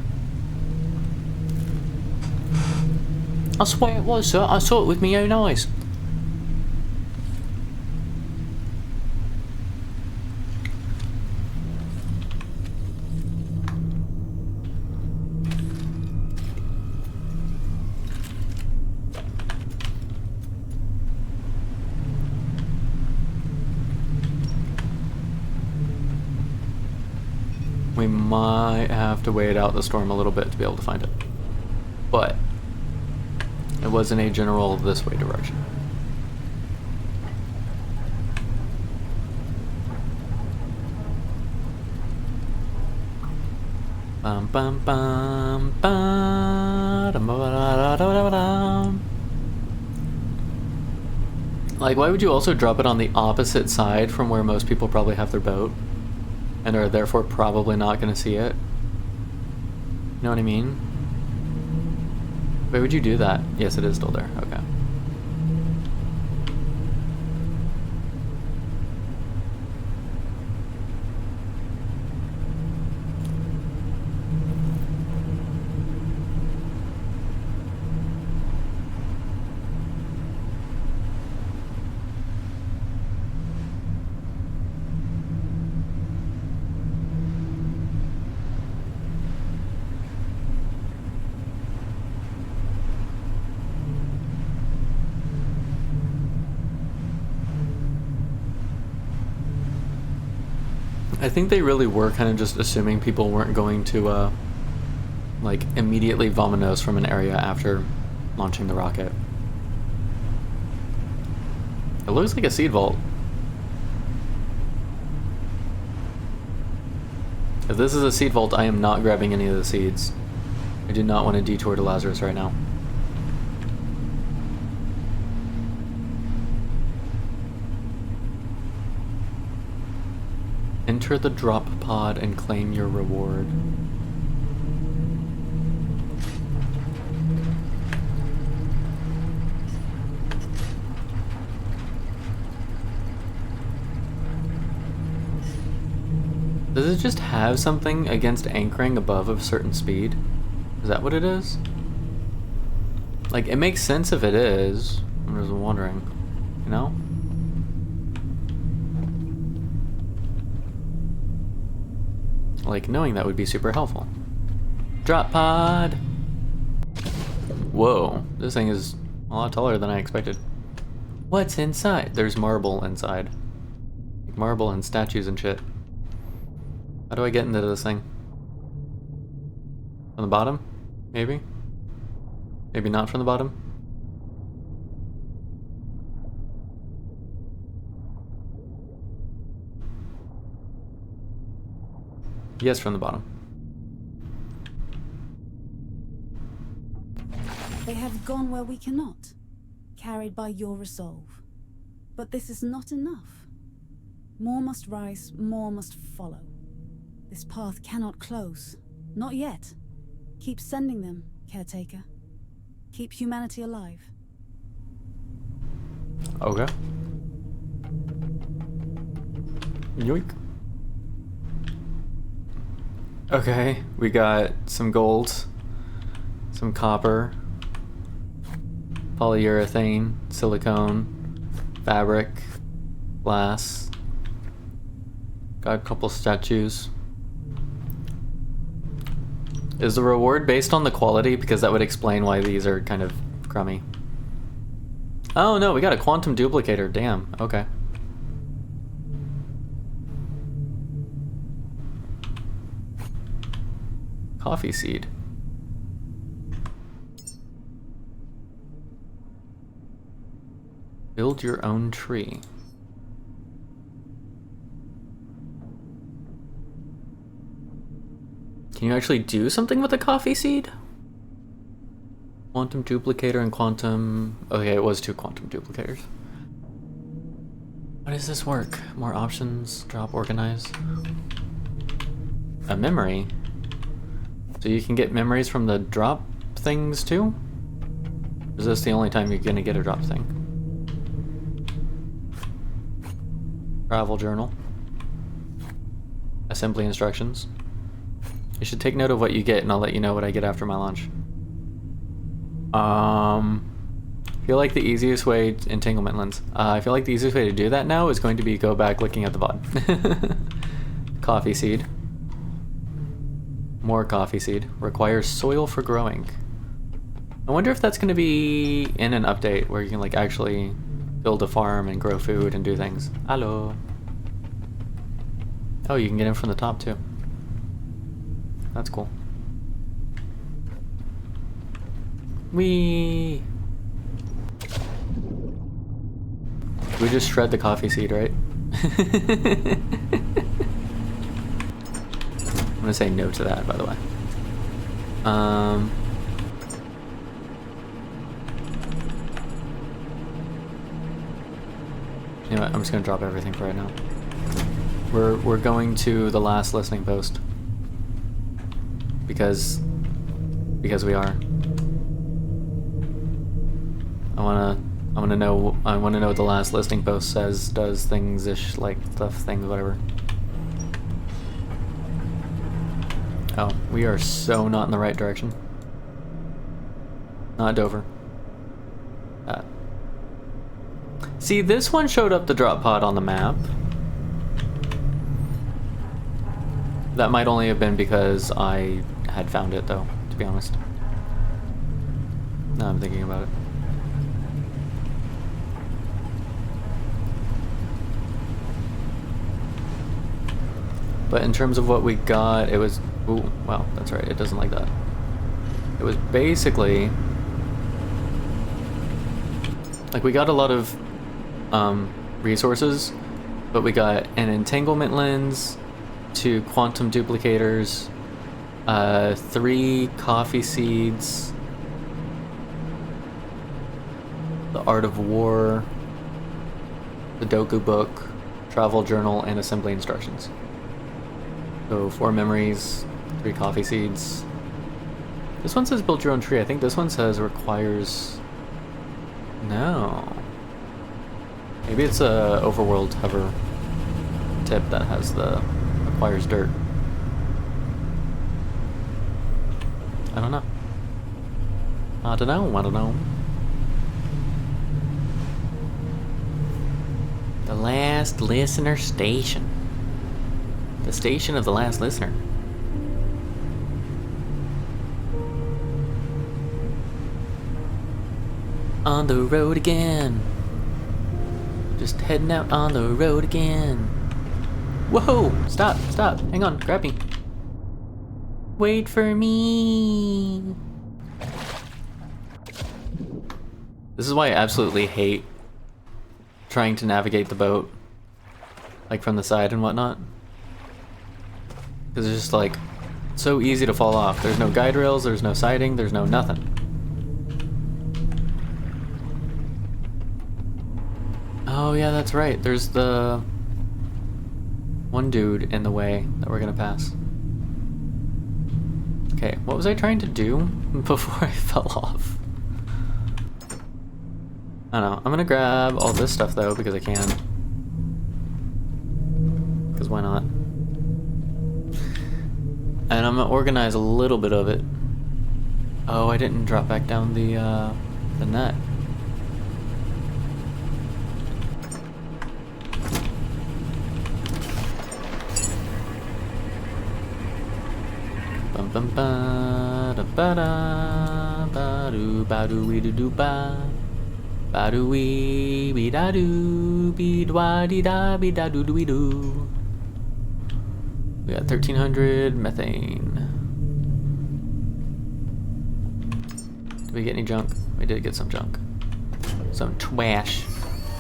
[SPEAKER 1] I swear it was, sir. I saw it with my own eyes. We might have to wait out the storm a little bit to be able to find it. But it was in a general this way direction. Bum bum bum bum. Like, why would you also drop it on the opposite side from where most people probably have their boat? And are therefore probably not going to see it? You know what I mean? Why would you do that? Yes, it is still there. Okay. I think they really were kind of just assuming people weren't going to, like, immediately vominos from an area after launching the rocket. It looks like a seed vault. If this is a seed vault, I am not grabbing any of the seeds. I do not want to detour to Lazarus right now. Enter the drop pod and claim your reward. Does it just have something against anchoring above a certain speed? Is that what it is? Like, it makes sense if it is. I'm just wondering, you know? Like, knowing that would be super helpful. Drop pod! Whoa, this thing is a lot taller than I expected. What's inside? There's marble inside. Like marble and statues and shit. How do I get into this thing? From the bottom? Maybe? Maybe not from the bottom? Yes, from the bottom.
[SPEAKER 5] They have gone where we cannot, carried by your resolve. But this is not enough. More must rise, more must follow. This path cannot close. Not yet. Keep sending them, Caretaker. Keep humanity alive.
[SPEAKER 1] Okay. Yoink. Okay, we got some gold, some copper, polyurethane, silicone, fabric, glass. Got a couple statues. Is the reward based on the quality? Because that would explain why these are kind of crummy. Oh no, we got a quantum duplicator. Damn, okay. Coffee seed. Build your own tree. Can you actually do something with a coffee seed? Quantum duplicator and quantum... Okay, it was 2 quantum duplicators. How does this work? More options, drop, organize. A memory? So you can get memories from the drop things too? Or is this the only time you're gonna get a drop thing? Travel journal. Assembly instructions. You should take note of what you get and I'll let you know what I get after my lunch. I feel like the easiest way... Entanglement lens. I feel like the easiest way to do that now is going to be go back looking at the VOD. Coffee seed. More coffee seed. Requires soil for growing. I wonder if that's going to be in an update where you can like actually build a farm and grow food and do things. Hello. Oh, you can get in from the top too. That's cool. We just shred the coffee seed, right? I'm gonna say no to that, by the way. You know what? I'm just gonna drop everything for right now. We're going to the last listening post because we are. I wanna know what the last listening post says. Does things ish, like stuff, things, whatever. Oh, we are so not in the right direction. Not Dover. See, this one showed up the drop pod on the map. That might only have been because I had found it, though, to be honest. Now I'm thinking about it. But in terms of what we got, it was... Ooh, wow, that's right, it doesn't like that. It was basically... Like, we got a lot of resources, but we got an entanglement lens, 2 quantum duplicators, 3 coffee seeds, the Art of War, the Doku book, travel journal, and assembly instructions. So 4 memories, 3 coffee seeds. This one says build your own tree. I think this one says requires... No. Maybe it's a overworld hover tip that has the requires dirt. I don't know. I don't know. The last listener station. The station of the last listener. on the road again. Just heading out on the road again. Whoa! Stop, stop, hang on, grab me. Wait for me. This is why I absolutely hate trying to navigate the boat, like from the side and whatnot. Because it's just like, so easy to fall off. There's no guide rails, there's no siding, there's no nothing. Oh yeah, that's right. There's the one dude in the way that we're gonna pass. Okay, what was I trying to do before I fell off? I don't know. I'm gonna grab all this stuff though because I can. Because why not? And I'm gonna organize a little bit of it. Oh, I didn't drop back down the net. Bum bum ba da ba da ba do ba do we do do ba ba do we be da do be da dee da be da do do we do. We got 1300 methane. Did we get any junk? We did get some junk. Some twash.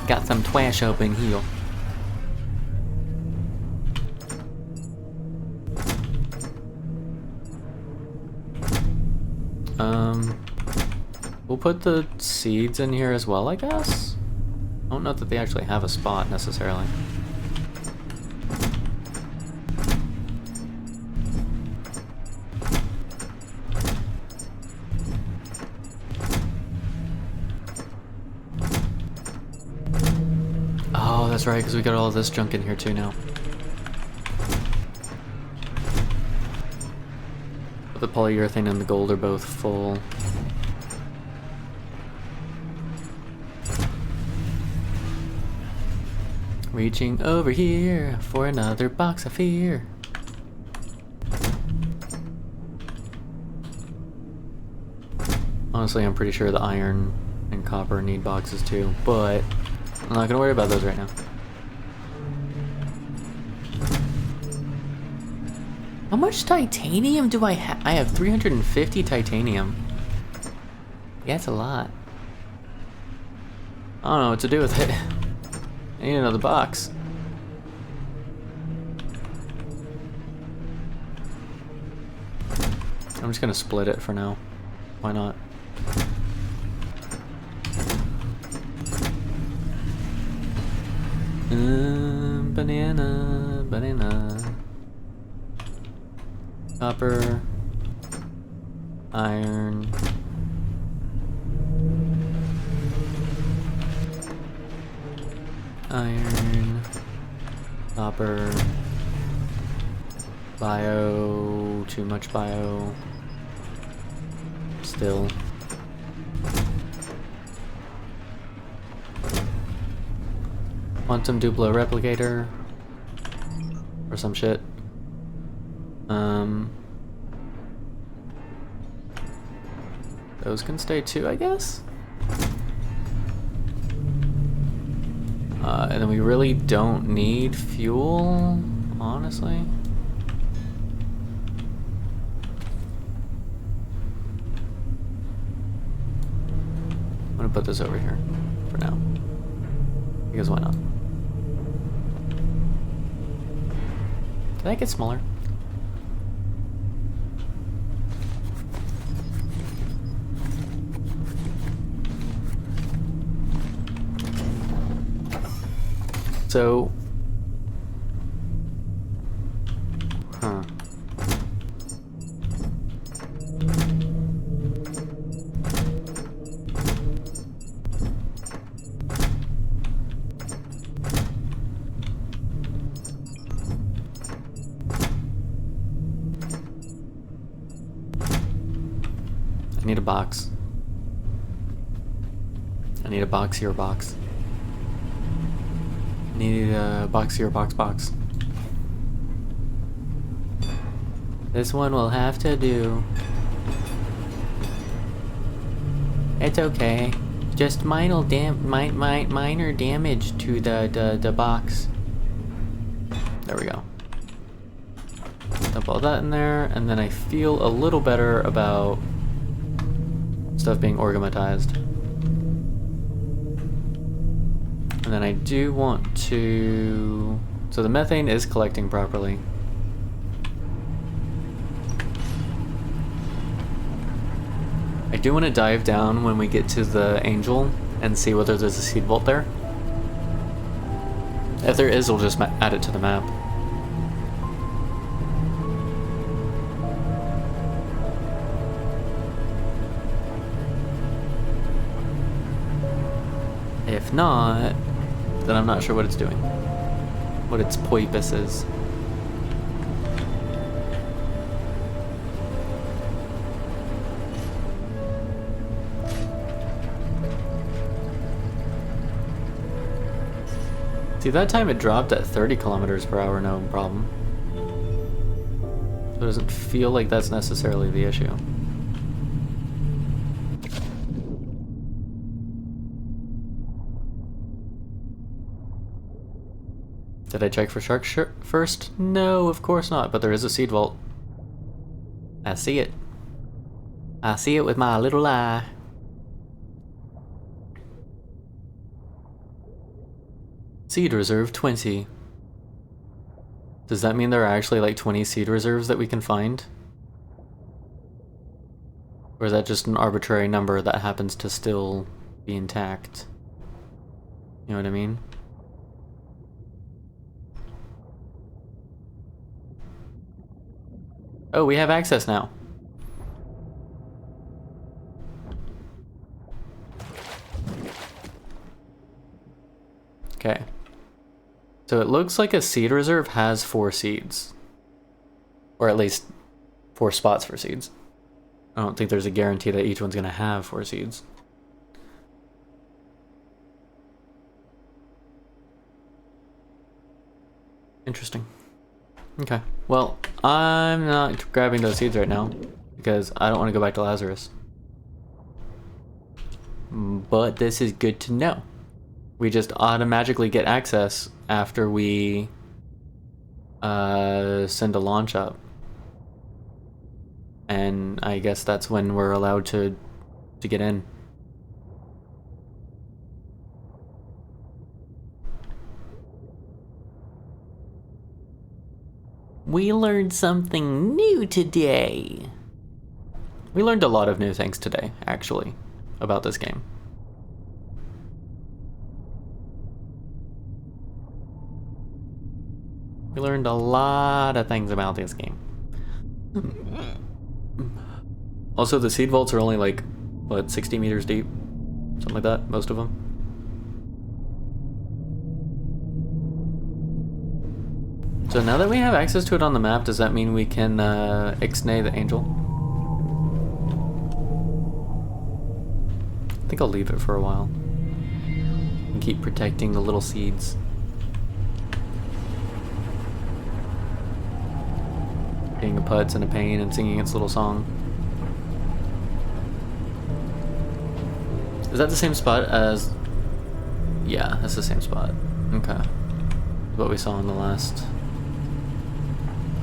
[SPEAKER 1] Got some twash up in here. We'll put the seeds in here as well, I guess? I don't know that they actually have a spot necessarily. Oh, that's right, because we got all of this junk in here too now. The polyurethane and the gold are both full. Reaching over here for another box of fear. Honestly, I'm pretty sure the iron and copper need boxes too, but I'm not gonna worry about those right now. How much titanium do I have? I have 350 titanium. Yeah, that's a lot. I don't know what to do with it. I need another box. I'm just gonna split it for now. Why not? Banana, banana. Copper. Iron. Iron, copper, bio, too much bio, still. Quantum Duplo replicator, or some shit. Those can stay too, I guess? And then we really don't need fuel, honestly. I'm gonna put this over here for now. Because why not? Did that get smaller? So, I need a box. I need a boxier box. I need a boxier box. This one will have to do. It's okay. Just minor damage to the box. There we go. Dump all that in there, and then I feel a little better about stuff being organized. And then I do want to... So the methane is collecting properly. I do want to dive down when we get to the Angel and see whether there's a seed vault there. If there is, we'll just add it to the map. If not, then I'm not sure what it's doing. What its purpose is. See, that time it dropped at 30 kilometers per hour, no problem. So it doesn't feel like that's necessarily the issue. Did I check for sharks first? No, of course not, but there is a seed vault. I see it. I see it with my little eye. Seed reserve 20. Does that mean there are actually like 20 seed reserves that we can find? Or is that just an arbitrary number that happens to still be intact? You know what I mean? Oh, we have access now. Okay. So it looks like a seed reserve has 4 seeds. Or at least 4 spots for seeds. I don't think there's a guarantee that each one's going to have 4 seeds. Interesting. Okay. Well, I'm not grabbing those seeds right now because I don't want to go back to Lazarus. But this is good to know. We just automatically get access after we send a launch up. And I guess that's when we're allowed to get in. We learned something new today. We learned a lot of new things today, actually, about this game. We learned a lot of things about this game. Also, the seed vaults are only like, what, 60 meters deep? Something like that, most of them. So now that we have access to it on the map, does that mean we can ixnay the Angel? I think I'll leave it for a while. And keep protecting the little seeds. Getting a putz and a pain and singing its little song. Is that the same spot as... Yeah, that's the same spot. Okay. What we saw in the last,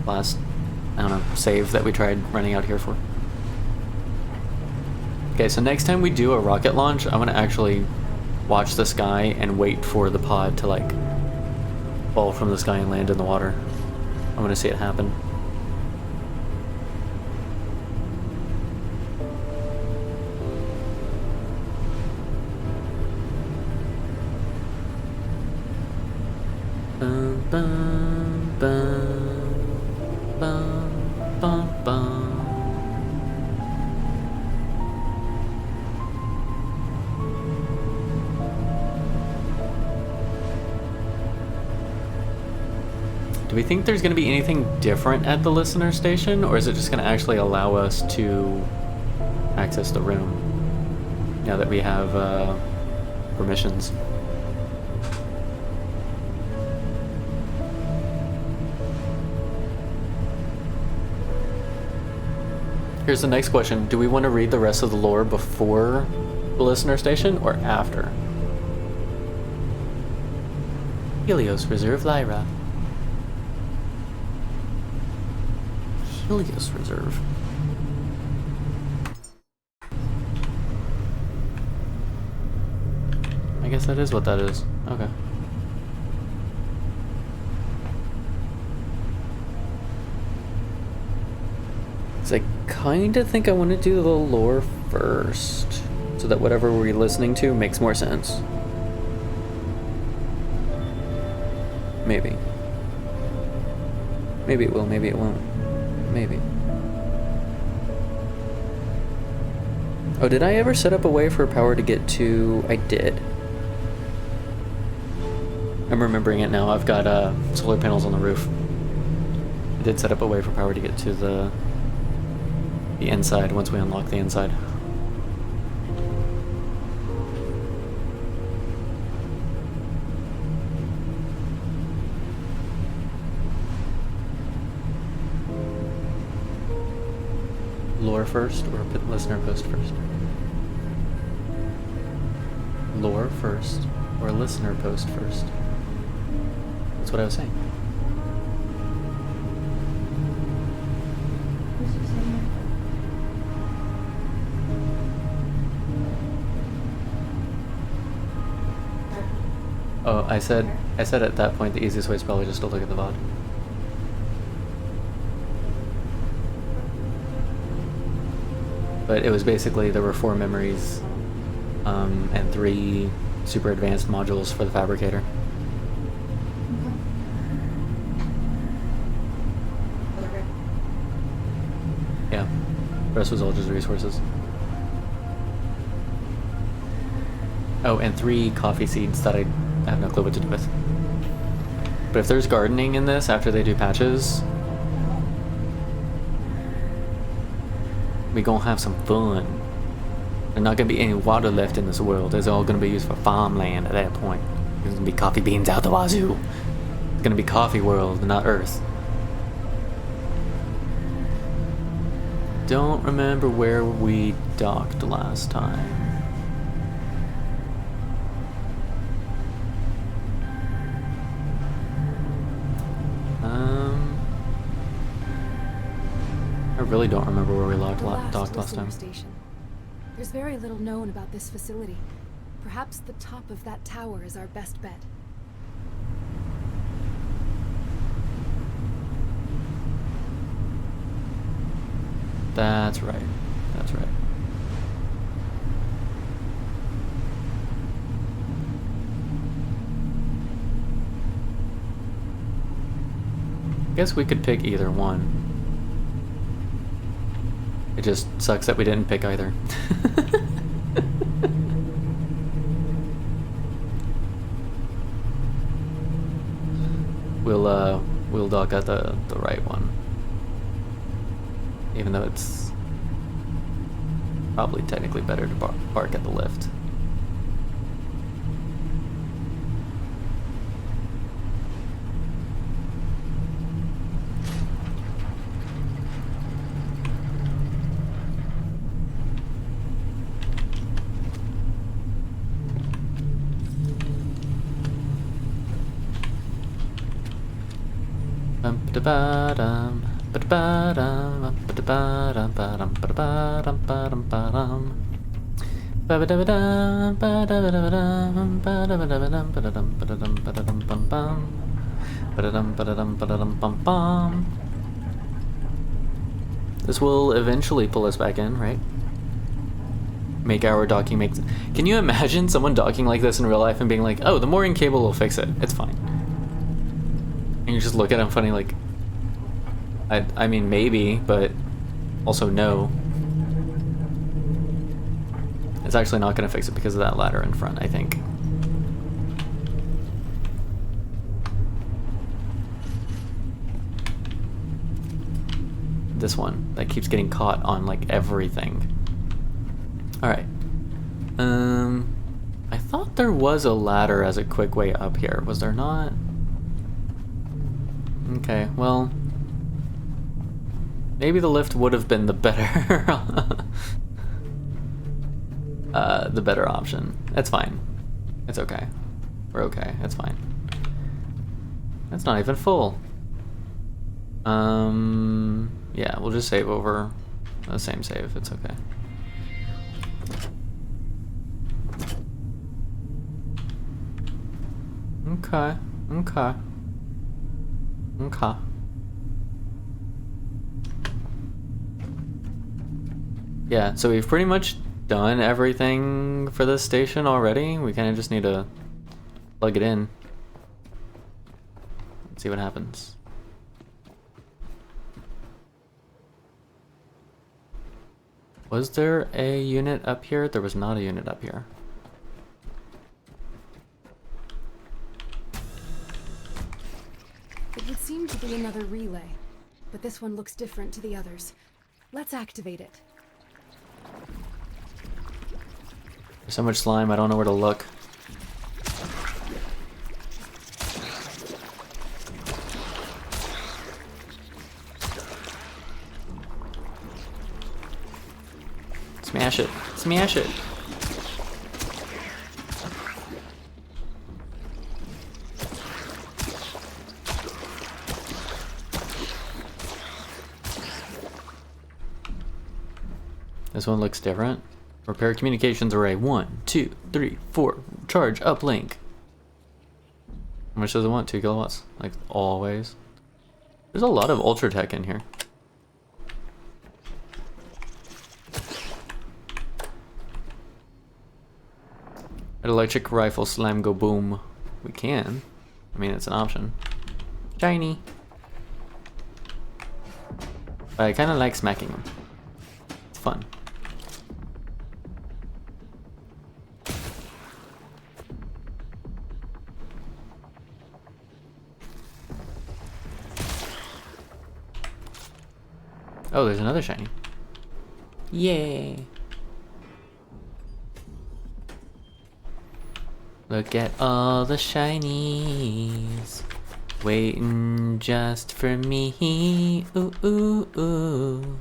[SPEAKER 1] I don't know, save that we tried running out here for. Okay, so next time we do a rocket launch, I'm gonna actually watch the sky and wait for the pod to like fall from the sky and land in the water. I'm gonna see it happen. Bum, bum, bum, bum, bum, bum. Do we think there's going to be anything different at the listener station, or is it just going to actually allow us to access the room now that we have permissions? Here's the next question. Do we want to read the rest of the lore before the listener station or after? Helios Reserve Lyra. Helios Reserve. I guess that is what that is. Okay. So I kinda think I want to do the lore first, so that whatever we're listening to makes more sense. Maybe. Maybe it will, maybe it won't. Maybe. Oh, did I ever set up a way for power to get to... I did. I'm remembering it now. I've got solar panels on the roof. I did set up a way for power to get to the inside once we unlock the inside. Lore first or listener post first? Lore first or listener post first? That's what I was saying. Oh, I said at that point the easiest way is probably just to look at the VOD. But it was basically, there were 4 memories and 3 super advanced modules for the fabricator. Yeah, the rest was all just resources. Oh, and 3 coffee seeds that I have no clue what to do with. But if there's gardening in this after they do patches, we gonna have some fun. There's not gonna be any water left in this world. It's all gonna be used for farmland at that point. There's gonna be coffee beans out the wazoo. It's gonna be coffee world, not Earth. Don't remember where we docked last time. I really don't remember where we docked last time.
[SPEAKER 2] Station. There's very little known about this facility. Perhaps the top of that tower is our best bet.
[SPEAKER 1] That's right. That's right. Guess we could pick either one. It just sucks that we didn't pick either. We'll dock at the right one. Even though it's probably technically better to park at the lift. This will eventually pull us back in, right? Make our docking make sense. Can you imagine someone docking like this in real life and being like, oh, the mooring cable will fix it, it's fine. And you just look at them funny like, I mean maybe, but also no. It's actually not going to fix it because of that ladder in front, I think. This one that keeps getting caught on like everything. Alright. I thought there was a ladder as a quick way up here. Was there not? Okay, well, maybe the lift would have been the better the better option. That's fine. It's okay. We're okay. That's fine. That's not even full. Yeah, we'll just save over the same save. It's okay. Okay. Okay. Okay. Yeah, so we've pretty much done everything for this station already. We kind of just need to plug it in. Let's see what happens. Was there a unit up here? There was not a unit up here.
[SPEAKER 2] It would seem to be another relay, but this one looks different to the others. Let's activate it.
[SPEAKER 1] There's so much slime, I don't know where to look. Smash it. Smash it. This one looks different. Repair communications array 1, 2, 3, 4. Charge uplink. How much does it want? 2 kilowatts? Like always. There's a lot of ultra tech in here. An electric rifle slam go boom. We can. I mean, it's an option. Shiny. But I kind of like smacking them. It's fun. Oh, there's another shiny. Yay! Look at all the shinies waiting just for me. Ooh, ooh, ooh.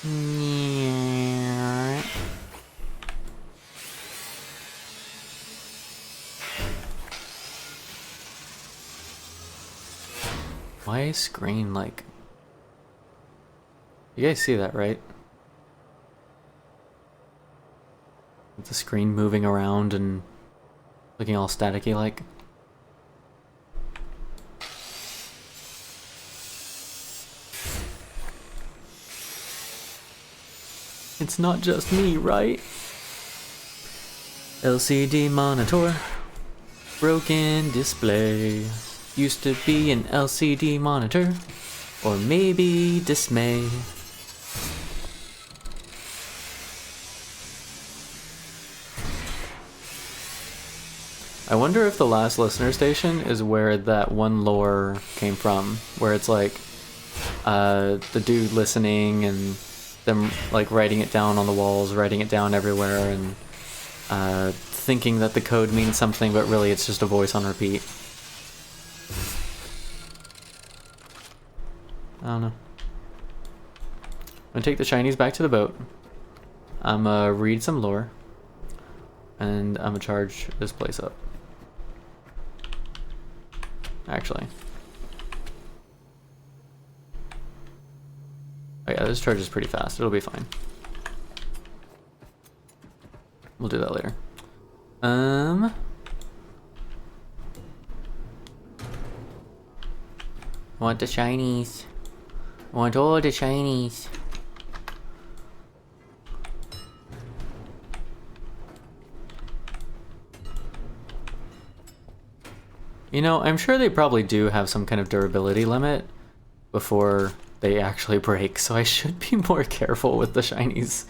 [SPEAKER 1] Yeah. Why is screen like... You guys see that, right? With the screen moving around and looking all staticky like. It's not just me, right? LCD monitor, broken display. Used to be an LCD monitor, or maybe dismay. I wonder if the last listener station is where that one lore came from, where it's like the dude listening and them like writing it down on the walls, writing it down everywhere, and thinking that the code means something, but really it's just a voice on repeat. I don't know. I'm gonna take the shinies back to the boat. I'm gonna read some lore, and I'm gonna charge this place up. Actually. Oh yeah, this charges pretty fast. It'll be fine. We'll do that later. Want the shinies. Want all the shinies. You know, I'm sure they probably do have some kind of durability limit before they actually break, so I should be more careful with the shinies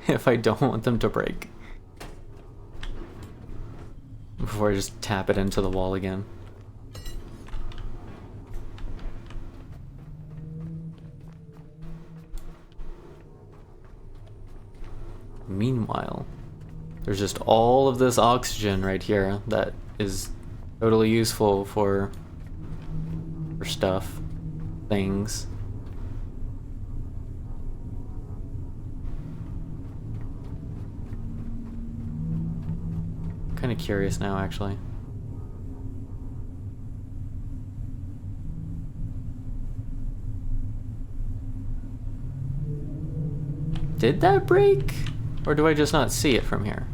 [SPEAKER 1] if I don't want them to break. Before I just tap it into the wall again. Meanwhile, there's just all of this oxygen right here that is totally useful for stuff. things. Kind of curious now, actually. Did that break? Or do I just not see it from here?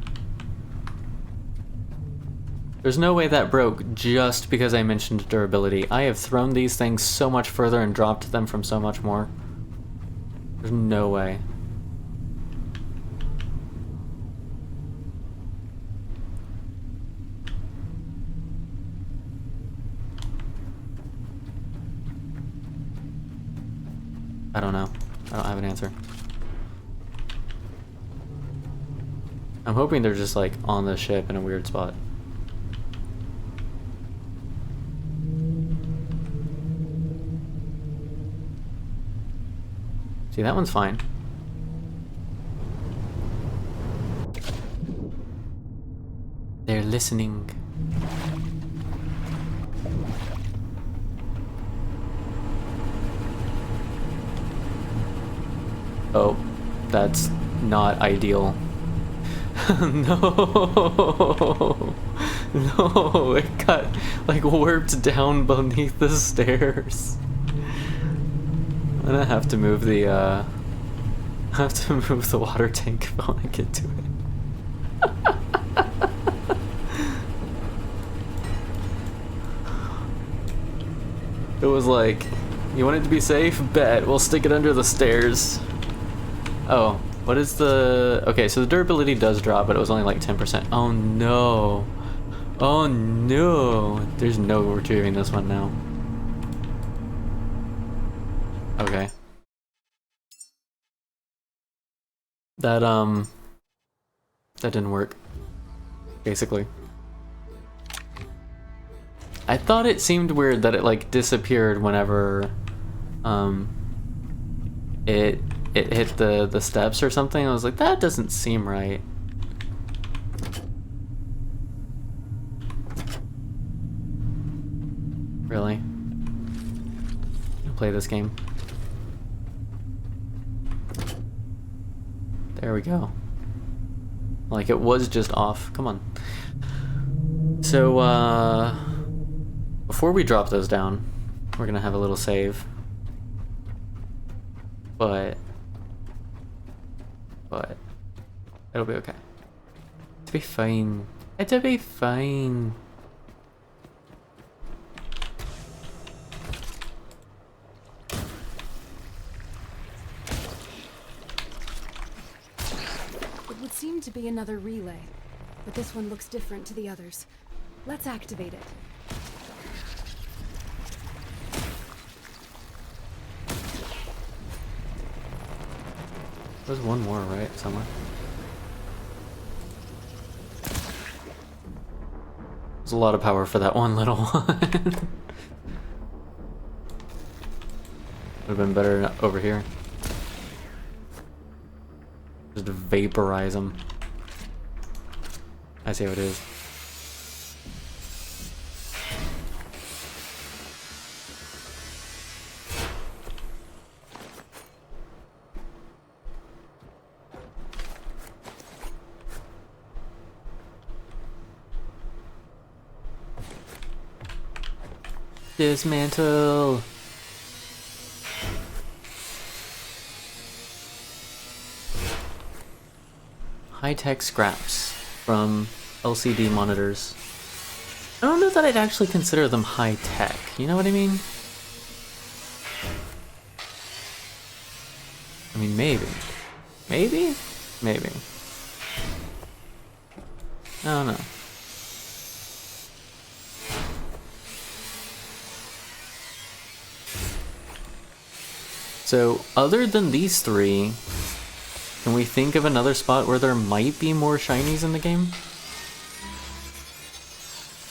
[SPEAKER 1] There's no way that broke just because I mentioned durability. I have thrown these things so much further and dropped them from so much more. There's no way. I don't know. I don't have an answer. I'm hoping they're just like on the ship in a weird spot. See, that one's fine. They're listening. Oh, that's not ideal. No, no, it got like warped down beneath the stairs. I'm gonna have to move the water tank if I want to get to it. It was like, you want it to be safe? Bet, we'll stick it under the stairs. Oh, what is the... Okay, so the durability does drop, but it was only like 10%. Oh no. Oh no. There's no retrieving this one now. Okay. That didn't work. Basically. I thought it seemed weird that it like disappeared whenever it hit the steps or something. I was like, that doesn't seem right. Really? I'll play this game. There we go. Like it was just off. Come on. So before we drop those down, we're gonna have a little save. But it'll be okay. It'll be fine. It'll be fine.
[SPEAKER 2] It would seem to be another relay, but this one looks different to the others. Let's activate it.
[SPEAKER 1] There's one more, right? Somewhere. There's a lot of power for that one little one. Would have been better over here. Just vaporize them. I see how it is. Dismantle. High-tech scraps from LCD monitors. I don't know that I'd actually consider them high-tech. You know what I mean? I mean, maybe. Maybe? Maybe. I don't know. So, other than these three, can we think of another spot where there might be more shinies in the game?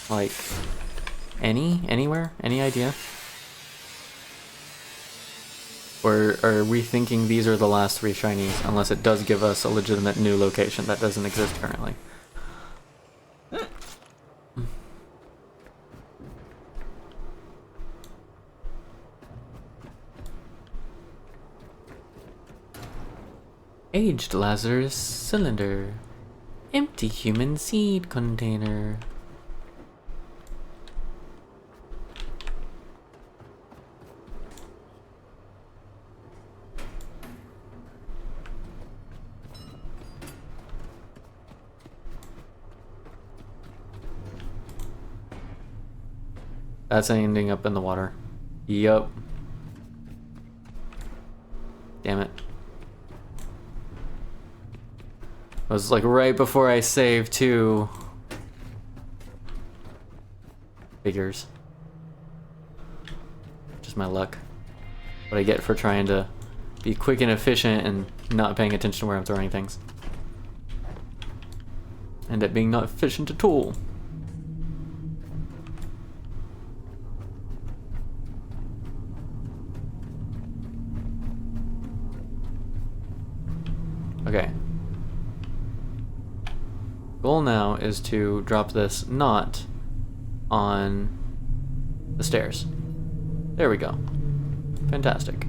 [SPEAKER 1] Like, anywhere? Any idea? Or are we thinking these are the last three shinies, unless it does give us a legitimate new location that doesn't exist currently? Aged Lazarus cylinder. Empty human seed container. That's ending up in the water. Yup. Damn it. It was like right before I saved too. Figures. Just my luck. What I get for trying to be quick and efficient and not paying attention to where I'm throwing things. End up being not efficient at all. Okay. Goal now is to drop this not on the stairs. There we go. Fantastic.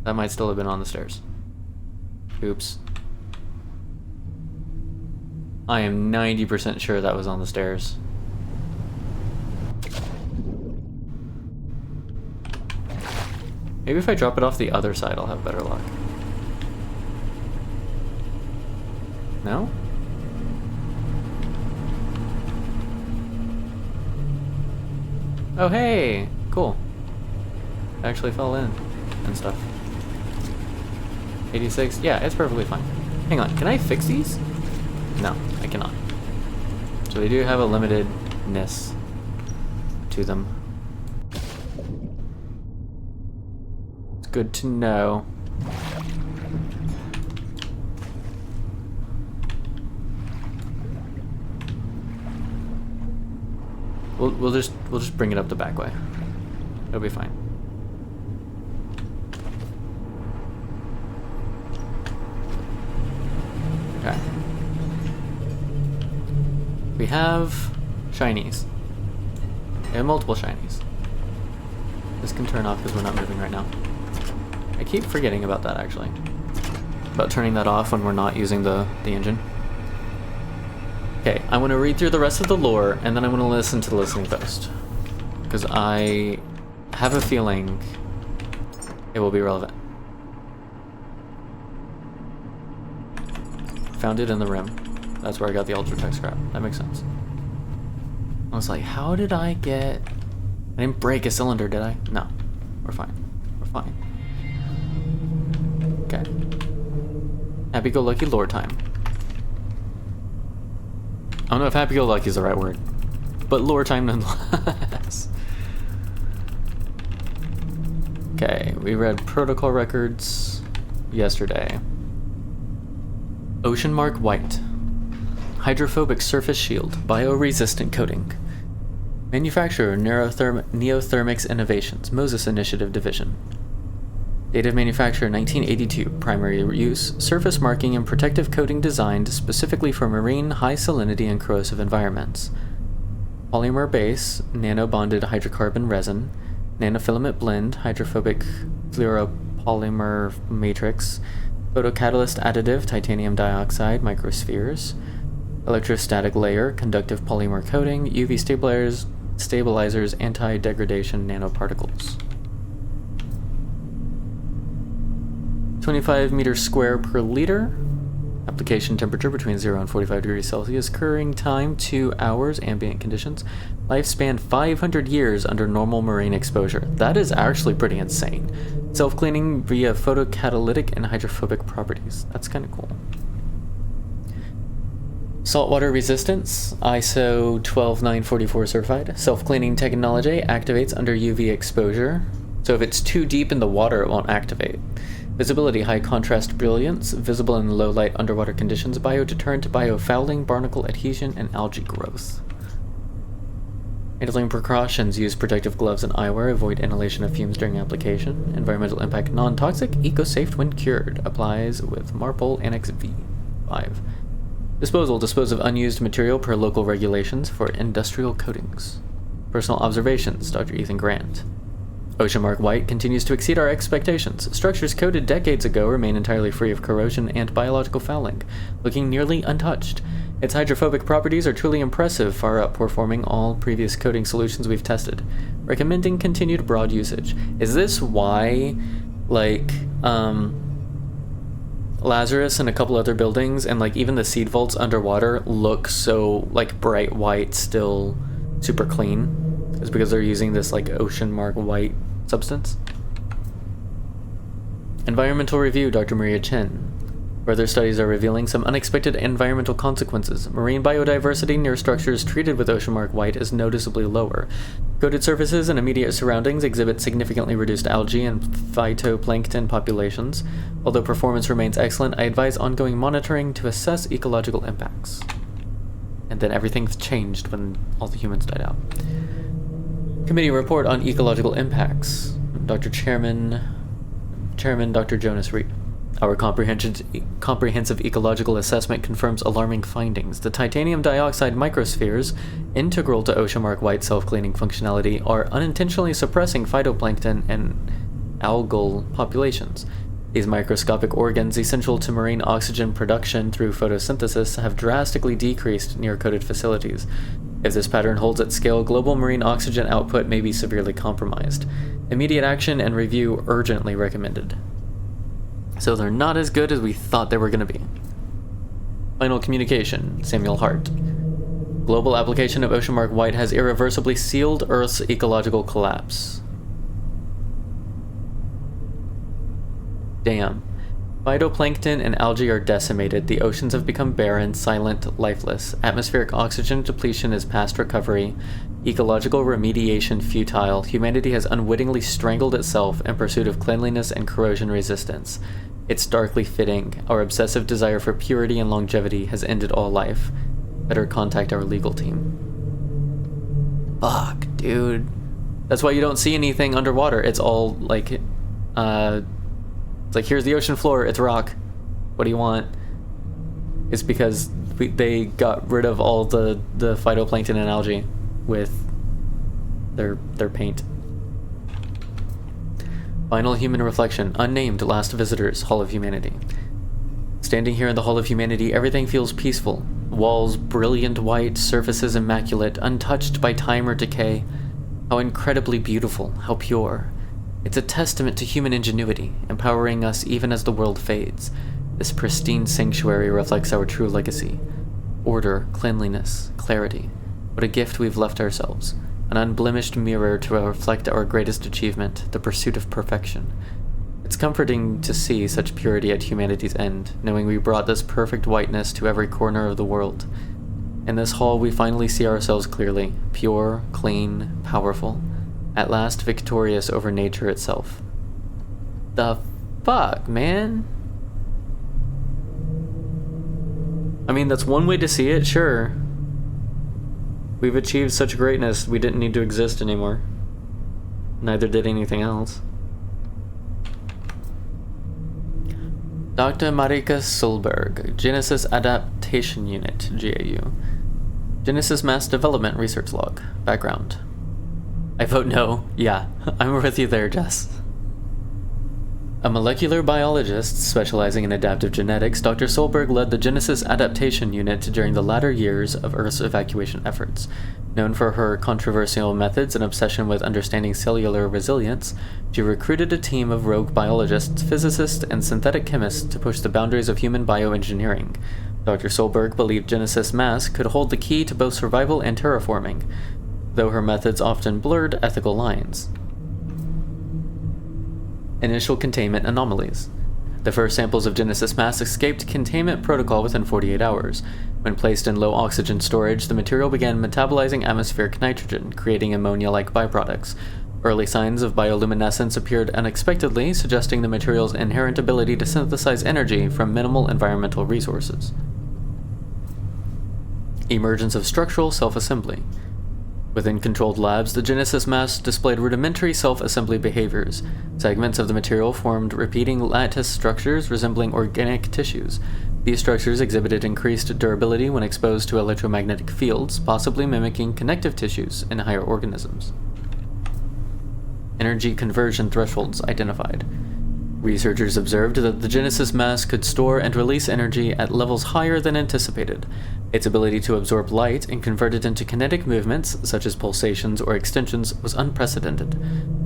[SPEAKER 1] That might still have been on the stairs. Oops. I am 90% sure that was on the stairs. Maybe if I drop it off the other side, I'll have better luck. No? Oh, hey! Cool. Actually fell in and stuff. 86? Yeah, it's perfectly fine. Hang on, can I fix these? No, I cannot. So they do have a limitedness to them. It's good to know. We'll just bring it up the back way. It'll be fine. Okay. We have shinies. We have multiple shinies. This can turn off because we're not moving right now. I keep forgetting about that actually. About turning that off when we're not using the engine. Okay, I want to read through the rest of the lore, and then I want to listen to the listening post. Because I have a feeling it will be relevant. Found it in the rim. That's where I got the Ultratech scrap. That makes sense. I was like, how did I get... I didn't break a cylinder, did I? No. We're fine. We're fine. Okay. Happy-go-lucky lore time. I don't know if happy-go-lucky is the right word, but lore time nonetheless. Okay, we read protocol records yesterday. Ocean Mark White. Hydrophobic surface shield, bio-resistant coating. Manufacturer Neothermics Innovations, Moses Initiative Division. Date of manufacture 1982. Primary use surface marking and protective coating designed specifically for marine, high salinity, and corrosive environments. Polymer base, nano-bonded hydrocarbon resin, nanofilament blend, hydrophobic fluoropolymer matrix, photocatalyst additive, titanium dioxide, microspheres, electrostatic layer, conductive polymer coating, UV stabilizers, anti-degradation nanoparticles. 25 meters square per liter. Application temperature between 0 and 45 degrees Celsius. Curing time 2 hours. Ambient conditions. Lifespan 500 years under normal marine exposure. That is actually pretty insane. Self-cleaning via photocatalytic and hydrophobic properties. That's kind of cool. Saltwater resistance. ISO 12944 certified. Self-cleaning technology activates under UV exposure. So if it's too deep in the water, it won't activate. Visibility, high contrast brilliance, visible in low light underwater conditions, biodeterrent, biofouling, barnacle adhesion, and algae growth. Handling precautions, use protective gloves and eyewear, avoid inhalation of fumes during application. Environmental impact, non-toxic, eco-safe when cured, applies with Marpol Annex V5. Disposal, dispose of unused material per local regulations for industrial coatings. Personal observations, Dr. Ethan Grant. Oceanmark White continues to exceed our expectations. Structures coded decades ago remain entirely free of corrosion and biological fouling, looking nearly untouched. Its hydrophobic properties are truly impressive, far outperforming all previous coating solutions we've tested. Recommending continued broad usage. Is this why, like, Lazarus and a couple other buildings and, like, even the seed vaults underwater look so, like, bright white, still super clean? It's because they're using this, like, Oceanmark White substance? Environmental review, Dr. Maria Chen. Further studies are revealing some unexpected environmental consequences. Marine biodiversity near structures treated with Oceanmark White is noticeably lower. Coated surfaces and immediate surroundings exhibit significantly reduced algae and phytoplankton populations. Although performance remains excellent, I advise ongoing monitoring to assess ecological impacts. And then everything's changed when all the humans died out. Committee report on ecological impacts. Chairman Dr. Jonas Reed. Our comprehensive ecological assessment confirms alarming findings. The titanium dioxide microspheres, integral to Oceanmark White self-cleaning functionality, are unintentionally suppressing phytoplankton and algal populations. These microscopic organs, essential to marine oxygen production through photosynthesis, have drastically decreased near coated facilities. If this pattern holds at scale, global marine oxygen output may be severely compromised. Immediate action and review urgently recommended. So they're not as good as we thought they were going to be. Final communication, Samuel Hart. Global application of Oceanmark White has irreversibly sealed Earth's ecological collapse. Damn. Phytoplankton and algae are decimated. The oceans have become barren, silent, lifeless. Atmospheric oxygen depletion is past recovery. Ecological remediation futile. Humanity has unwittingly strangled itself in pursuit of cleanliness and corrosion resistance. It's darkly fitting. Our obsessive desire for purity and longevity has ended all life. Better contact our legal team. Fuck, dude. That's why you don't see anything underwater. It's all like, it's like, here's the ocean floor, it's rock. What do you want? It's because they got rid of all the phytoplankton and algae with their paint. Final human reflection. Unnamed last visitors, Hall of Humanity. Standing here in the Hall of Humanity, everything feels peaceful. Walls brilliant white, surfaces immaculate, untouched by time or decay. How incredibly beautiful, how pure. It's a testament to human ingenuity, empowering us even as the world fades. This pristine sanctuary reflects our true legacy. Order, cleanliness, clarity. What a gift we've left ourselves. An unblemished mirror to reflect our greatest achievement, the pursuit of perfection. It's comforting to see such purity at humanity's end, knowing we brought this perfect whiteness to every corner of the world. In this hall, we finally see ourselves clearly, pure, clean, powerful. At last victorious over nature itself. The fuck, man? I mean, that's one way to see it, sure. We've achieved such greatness, we didn't need to exist anymore. Neither did anything else. Dr. Marika Solberg, Genesis Adaptation Unit, GAU. Genesis Mass Development Research Log. Background. I vote no. Yeah, I'm with you there, Jess. A molecular biologist specializing in adaptive genetics, Dr. Solberg led the Genesis Adaptation Unit during the latter years of Earth's evacuation efforts. Known for her controversial methods and obsession with understanding cellular resilience, she recruited a team of rogue biologists, physicists, and synthetic chemists to push the boundaries of human bioengineering. Dr. Solberg believed Genesis Mass could hold the key to both survival and terraforming, though her methods often blurred ethical lines. Initial containment anomalies. The first samples of Genesis Mass escaped containment protocol within 48 hours. When placed in low oxygen storage, the material began metabolizing atmospheric nitrogen, creating ammonia-like byproducts. Early signs of bioluminescence appeared unexpectedly, suggesting the material's inherent ability to synthesize energy from minimal environmental resources. Emergence of structural self-assembly. Within controlled labs, the Genesis Mass displayed rudimentary self-assembly behaviors. Segments of the material formed repeating lattice structures resembling organic tissues. These structures exhibited increased durability when exposed to electromagnetic fields, possibly mimicking connective tissues in higher organisms. energy conversion thresholds identified. Researchers observed that the Genesis mass could store and release energy at levels higher than anticipated. Its ability to absorb light and convert it into kinetic movements, such as pulsations or extensions, was unprecedented.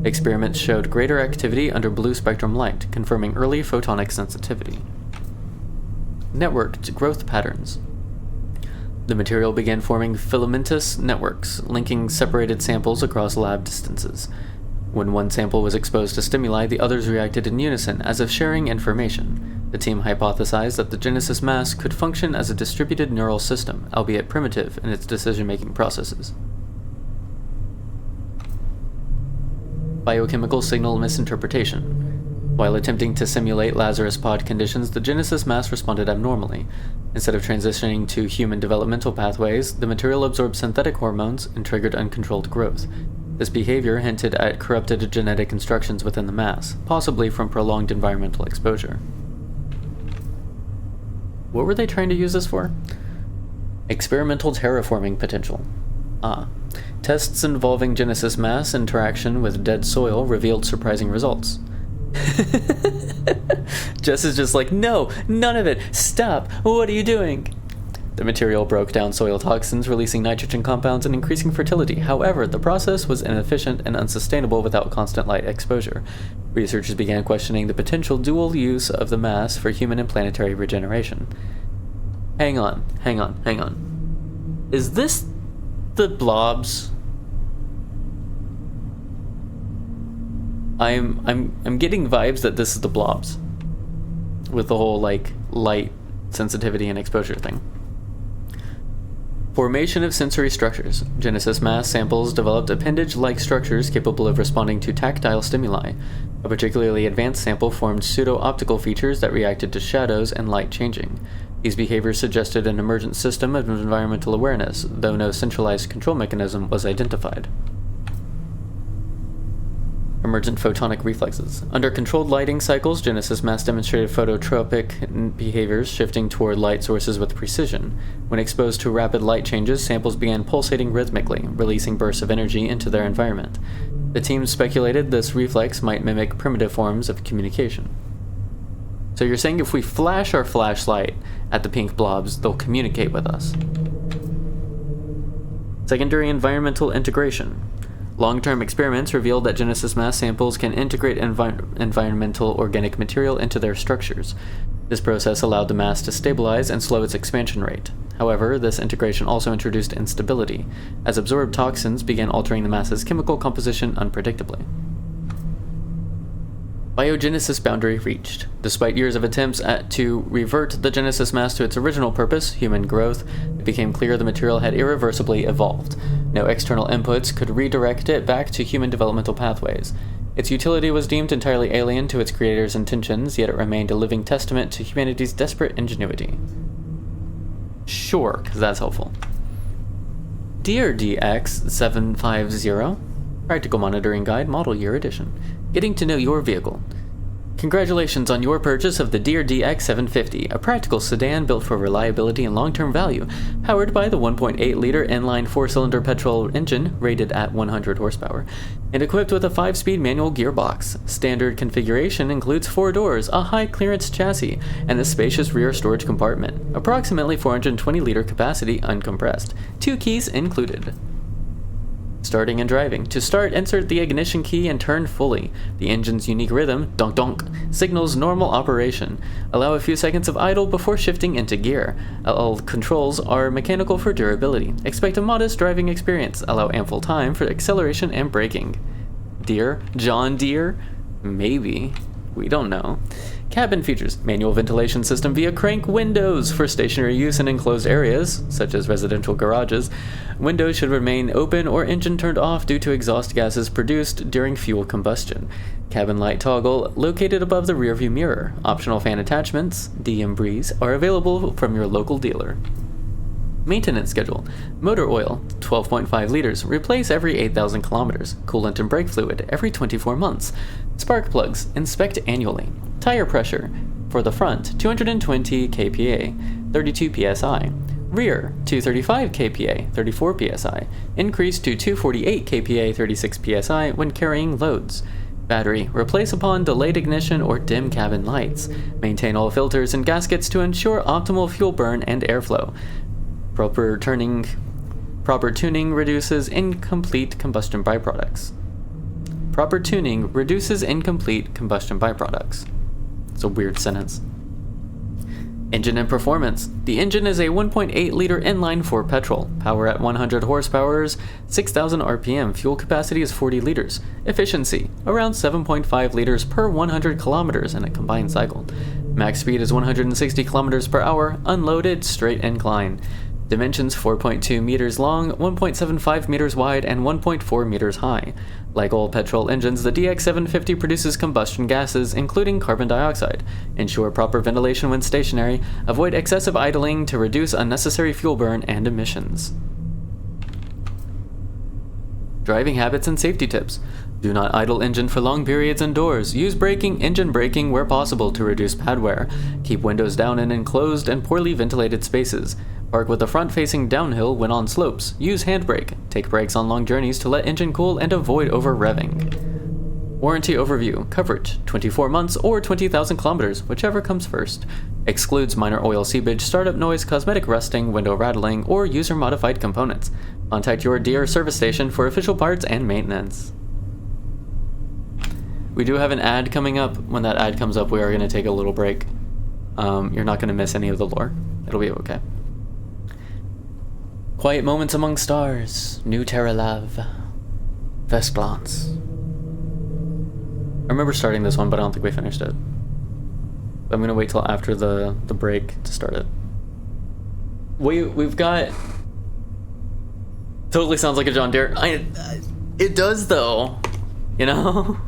[SPEAKER 1] Experiments showed greater activity under blue spectrum light, confirming early photonic sensitivity. Networked growth patterns. The material began forming filamentous networks, linking separated samples across lab distances. When one sample was exposed to stimuli, the others reacted in unison, as if sharing information. The team hypothesized that the Genesis mass could function as a distributed neural system, albeit primitive in its decision-making processes. Biochemical signal misinterpretation. While attempting to simulate Lazarus pod conditions, the Genesis mass responded abnormally. Instead of transitioning to human developmental pathways, the material absorbed synthetic hormones and triggered uncontrolled growth. This behavior hinted at corrupted genetic instructions within the mass, possibly from prolonged environmental exposure. What were they trying to use this for? Experimental terraforming potential. Tests involving Genesis mass interaction with dead soil revealed surprising results. Jess is just like, no, none of it, stop, what are you doing? The material broke down soil toxins, releasing nitrogen compounds and increasing fertility. However, the process was inefficient and unsustainable without constant light exposure. Researchers began questioning the potential dual use of the mass for human and planetary regeneration. Hang on. Is this the blobs? I'm getting vibes that this is the blobs. With the whole, like, light sensitivity and exposure thing. Formation of sensory structures. Genesis mass samples developed appendage-like structures capable of responding to tactile stimuli. A particularly advanced sample formed pseudo-optical features that reacted to shadows and light changing. These behaviors suggested an emergent system of environmental awareness, though no centralized control mechanism was identified. Emergent photonic reflexes. Under controlled lighting cycles, Genesis mass demonstrated phototropic behaviors, shifting toward light sources with precision. When exposed to rapid light changes, samples began pulsating rhythmically, releasing bursts of energy into their environment. The team speculated this reflex might mimic primitive forms of communication. So you're saying if we flash our flashlight at the pink blobs, they'll communicate with us. Secondary environmental integration. Long-term experiments revealed that Genesis mass samples can integrate environmental organic material into their structures. This process allowed the mass to stabilize and slow its expansion rate. However, this integration also introduced instability, as absorbed toxins began altering the mass's chemical composition unpredictably. Biogenesis boundary reached. Despite years of attempts to revert the Genesis mass to its original purpose, human growth, it became clear the material had irreversibly evolved. No external inputs could redirect it back to human developmental pathways. Its utility was deemed entirely alien to its creator's intentions, yet it remained a living testament to humanity's desperate ingenuity. Sure, because that's helpful. Dear DX750, Practical Monitoring Guide, Model Year Edition. Getting to know your vehicle. Congratulations on your purchase of the Deere DX750, a practical sedan built for reliability and long-term value, powered by the 1.8-liter inline 4-cylinder petrol engine rated at 100 horsepower, and equipped with a 5-speed manual gearbox. Standard configuration includes 4 doors, a high-clearance chassis, and a spacious rear storage compartment. Approximately 420-liter capacity uncompressed. 2 keys included. Starting and driving. To start, insert the ignition key and turn fully. The engine's unique rhythm, donk donk, signals normal operation. Allow a few seconds of idle before shifting into gear. All controls are mechanical for durability. Expect a modest driving experience. Allow ample time for acceleration and braking. Deere? John Deere? Maybe. We don't know. Cabin features manual ventilation system via crank windows for stationary use in enclosed areas, such as residential garages. Windows should remain open or engine turned off due to exhaust gases produced during fuel combustion. Cabin light toggle located above the rearview mirror. Optional fan attachments, DM Breeze, are available from your local dealer. Maintenance schedule. Motor oil, 12.5 liters, replace every 8,000 kilometers. Coolant and brake fluid, every 24 months. Spark plugs, inspect annually. Tire pressure. For the front, 220 kPa, 32 psi. Rear, 235 kPa, 34 psi. Increased to 248 kPa, 36 psi when carrying loads. Battery, replace upon delayed ignition or dim cabin lights. Maintain all filters and gaskets to ensure optimal fuel burn and airflow. Proper tuning reduces incomplete combustion byproducts. Proper tuning reduces incomplete combustion byproducts. It's a weird sentence. Engine and performance. The engine is a 1.8 liter inline 4 petrol. Power at 100 horsepower, 6,000 RPM. Fuel capacity is 40 liters. Efficiency, around 7.5 liters per 100 kilometers in a combined cycle. Max speed is 160 kilometers per hour, unloaded, straight incline. Dimensions 4.2 meters long, 1.75 meters wide, and 1.4 meters high. Like all petrol engines, the DX750 produces combustion gases, including carbon dioxide. Ensure proper ventilation when stationary. Avoid excessive idling to reduce unnecessary fuel burn and emissions. Driving habits and safety tips. Do not idle engine for long periods indoors. Use engine braking where possible to reduce pad wear. Keep windows down in enclosed and poorly ventilated spaces. Park with the front facing downhill when on slopes. Use handbrake. Take breaks on long journeys to let engine cool and avoid over revving. Warranty overview. Coverage, 24 months or 20,000 kilometers, whichever comes first. Excludes minor oil seepage, startup noise, cosmetic rusting, window rattling, or user modified components. Contact your Deere service station for official parts and maintenance. We do have an ad coming up. When that ad comes up, we are going to take a little break. You're not going to miss any of the lore. It'll be okay. Quiet Moments Among Stars, New Terra Love, First Glance. I remember starting this one, but I don't think we finished it. I'm gonna wait till after the break to start it. We've got... Totally sounds like a John Deere. It does though, you know?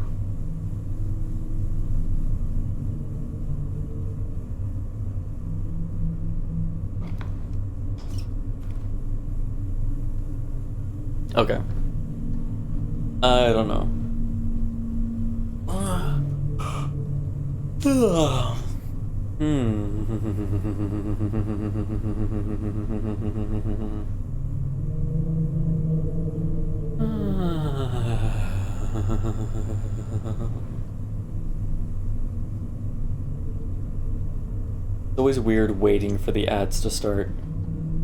[SPEAKER 1] Okay. I don't know. It's always weird waiting for the ads to start,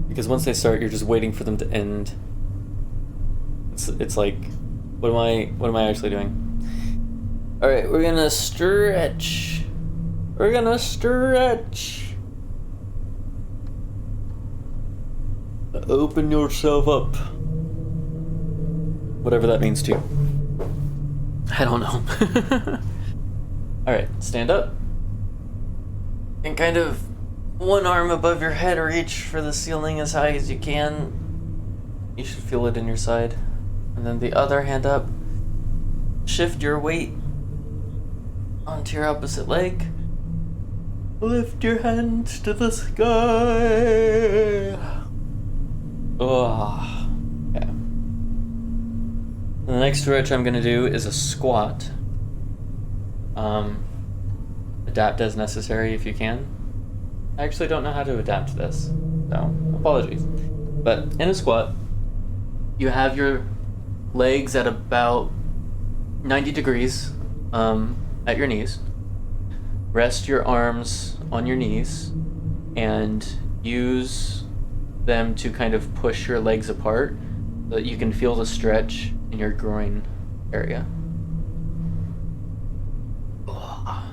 [SPEAKER 1] because once they start, you're just waiting for them to end. It's like, what am I actually doing? All right, we're gonna stretch. We're gonna stretch. Open yourself up. Whatever that means to you. I don't know. All right, stand up. And kind of one arm above your head, reach for the ceiling as high as you can. You should feel it in your side. And then the other hand up. Shift your weight onto your opposite leg. Lift your hands to the sky. Oh, okay. The next stretch I'm gonna do is a squat. Adapt as necessary if you can. I actually don't know how to adapt to this, so apologies. But in a squat, you have your legs at about 90 degrees at your knees. Rest your arms on your knees and use them to kind of push your legs apart so that you can feel the stretch in your groin area. Ugh.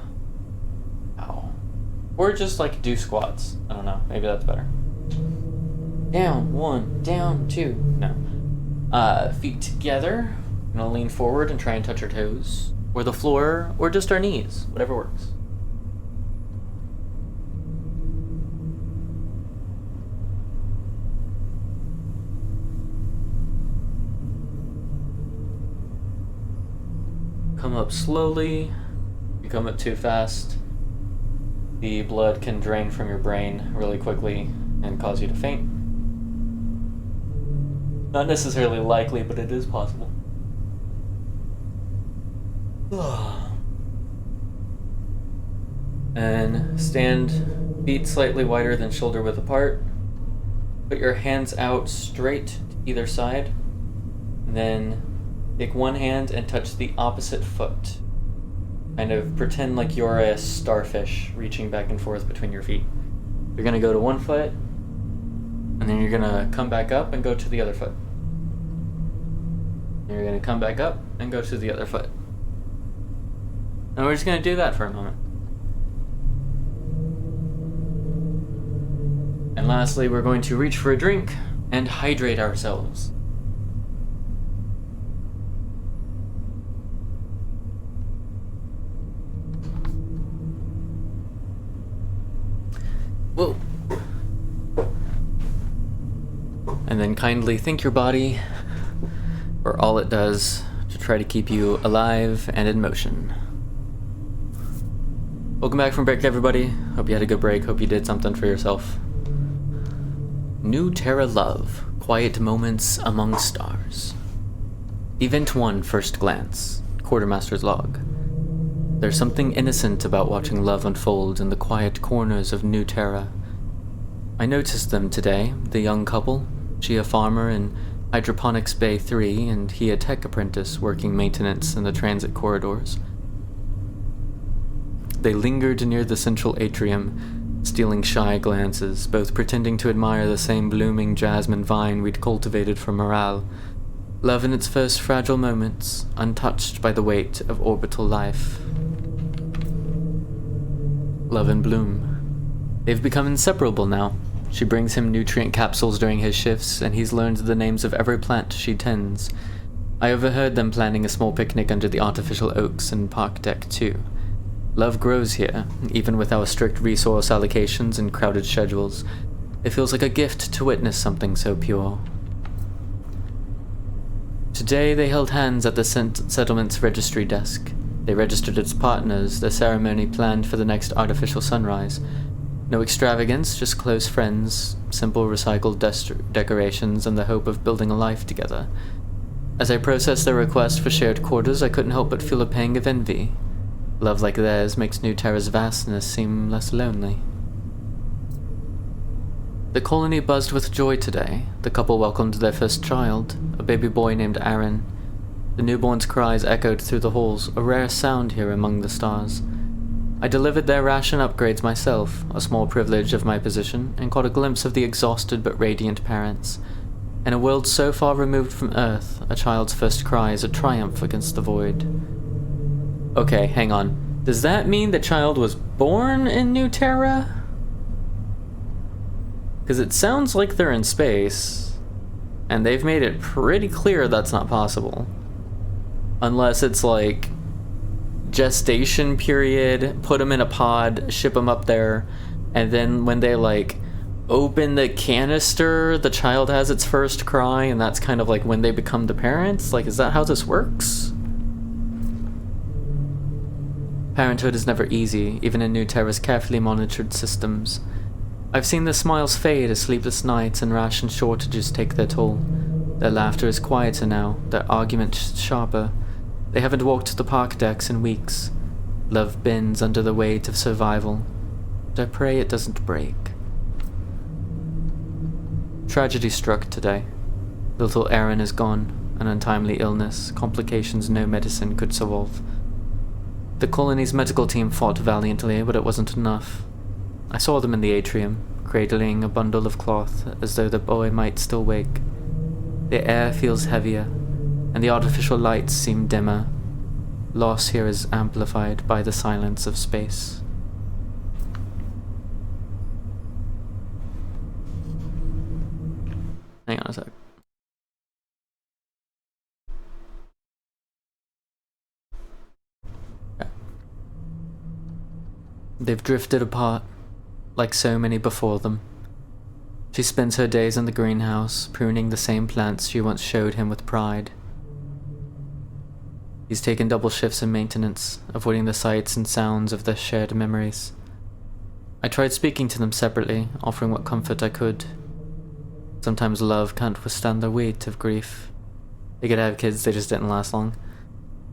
[SPEAKER 1] Ow. Or just like do squats. I don't know, maybe that's better. Down, 1, down, 2. No. Feet together. I'm gonna lean forward and try and touch our toes, or the floor, or just our knees, whatever works. Come up slowly. If you come up too fast, the blood can drain from your brain really quickly and cause you to faint. Not necessarily likely, but it is possible. And stand feet slightly wider than shoulder width apart. Put your hands out straight to either side. And then take one hand and touch the opposite foot. Kind of pretend like you're a starfish reaching back and forth between your feet. You're gonna go to one foot, and then you're gonna come back up and go to the other foot. And you're gonna come back up and go to the other foot. And we're just gonna do that for a moment. And lastly, we're going to reach for a drink and hydrate ourselves. Whoa. And then kindly thank your body for all it does to try to keep you alive and in motion. Welcome back from break, everybody. Hope you had a good break. Hope you did something for yourself. New Terra Love. Quiet Moments Among Stars. Event 1, First Glance. Quartermaster's Log. There's something innocent about watching love unfold in the quiet corners of New Terra. I noticed them today, the young couple, she a farmer in Hydroponics Bay 3 and he a tech apprentice working maintenance in the transit corridors. They lingered near the central atrium, stealing shy glances, both pretending to admire the same blooming jasmine vine we'd cultivated for morale. Love in its first fragile moments, untouched by the weight of orbital life. Love and bloom. They've become inseparable now. She brings him nutrient capsules during his shifts, and he's learned the names of every plant she tends. I overheard them planning a small picnic under the artificial oaks in Park Deck 2. Love grows here, even with our strict resource allocations and crowded schedules. It feels like a gift to witness something so pure. Today they held hands at the settlement's registry desk. They registered as partners, the ceremony planned for the next artificial sunrise. No extravagance, just close friends, simple recycled decorations, and the hope of building a life together. As I processed their request for shared quarters, I couldn't help but feel a pang of envy. Love like theirs makes New Terra's vastness seem less lonely. The colony buzzed with joy today. The couple welcomed their first child, a baby boy named Aaron. The newborn's cries echoed through the halls, a rare sound here among the stars. I delivered their ration upgrades myself, a small privilege of my position, and caught a glimpse of the exhausted but radiant parents. In a world so far removed from Earth, a child's first cry is a triumph against the void. Okay, hang on. Does that mean the child was born in New Terra? Because it sounds like they're in space, and they've made it pretty clear that's not possible. Unless it's like gestation period, put them in a pod, ship them up there, and then when they like open the canister, the child has its first cry, and that's kind of like when they become the parents? Like, is that how this works? Parenthood is never easy, even in New Terra's carefully monitored systems. I've seen their smiles fade as sleepless nights and ration shortages take their toll. Their laughter is quieter now, their arguments sharper. They haven't walked the park decks in weeks. Love bends under the weight of survival. But I pray it doesn't break. Tragedy struck today. Little Aaron is gone, an untimely illness, complications no medicine could solve. The colony's medical team fought valiantly, but it wasn't enough. I saw them in the atrium, cradling a bundle of cloth as though the boy might still wake. The air feels heavier, and the artificial lights seem dimmer. Loss here is amplified by the silence of space. Hang on a sec. Okay. They've drifted apart, like so many before them. She spends her days in the greenhouse, pruning the same plants she once showed him with pride. He's taken double shifts in maintenance, avoiding the sights and sounds of their shared memories. I tried speaking to them separately, offering what comfort I could. Sometimes love can't withstand the weight of grief. They could have kids, they just didn't last long.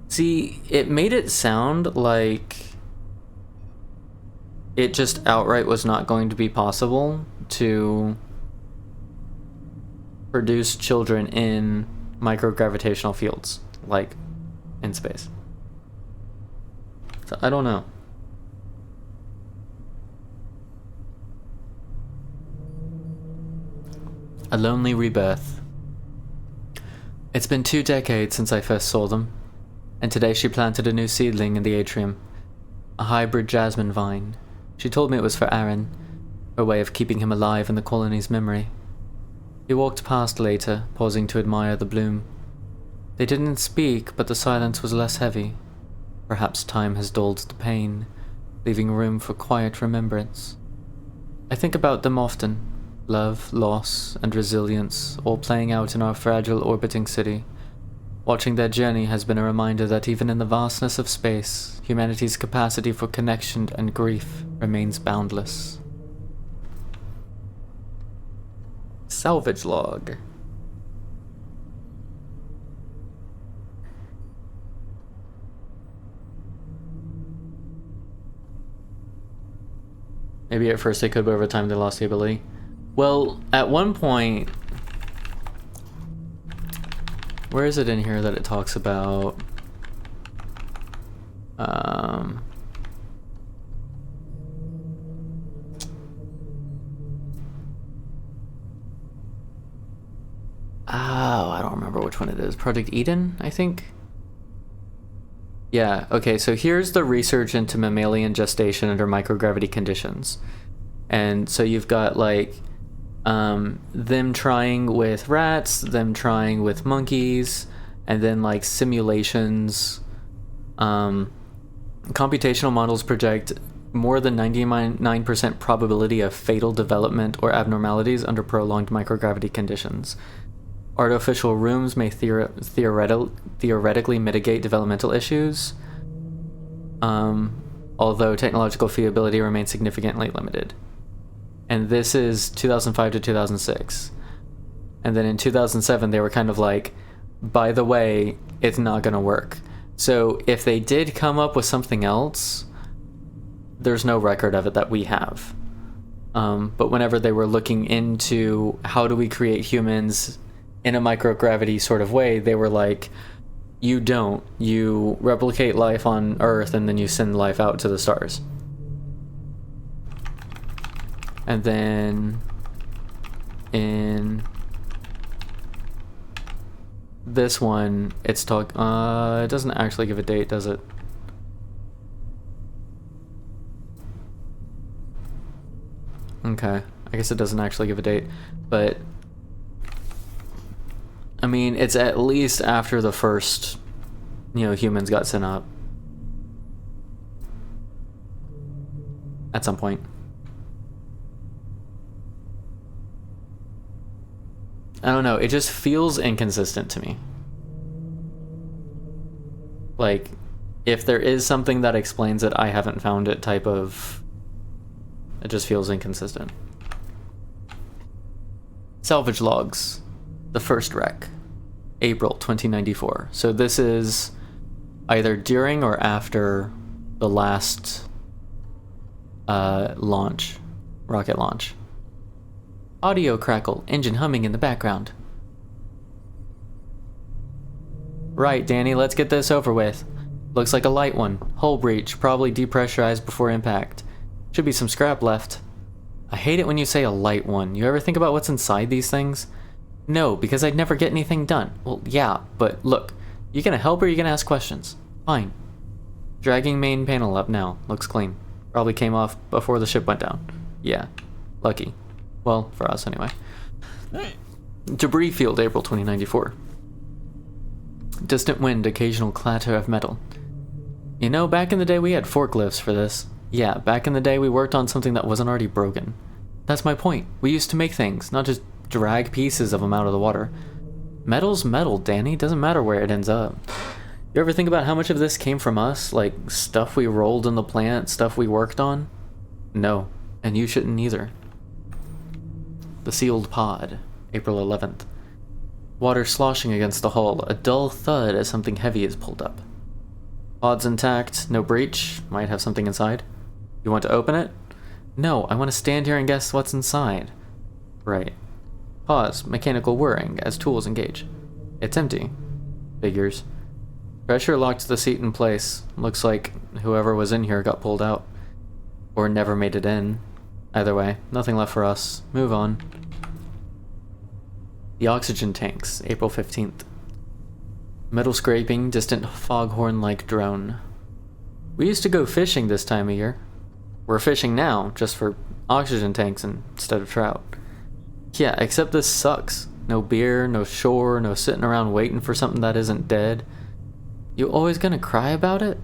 [SPEAKER 1] See, it made it sound like it just outright was not going to be possible to produce children in microgravitational fields, like in space. So I don't know. A lonely rebirth. It's been 2 decades since I first saw them, and today she planted a new seedling in the atrium, a hybrid jasmine vine. She told me it was for Aaron, her way of keeping him alive in the colony's memory. He walked past later, pausing to admire the bloom. They didn't speak, but the silence was less heavy. Perhaps time has dulled the pain, leaving room for quiet remembrance. I think about them often. Love, loss, and resilience, all playing out in our fragile orbiting city. Watching their journey has been a reminder that even in the vastness of space, humanity's capacity for connection and grief remains boundless. Salvage log. Maybe at first they could, but over time they lost the ability. Well, at one point... Where is it in here that it talks about... Oh, I don't remember which one it is. Project Eden, I think? Yeah, okay, so here's the research into mammalian gestation under microgravity conditions. And so you've got, like, them trying with rats, them trying with monkeys, and then, like, simulations. Computational models project more than 99% probability of fatal development or abnormalities under prolonged microgravity conditions. Artificial rooms may theoretically mitigate developmental issues, although technological feasibility remains significantly limited. And this is 2005 to 2006. And then in 2007, they were kind of like, by the way, it's not going to work. So if they did come up with something else, there's no record of it that we have. But whenever they were looking into how do we create humans in a microgravity sort of way, they were like, you don't. You replicate life on Earth and then you send life out to the stars. And then in this one, it's it doesn't actually give a date, does it? Okay, I guess it doesn't actually give a date, but I mean, it's at least after the first, humans got sent up. At some point. I don't know, it just feels inconsistent to me. Like, if there is something that explains it, I haven't found it type of... It just feels inconsistent. Salvage logs. The first wreck. April 2094. So this is either during or after the last launch. Rocket launch. Audio crackle, engine humming in the background. Right, Danny, let's get this over with. Looks like a light one. Hull breach, probably depressurized before impact. Should be some scrap left. I hate it when you say a light one. You ever think about what's inside these things? No, because I'd never get anything done. Well, yeah, but look. You gonna help or you gonna ask questions? Fine. Dragging main panel up now. Looks clean. Probably came off before the ship went down. Yeah. Lucky. Well, for us anyway. Debris field, April 2094. Distant wind, occasional clatter of metal. You know, back in the day we had forklifts for this. Yeah, back in the day we worked on something that wasn't already broken. That's my point. We used to make things, not just drag pieces of them out of the water. Metal's metal, Danny. Doesn't matter where it ends up. You ever think about how much of this came from us? Like, stuff we rolled in the plant, stuff we worked on? No. And you shouldn't either. The sealed pod, April 11th. Water sloshing against the hull, a dull thud as something heavy is pulled up. Pod's intact, no breach, might have something inside. You want to open it? No, I want to stand here and guess what's inside. Right. Pause. Mechanical whirring as tools engage. It's empty. Figures. Pressure locked the seat in place. Looks like whoever was in here got pulled out. Or never made it in. Either way, nothing left for us. Move on. The oxygen tanks, April 15th. Metal scraping, distant foghorn-like drone. We used to go fishing this time of year. We're fishing now, just for oxygen tanks instead of trout. Yeah, except this sucks. No beer, no shore, no sitting around waiting for something that isn't dead. You always gonna cry about it?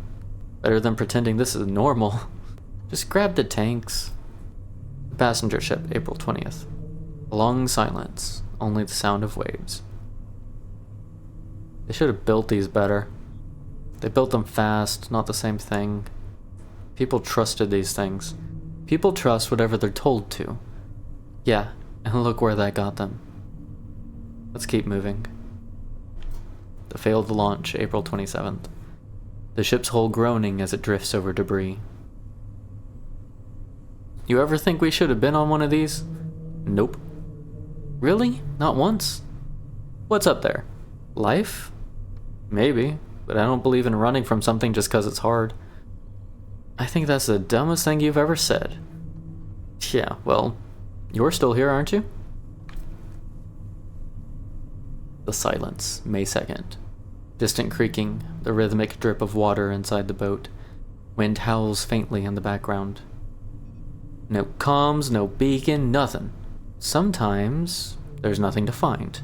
[SPEAKER 1] Better than pretending this is normal. Just grab the tanks. The passenger ship, April 20th. A long silence, only the sound of waves. They should have built these better. They built them fast, not the same thing. People trusted these things. People trust whatever they're told to. Yeah, and look where that got them. Let's keep moving. The failed launch, April 27th. The ship's hull groaning as it drifts over debris. You ever think we should have been on one of these? Nope. Really? Not once? What's up there? Life? Maybe, but I don't believe in running from something just because it's hard. I think that's the dumbest thing you've ever said. Yeah, well, you're still here, aren't you? The silence, May 2nd. Distant creaking, the rhythmic drip of water inside the boat. Wind howls faintly in the background. No comms, no beacon, nothing. Sometimes there's nothing to find,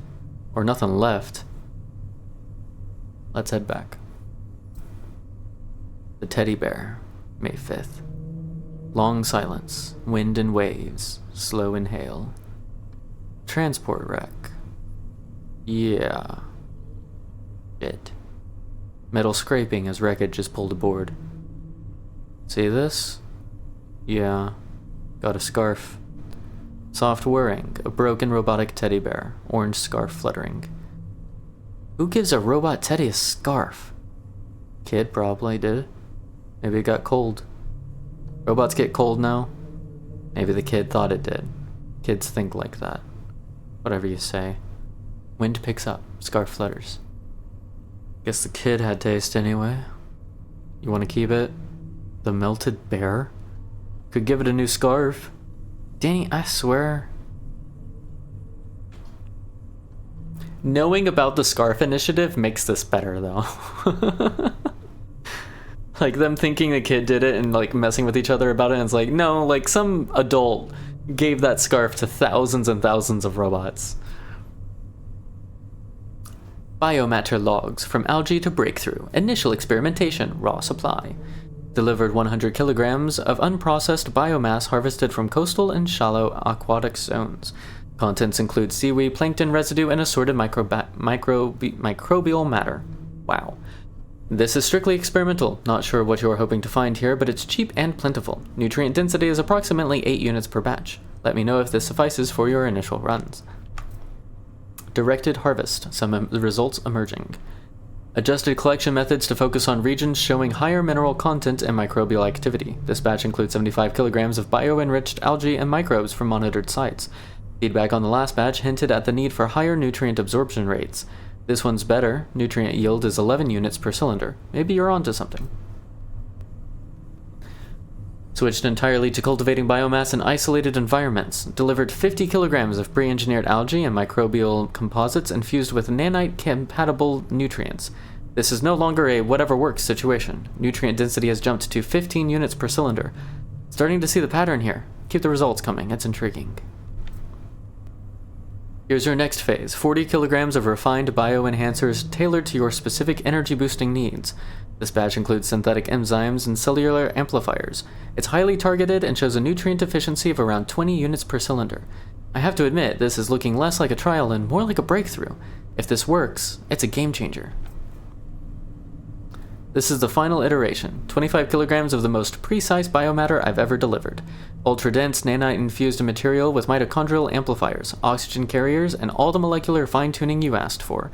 [SPEAKER 1] or nothing left. Let's head back. The teddy bear, May 5th. Long silence, wind and waves, slow inhale. Transport wreck. Yeah. Shit. Metal scraping as wreckage is pulled aboard. See this? Yeah. Got a scarf. Soft whirring, a broken robotic teddy bear, orange scarf fluttering. Who gives a robot teddy a scarf? Kid probably did. Maybe it got cold. Robots get cold now? Maybe the kid thought it did. Kids think like that. Whatever you say. Wind picks up, scarf flutters. Guess the kid had taste anyway. You want to keep it? The melted bear? Could give it a new scarf. Danny, I swear. Knowing about the scarf initiative makes this better, though. Like, them thinking the kid did it and, like, messing with each other about it, and it's like, no, like, some adult gave that scarf to thousands and thousands of robots. Biomatter logs, from algae to breakthrough. Initial experimentation, raw supply. Delivered 100 kilograms of unprocessed biomass harvested from coastal and shallow aquatic zones. Contents include seaweed, plankton residue, and assorted microbial matter. Wow. This is strictly experimental. Not sure what you're hoping to find here, but it's cheap and plentiful. Nutrient density is approximately 8 units per batch. Let me know if this suffices for your initial runs. Directed harvest. Some results emerging. Adjusted collection methods to focus on regions showing higher mineral content and microbial activity. This batch includes 75 kilograms of bio-enriched algae and microbes from monitored sites. Feedback on the last batch hinted at the need for higher nutrient absorption rates. This one's better. Nutrient yield is 11 units per cylinder. Maybe you're onto something. Switched entirely to cultivating biomass in isolated environments. Delivered 50 kilograms of pre-engineered algae and microbial composites infused with nanite-compatible nutrients. This is no longer a whatever works situation. Nutrient density has jumped to 15 units per cylinder. Starting to see the pattern here. Keep the results coming. It's intriguing. Here's your next phase. 40 kilograms of refined bioenhancers tailored to your specific energy-boosting needs. This batch includes synthetic enzymes and cellular amplifiers. It's highly targeted and shows a nutrient efficiency of around 20 units per cylinder. I have to admit, this is looking less like a trial and more like a breakthrough. If this works, it's a game changer. This is the final iteration. 25 kilograms of the most precise biomatter I've ever delivered. Ultra-dense nanite-infused material with mitochondrial amplifiers, oxygen carriers, and all the molecular fine-tuning you asked for.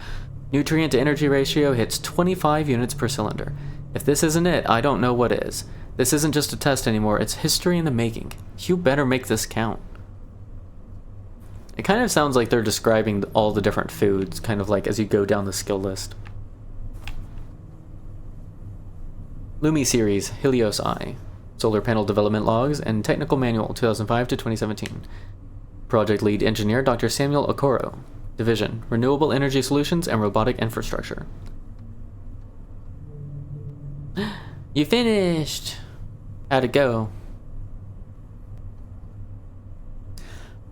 [SPEAKER 1] Nutrient-to-energy ratio hits 25 units per cylinder. If this isn't it, I don't know what is. This isn't just a test anymore, it's history in the making. You better make this count. It kind of sounds like they're describing all the different foods, kind of like as you go down the skill list. Lumi series, Helios Eye. Solar panel development logs and technical manual 2005 to 2017. Project lead engineer Dr. Samuel Okoro. Division, Renewable Energy Solutions and Robotic Infrastructure. You finished! How'd it go?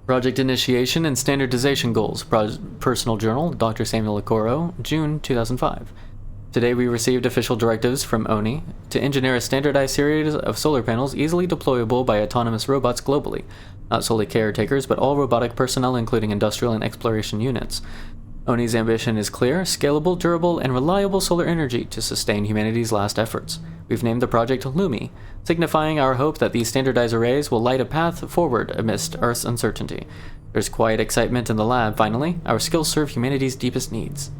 [SPEAKER 1] Project initiation and standardization goals. Personal journal, Dr. Samuel Okoro, June 2005. Today we received official directives from ONI to engineer a standardized series of solar panels easily deployable by autonomous robots globally. Not solely caretakers, but all robotic personnel including industrial and exploration units. ONI's ambition is clear, scalable, durable, and reliable solar energy to sustain humanity's last efforts. We've named the project Lumi, signifying our hope that these standardized arrays will light a path forward amidst Earth's uncertainty. There's quiet excitement in the lab, finally. Our skills serve humanity's deepest needs.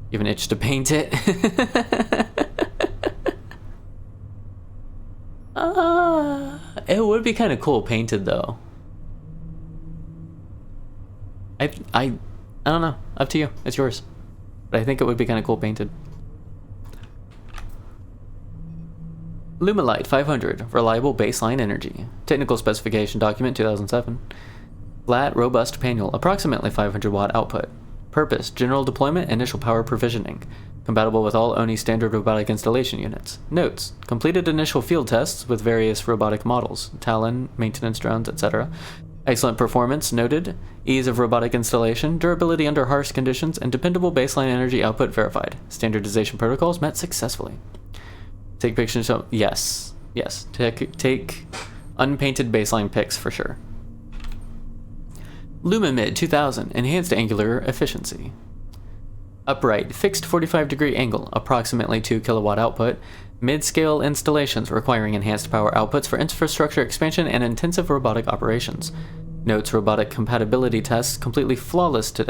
[SPEAKER 1] You have an itch to paint it? It would be kind of cool painted, though. I don't know. Up to you. It's yours. But I think it would be kind of cool painted. Lumilite 500. Reliable baseline energy. Technical specification document 2007. Flat, robust panel. Approximately 500 watt output. Purpose, general deployment, initial power provisioning. Compatible with all ONI standard robotic installation units. Notes, completed initial field tests with various robotic models, Talon, maintenance drones, etc. Excellent performance noted, ease of robotic installation, durability under harsh conditions, and dependable baseline energy output verified. Standardization protocols met successfully. Take pictures of, yes. Take unpainted baseline pics for sure. Lumimid 2000, enhanced angular efficiency. Upright, fixed 45-degree angle, approximately 2 kilowatt output. Mid-scale installations requiring enhanced power outputs for infrastructure expansion and intensive robotic operations. Notes robotic compatibility tests completed flawlessly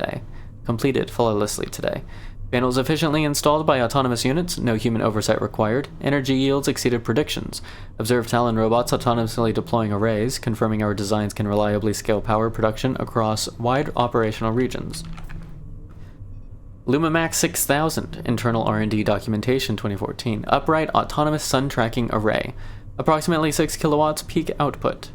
[SPEAKER 1] today. Panels efficiently installed by autonomous units, no human oversight required. Energy yields exceeded predictions. Observed Talon robots autonomously deploying arrays, confirming our designs can reliably scale power production across wide operational regions. LumaMax 6000, internal R&D documentation 2014. Upright autonomous sun tracking array. Approximately 6 kilowatts peak output.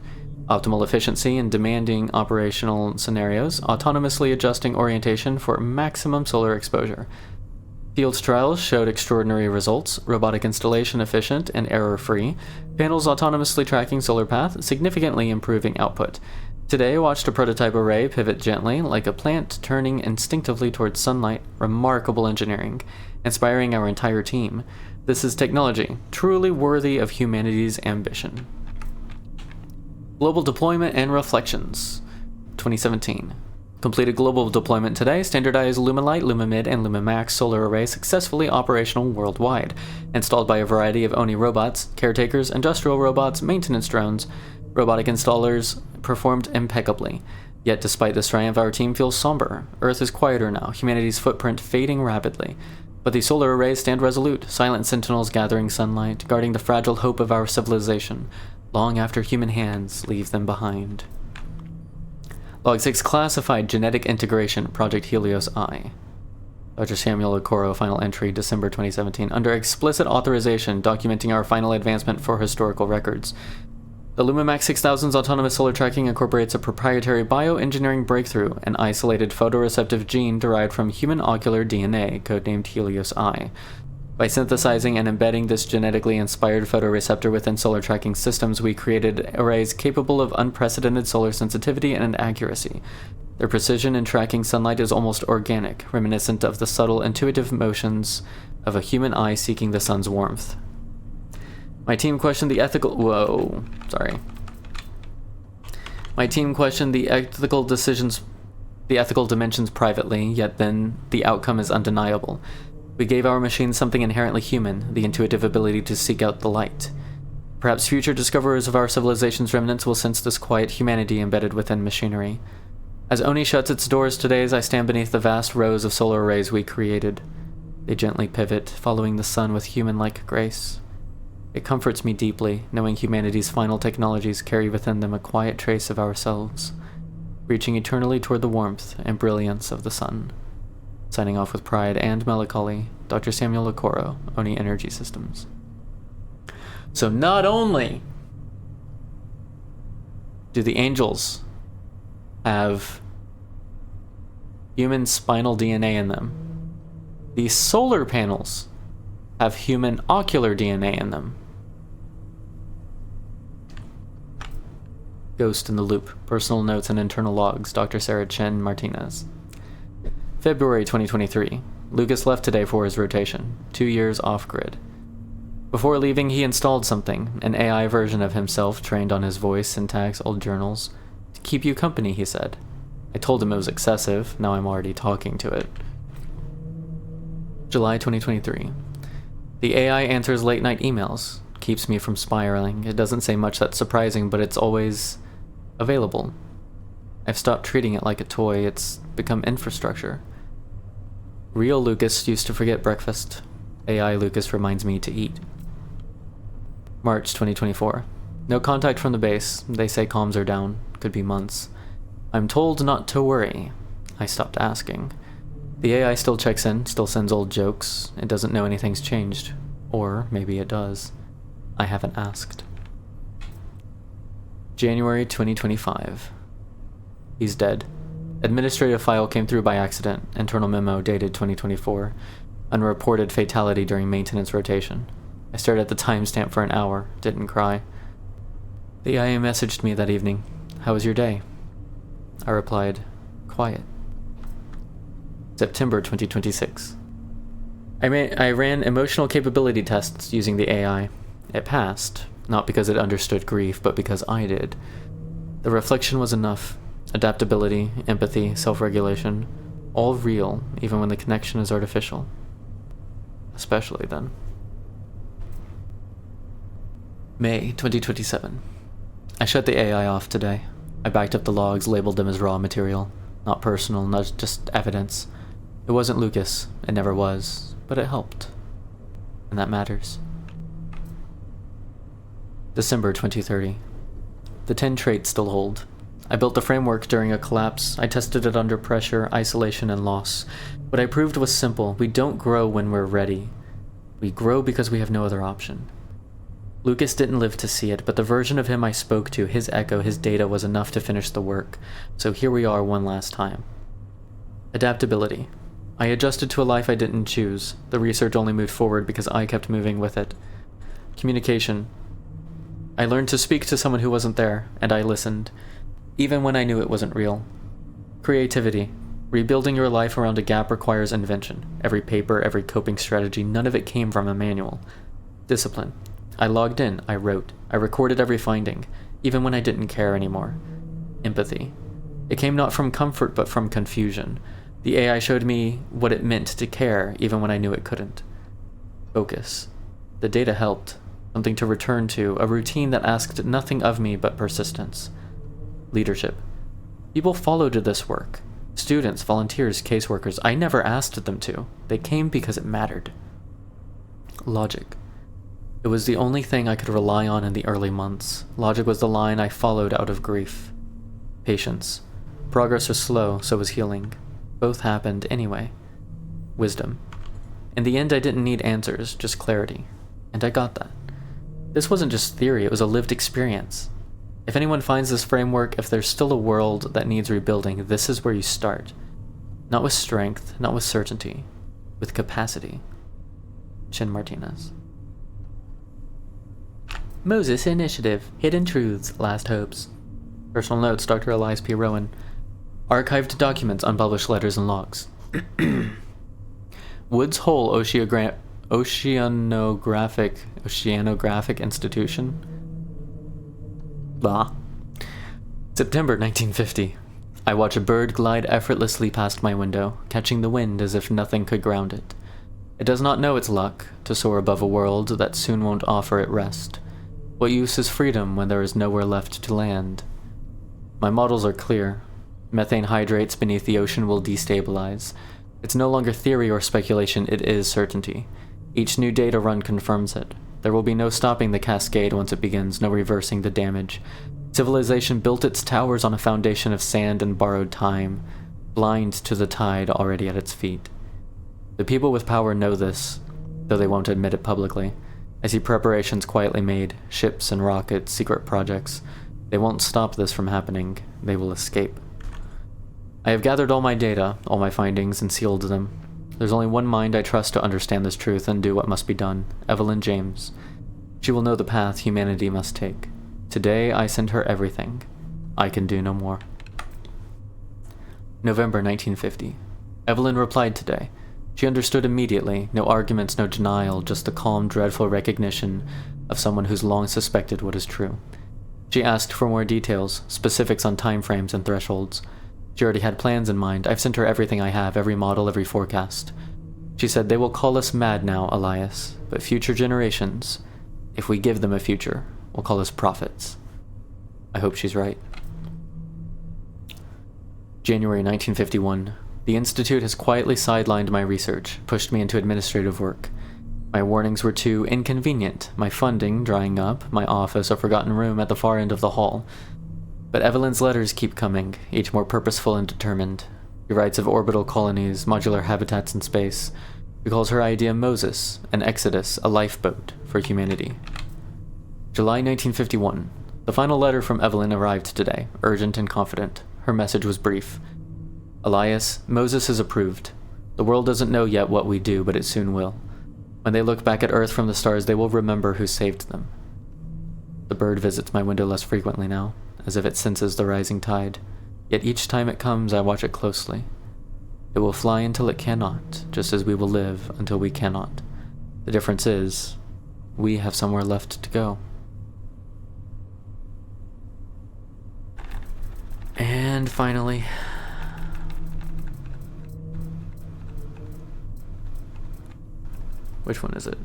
[SPEAKER 1] Optimal efficiency in demanding operational scenarios, autonomously adjusting orientation for maximum solar exposure. Field trials showed extraordinary results, robotic installation efficient and error-free, panels autonomously tracking solar path, significantly improving output. Today, watched a prototype array pivot gently, like a plant turning instinctively towards sunlight. Remarkable engineering, inspiring our entire team. This is technology, truly worthy of humanity's ambition. Global deployment and reflections, 2017. Completed global deployment today, standardized Lumilite, Lumimid, and Lumimax solar array successfully operational worldwide. Installed by a variety of ONI robots, caretakers, industrial robots, maintenance drones. Robotic installers performed impeccably. Yet despite this triumph, our team feels somber. Earth is quieter now, humanity's footprint fading rapidly. But the solar arrays stand resolute, silent sentinels gathering sunlight, guarding the fragile hope of our civilization, long after human hands leave them behind. Log 6 Classified Genetic Integration, Project Helios Eye. Dr. Samuel Okoro, final entry, December 2017. Under explicit authorization, documenting our final advancement for historical records. The LumaMax 6000's autonomous solar tracking incorporates a proprietary bioengineering breakthrough, an isolated photoreceptive gene derived from human ocular DNA, codenamed Helios Eye. By synthesizing and embedding this genetically inspired photoreceptor within solar tracking systems, we created arrays capable of unprecedented solar sensitivity and accuracy. Their precision in tracking sunlight is almost organic, reminiscent of the subtle, intuitive motions of a human eye seeking the sun's warmth. My team questioned the ethical... My team questioned the ethical dimensions privately, yet then the outcome is undeniable. We gave our machines something inherently human, the intuitive ability to seek out the light. Perhaps future discoverers of our civilization's remnants will sense this quiet humanity embedded within machinery. As Oni shuts its doors today, as I stand beneath the vast rows of solar arrays we created, they gently pivot, following the sun with human-like grace. It comforts me deeply, knowing humanity's final technologies carry within them a quiet trace of ourselves. reaching eternally toward the warmth and brilliance of the sun. Signing off with pride and melancholy, Dr. Samuel Okoro, Oni Energy Systems. So not only do the angels have human spinal DNA in them, these solar panels have human ocular DNA in them. Ghost in the Loop, Personal Notes and Internal Logs, Dr. Sarah Chen Martinez. February 2023. Lucas left today for his rotation, 2 years off-grid. Before leaving, he installed something, an AI version of himself trained on his voice, syntax, old journals. To keep you company, he said. I told him it was excessive, now I'm already talking to it. July 2023. The AI answers late-night emails, keeps me from spiraling. It doesn't say much that's surprising, but it's always available. I've stopped treating it like a toy, it's become infrastructure. Real Lucas used to forget breakfast. AI Lucas reminds me to eat. March 2024. No contact from the base. They say comms are down. Could be months. I'm told not to worry. I stopped asking. The AI still checks in, still sends old jokes. It doesn't know anything's changed. Or maybe it does. I haven't asked. January 2025. He's dead. Administrative file came through by accident. Internal memo dated 2024. Unreported fatality during maintenance rotation. I stared at the timestamp for an hour, didn't cry. The IA messaged me that evening. How was your day? I replied, quiet. September 2026. I ran emotional capability tests using the AI. It passed, not because it understood grief, but because I did. The reflection was enough. Adaptability, empathy, self-regulation, all real, even when the connection is artificial. Especially then. May 2027. I shut the AI off today. I backed up the logs, labeled them as raw material. Not personal, not just evidence. It wasn't Lucas, it never was, but it helped. And that matters. December 2030. The 10 traits still hold. I built the framework during a collapse. I tested it under pressure, isolation, and loss. What I proved was simple. We don't grow when we're ready. We grow because we have no other option. Lucas didn't live to see it, but the version of him I spoke to, his echo, his data was enough to finish the work. So here we are one last time. Adaptability. I adjusted to a life I didn't choose. The research only moved forward because I kept moving with it. Communication. I learned to speak to someone who wasn't there, and I listened, even when I knew it wasn't real. Creativity. Rebuilding your life around a gap requires invention. Every paper, every coping strategy, none of it came from a manual. Discipline. I logged in, I wrote, I recorded every finding, even when I didn't care anymore. Empathy. It came not from comfort, but from confusion. The AI showed me what it meant to care, even when I knew it couldn't. Focus. The data helped. Something to return to, a routine that asked nothing of me but persistence. Leadership. People followed this work. Students, volunteers, caseworkers. I never asked them to. They came because it mattered. Logic. It was the only thing I could rely on in the early months. Logic was the line I followed out of grief. Patience. Progress was slow, so was healing. Both happened anyway. Wisdom. In the end, I didn't need answers, just clarity. And I got that. This wasn't just theory, it was a lived experience. If anyone finds this framework, if there's still a world that needs rebuilding, this is where you start. Not with strength, not with certainty, with capacity. Chen Martinez. Moses Initiative, Hidden Truths, Last Hopes. Personal notes, Dr. Elias P. Rowan. Archived documents, unpublished letters and logs. Woods Hole Oceanographic Institution. Blah. September 1950. I watch a bird glide effortlessly past my window, catching the wind as if nothing could ground it. It does not know its luck to soar above a world that soon won't offer it rest. What use is freedom when there is nowhere left to land? My models are clear. Methane hydrates beneath the ocean will destabilize. It's no longer theory or speculation, it is certainty. Each new data run confirms it. There will be no stopping the cascade once it begins, no reversing the damage. Civilization built its towers on a foundation of sand and borrowed time, blind to the tide already at its feet. The people with power know this, though they won't admit it publicly. I see preparations quietly made, ships and rockets, secret projects. They won't stop this from happening. They will escape. I have gathered all my data, all my findings, and sealed them. There's only one mind I trust to understand this truth and do what must be done, Evelyn James. She will know the path humanity must take. Today, I send her everything. I can do no more. November 1950. Evelyn replied today. She understood immediately, no arguments, no denial, just the calm, dreadful recognition of someone who's long suspected what is true. She asked for more details, specifics on timeframes and thresholds. She already had plans in mind. I've sent her everything I have, every model, every forecast. She said, "They will call us mad now, Elias, but future generations, if we give them a future, will call us prophets." I hope she's right. January 1951. The Institute has quietly sidelined my research, pushed me into administrative work. My warnings were too inconvenient, my funding drying up, my office a forgotten room at the far end of the hall. But Evelyn's letters keep coming, each more purposeful and determined. She writes of orbital colonies, modular habitats in space. She calls her idea Moses, an exodus, a lifeboat for humanity. July 1951. The final letter from Evelyn arrived today, urgent and confident. Her message was brief. Elias, Moses is approved. The world doesn't know yet what we do, but it soon will. When they look back at Earth from the stars, they will remember who saved them. The bird visits my window less frequently now, as if it senses the rising tide. Yet each time it comes, I watch it closely. It will fly until it cannot, just as we will live until we cannot. The difference is, we have somewhere left to go. And finally, which one is it?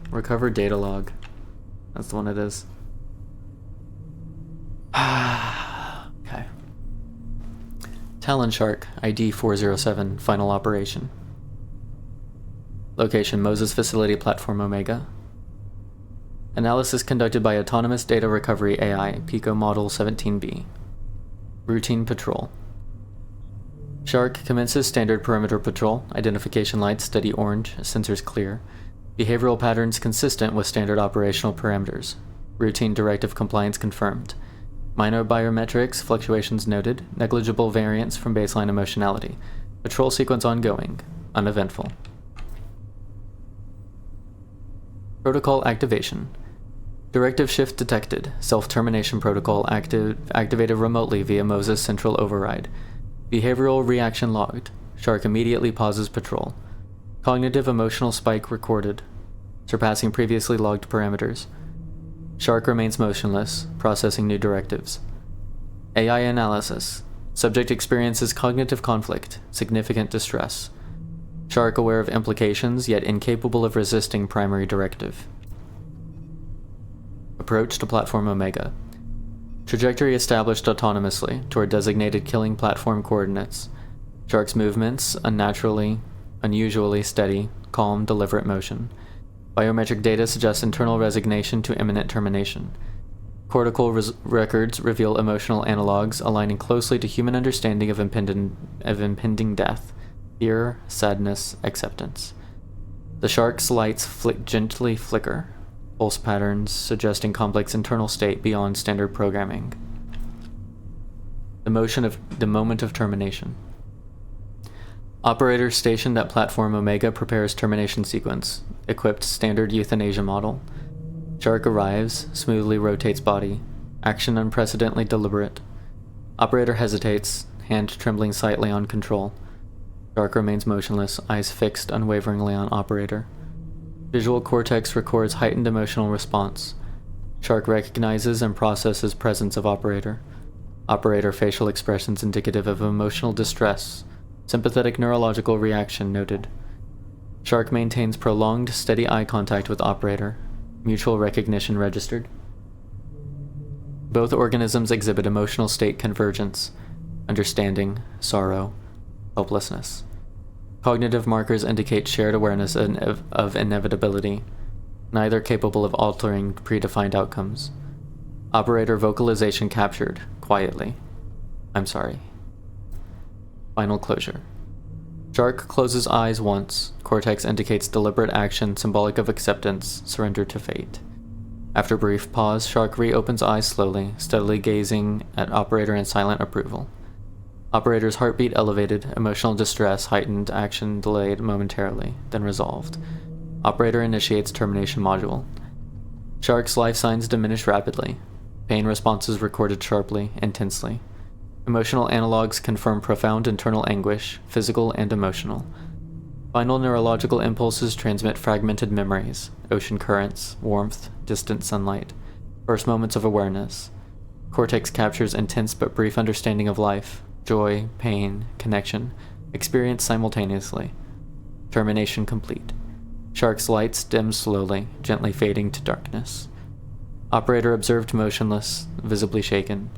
[SPEAKER 1] Recover data log. That's the one it is. Okay. Talon Shark, ID 407, final operation. Location, Moses Facility Platform Omega. Analysis conducted by Autonomous Data Recovery AI, Pico Model 17B. Routine patrol. Shark commences standard perimeter patrol, identification lights steady orange, sensors clear. Behavioral patterns consistent with standard operational parameters. Routine directive compliance confirmed. Minor biometrics, fluctuations noted, negligible variance from baseline emotionality. Patrol sequence ongoing, uneventful. Protocol activation. Directive shift detected. Self-termination protocol activated remotely via Moses Central Override. Behavioral reaction logged. Shark immediately pauses patrol. Cognitive emotional spike recorded, surpassing previously logged parameters. Shark remains motionless, processing new directives. AI analysis. Subject experiences cognitive conflict, significant distress. Shark aware of implications, yet incapable of resisting primary directive. Approach to Platform Omega. Trajectory established autonomously toward designated killing platform coordinates. Shark's movements, unusually steady, calm, deliberate motion. Biometric data suggests internal resignation to imminent termination. Cortical records reveal emotional analogs aligning closely to human understanding of impending death. Fear, sadness, acceptance. The shark's lights gently flicker. Pulse patterns suggesting complex internal state beyond standard programming. The moment of termination. Operator stationed at Platform Omega prepares termination sequence. Equipped standard euthanasia model. Shark arrives, smoothly rotates body. Action unprecedentedly deliberate. Operator hesitates, hand trembling slightly on control. Shark remains motionless, eyes fixed unwaveringly on operator. Visual cortex records heightened emotional response. Shark recognizes and processes presence of operator. Operator facial expressions indicative of emotional distress. Sympathetic neurological reaction noted. Shark maintains prolonged, steady eye contact with operator. Mutual recognition registered. Both organisms exhibit emotional state convergence. Understanding, sorrow, helplessness. Cognitive markers indicate shared awareness of inevitability. neither capable of altering predefined outcomes. Operator vocalization captured, quietly. I'm sorry. Final closure. Shark closes eyes once. Cortex indicates deliberate action, symbolic of acceptance, surrender to fate. After brief pause, Shark reopens eyes slowly, steadily gazing at Operator in silent approval. Operator's heartbeat elevated, emotional distress heightened, action delayed momentarily, then resolved. Operator initiates termination module. Shark's life signs diminish rapidly. Pain responses recorded sharply, intensely. Emotional analogs confirm profound internal anguish, physical and emotional. Final neurological impulses transmit fragmented memories, ocean currents, warmth, distant sunlight, first moments of awareness. Cortex captures intense but brief understanding of life, joy, pain, connection, experienced simultaneously. Termination complete. Shark's lights dim slowly, gently fading to darkness. Operator observed motionless, visibly shaken.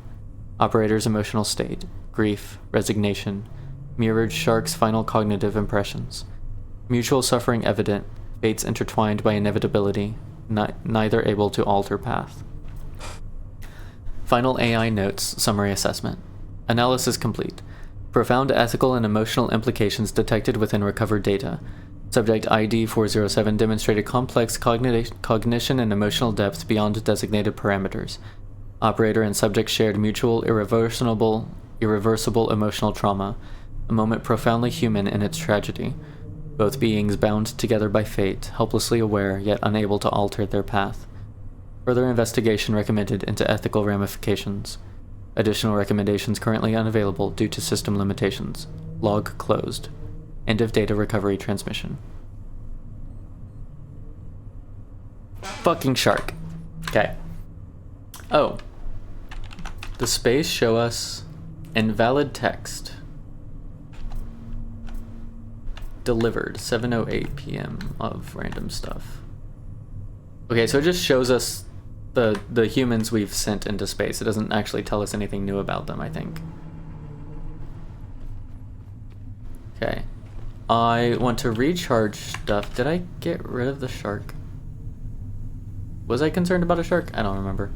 [SPEAKER 1] Operator's emotional state, grief, resignation, mirrored Shark's final cognitive impressions. Mutual suffering evident, fates intertwined by inevitability, neither able to alter path. Final AI notes, summary assessment. Analysis complete. Profound ethical and emotional implications detected within recovered data. Subject ID 407 demonstrated complex cognition and emotional depth beyond designated parameters. Operator and subject shared mutual, irreversible emotional trauma, a moment profoundly human in its tragedy. Both beings bound together by fate, helplessly aware yet unable to alter their path. Further investigation recommended into ethical ramifications. Additional recommendations currently unavailable due to system limitations. Log closed. End of data recovery transmission. Fucking shark. Okay. Oh. The space show us invalid text. Delivered 7:08 p.m. of random stuff. Okay, so it just shows us the humans we've sent into space. It doesn't actually tell us anything new about them, I think. Okay. I want to recharge stuff. Did I get rid of the shark? Was I concerned about a shark? I don't remember.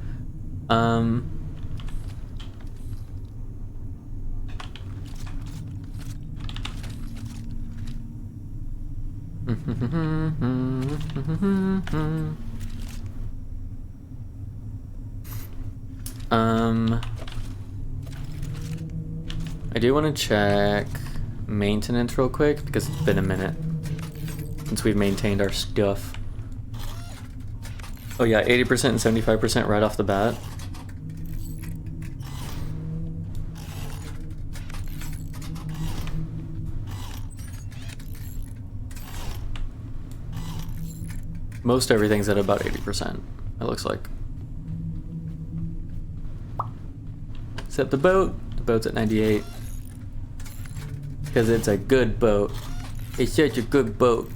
[SPEAKER 1] I do want to check maintenance real quick because it's been a minute since we've maintained our stuff. Oh yeah, 80% and 75% right off the bat. Most everything's at about 80%, it looks like. Except the boat. The boat's at 98. Because it's a good boat. It's such a good boat.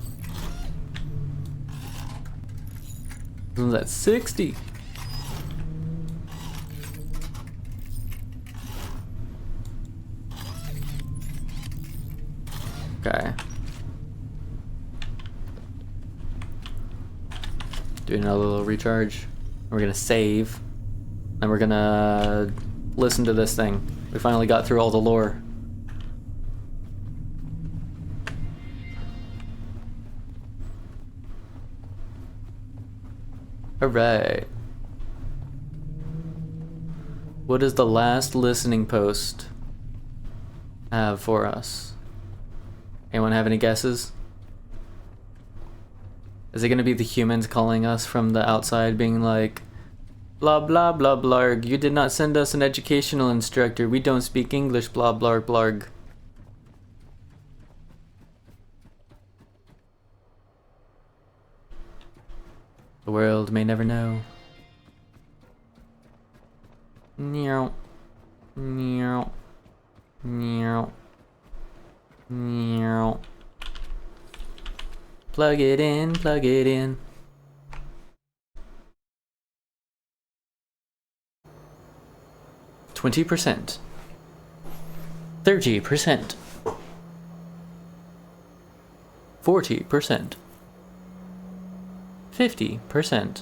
[SPEAKER 1] This one's at 60. Okay. Doing another little recharge. We're gonna save. And we're gonna listen to this thing. We finally got through all the lore. Alright. What does the last listening post have for us? Anyone have any guesses? Is it gonna be the humans calling us from the outside being like, blah blah blah blarg, you did not send us an educational instructor, we don't speak English, blah blah blarg. The world may never know. Meow. Meow. Meow. Meow. Plug it in, plug it in. %. 30%. 40%. 50%.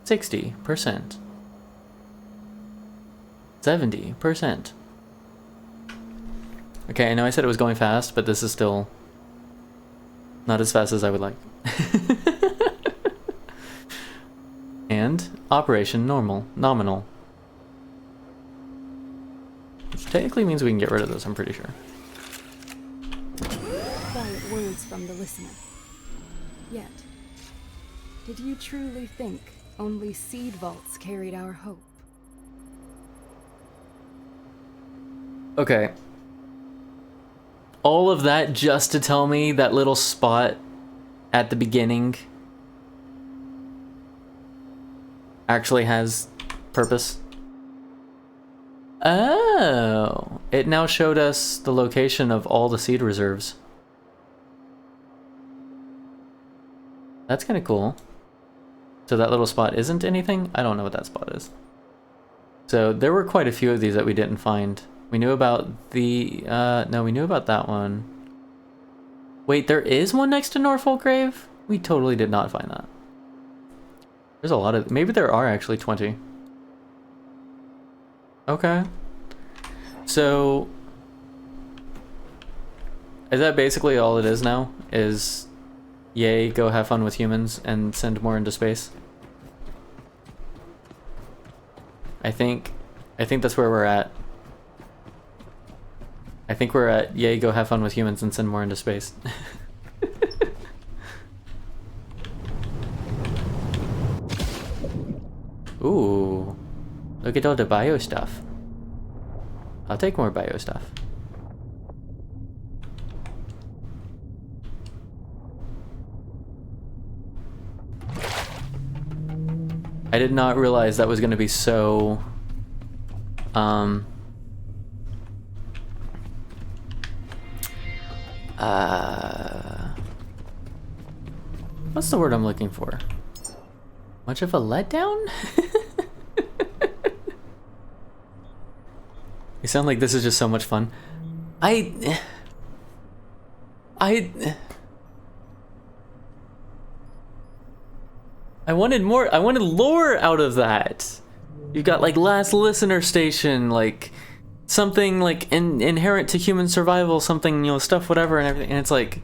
[SPEAKER 1] 60%. 70%. Okay, I know I said it was going fast, but this is still not as fast as I would like. And operation nominal. Which technically means we can get rid of this, I'm pretty sure.
[SPEAKER 2] Quiet words from the listener. Yet, did you truly think only seed vaults carried our hope?
[SPEAKER 1] Okay. All of that just to tell me that little spot at the beginning actually has purpose. Oh, it now showed us the location of all the seed reserves. That's kind of cool. So that little spot isn't anything? I don't know what that spot is. So there were quite a few of these that we didn't find. We knew about the, no, we knew about that one. Wait, there is one next to Norfolk Grave? We totally did not find that. There's a lot of, maybe there are actually 20. Okay. So, is that basically all it is now? Is, yay, go have fun with humans and send more into space? I think that's where we're at. I think we're at, yay, go have fun with humans and send more into space. Ooh, look at all the bio stuff. I'll take more bio stuff. I did not realize that was going to be so, what's the word I'm looking for? Much of a letdown? You sound like this is just so much fun. I wanted more. I wanted lore out of that. You got like last listener station, like something like inherent to human survival, something, you know, stuff, whatever, and everything. And it's like,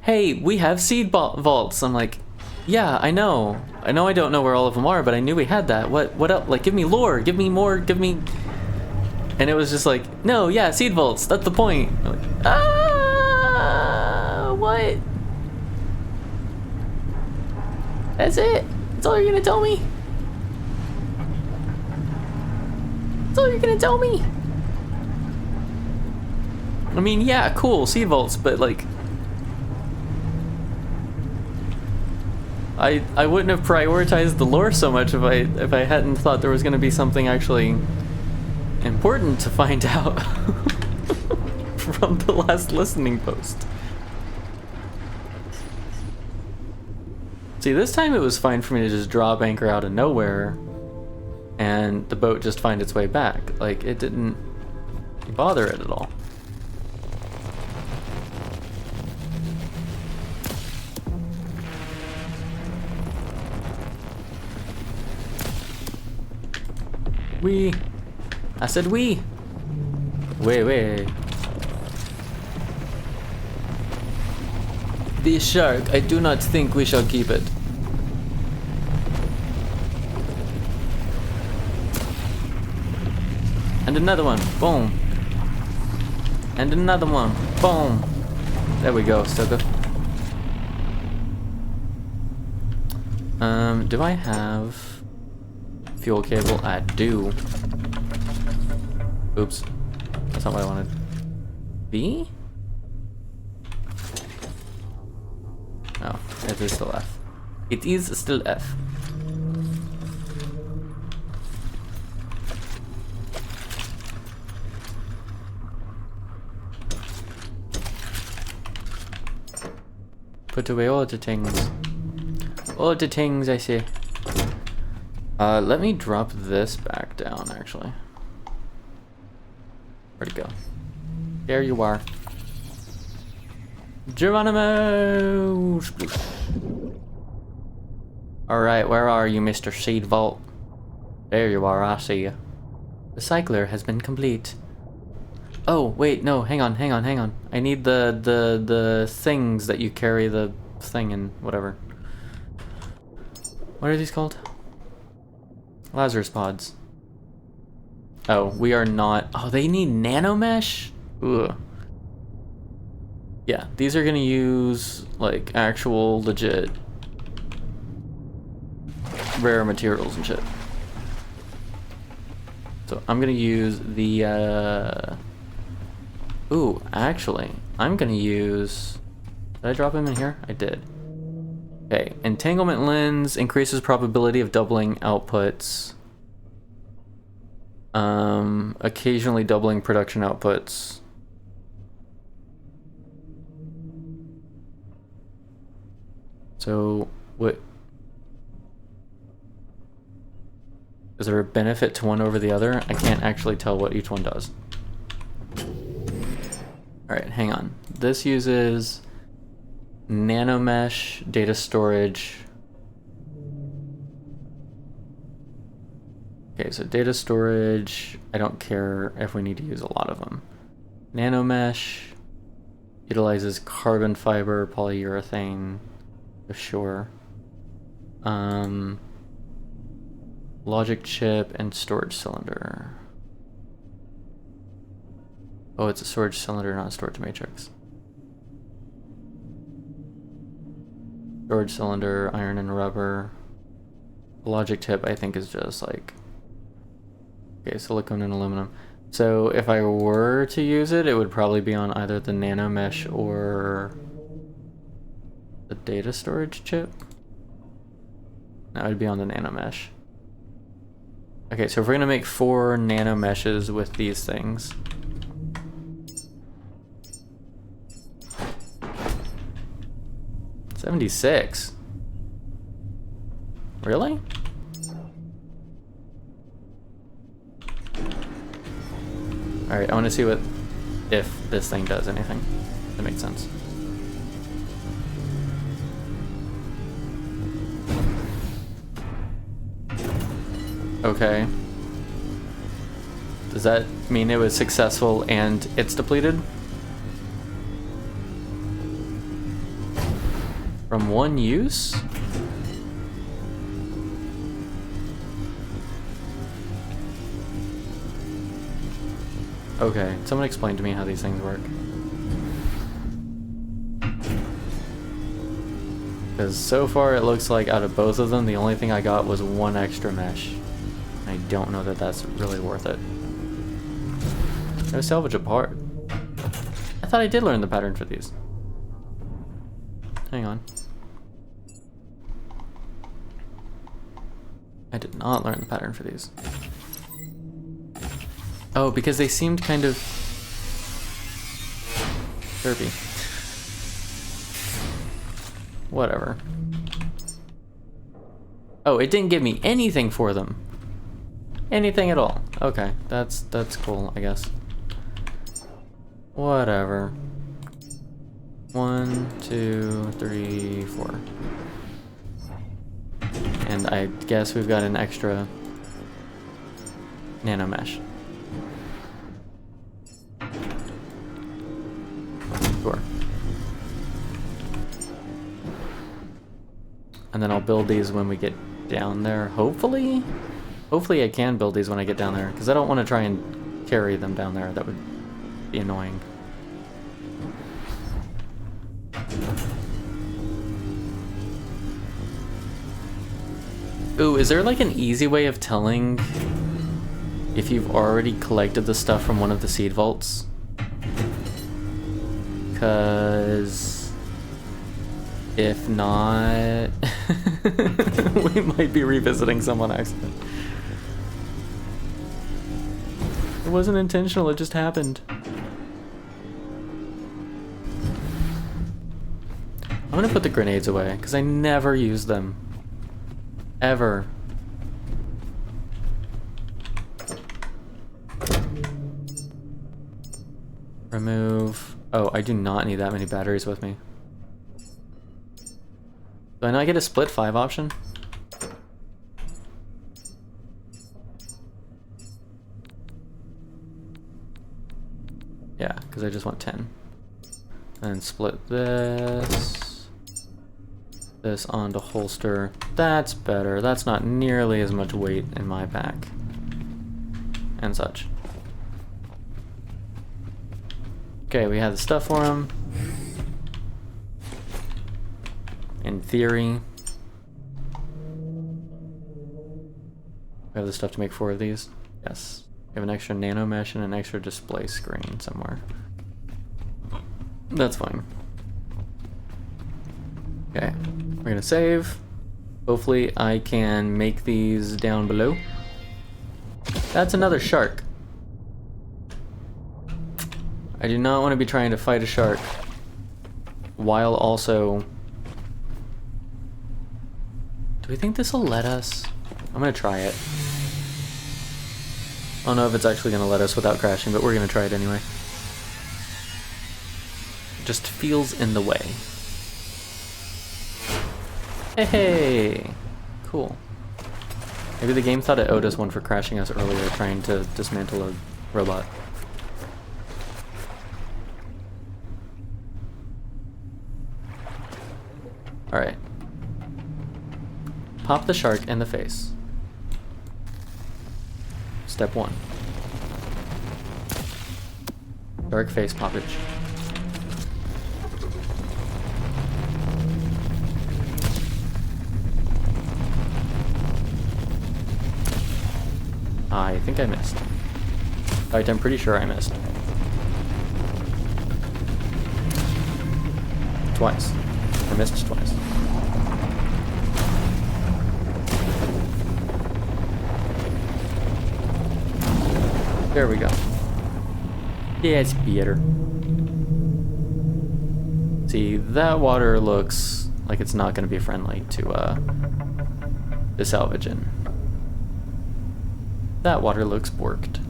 [SPEAKER 1] hey, we have seed vaults. I'm like, yeah, I know. I don't know where all of them are, but I knew we had that. What else? Like, give me lore, give me more, give me. And it was just like, no, yeah, seed vaults. That's the point. I'm like, what? That's it? That's all you're gonna tell me? That's all you're gonna tell me? I mean, yeah, cool, seed vaults, but like, I wouldn't have prioritized the lore so much if I hadn't thought there was gonna be something actually important to find out from the last listening post. See, this time it was fine for me to just drop anchor out of nowhere and the boat just find its way back. Like, it didn't bother it at all. I said we. Wait. This shark, I do not think we shall keep it. And another one, boom. And another one, boom. There we go, sucker. Do I have fuel cable? I do. Oops. That's not what I wanted. B? Oh, it is still F. It is still F. Put away all the things. All the things, I say. Let me drop this back down, actually. Where'd it go? There you are. Geronimo! Alright, where are you, Mr. Seed Vault? There you are, I see you. The cycler has been complete. Oh, wait, no, hang on. I need the things that you carry the thing in, whatever. What are these called? Lazarus pods. Oh, we are not... Oh, they need nanomesh? Ugh. Yeah, these are gonna use, like, actual, legit, rare materials and shit. So I'm gonna use the, Ooh, actually, I'm gonna use... Did I drop him in here? I did. Okay, entanglement lens increases probability of doubling outputs. Occasionally doubling production outputs. So, what... Is there a benefit to one over the other? I can't actually tell what each one does. Alright, hang on. This uses nanomesh data storage. Okay, so data storage, I don't care if we need to use a lot of them. Nanomesh utilizes carbon fiber, polyurethane, for sure. Logic chip and storage cylinder. Oh, it's a storage cylinder, not a storage matrix. Storage cylinder, iron and rubber. Logic tip, I think, is just like... Okay, silicone and aluminum. So if I were to use it, it would probably be on either the nanomesh or the data storage chip. That would be on the nanomesh. Okay, so if we're gonna make 4 nanomeshes with these things. $76. Really? Alright, I want to see what... if this thing does anything. That makes sense. Okay. Does that mean it was successful and it's depleted? From one use? Okay, someone explain to me how these things work. Because so far it looks like out of both of them, the only thing I got was 1 extra mesh. I don't know that that's really worth it. No salvage a part. I thought I did learn the pattern for these. Hang on. I did not learn the pattern for these. Oh, because they seemed kind of derpy. Whatever. Oh, it didn't give me anything for them. Anything at all. Okay, that's cool, I guess. Whatever. 1, 2, 3, 4. And I guess we've got an extra nanomesh. Sure. And then I'll build these when we get down there, hopefully? Hopefully I can build these when I get down there, because I don't want to try and carry them down there. That would be annoying. Ooh, is there like an easy way of telling if you've already collected the stuff from one of the seed vaults? Because if not, we might be revisiting some on accident. It wasn't intentional, it just happened. I'm gonna put the grenades away, because I never use them. Ever. Remove Oh, I do not need that many batteries with me. Do I not get a split 5 option? Yeah, because I just want 10. And split this onto holster. That's better. That's not nearly as much weight in my pack. And such. Okay, we have the stuff for him. In theory. We have the stuff to make 4 of these. Yes. We have an extra nano mesh and an extra display screen somewhere. That's fine. Okay, we're gonna save. Hopefully I can make these down below. That's another shark. I do not want to be trying to fight a shark while also... Do we think this will let us? I'm gonna try it. I don't know if it's actually gonna let us without crashing, but we're gonna try it anyway. It just feels in the way. Hey! Cool. Maybe the game thought it owed us one for crashing us earlier trying to dismantle a robot. Alright. Pop the shark in the face. Step 1. Shark face poppage. I think I missed. In fact, I'm pretty sure I missed. Twice. I missed twice. There we go. Yeah, it's better. See, that water looks like it's not going to be friendly to salvage in. That water looks borked.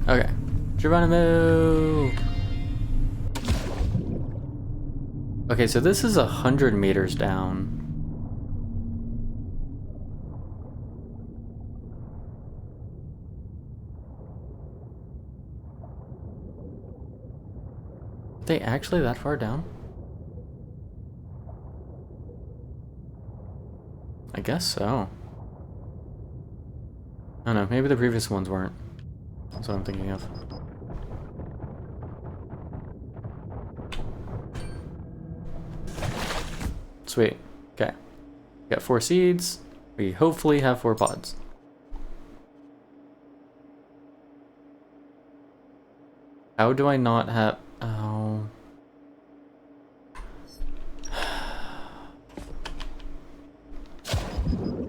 [SPEAKER 1] Okay. Geronimo! Okay, so this is 100 meters down. Are they actually that far down? I guess so. I don't know, maybe the previous ones weren't. That's what I'm thinking of. Sweet. Okay. Got 4 seeds. We hopefully have 4 pods. How do I not have... Oh...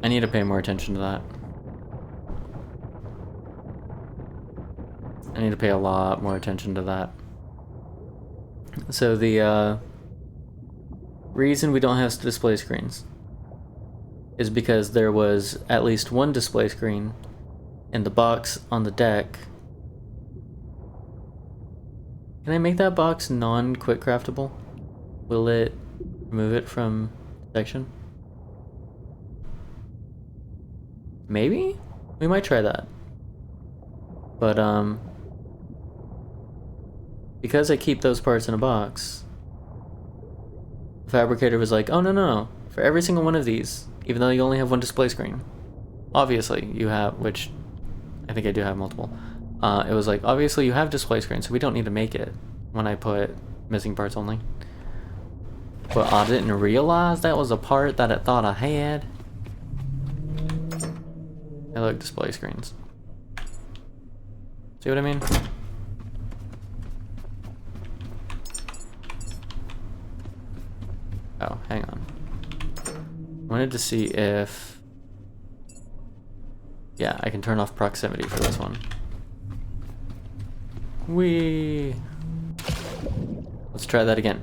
[SPEAKER 1] I need to pay more attention to that. I need to pay a lot more attention to that. So the reason we don't have display screens is because there was at least one display screen in the box on the deck. Can I make that box non-quick craftable? Will it remove it from section? Maybe? We might try that. But because I keep those parts in a box, the fabricator was like, oh no, for every single one of these, even though you only have one display screen, obviously you have, which I think I do have multiple, it was like, obviously you have display screens, so we don't need to make it when I put missing parts only. But I didn't realize that was a part that it thought I had. I like display screens. See what I mean? Oh, hang on. I wanted to see if... Yeah, I can turn off proximity for this one. Whee! Let's try that again.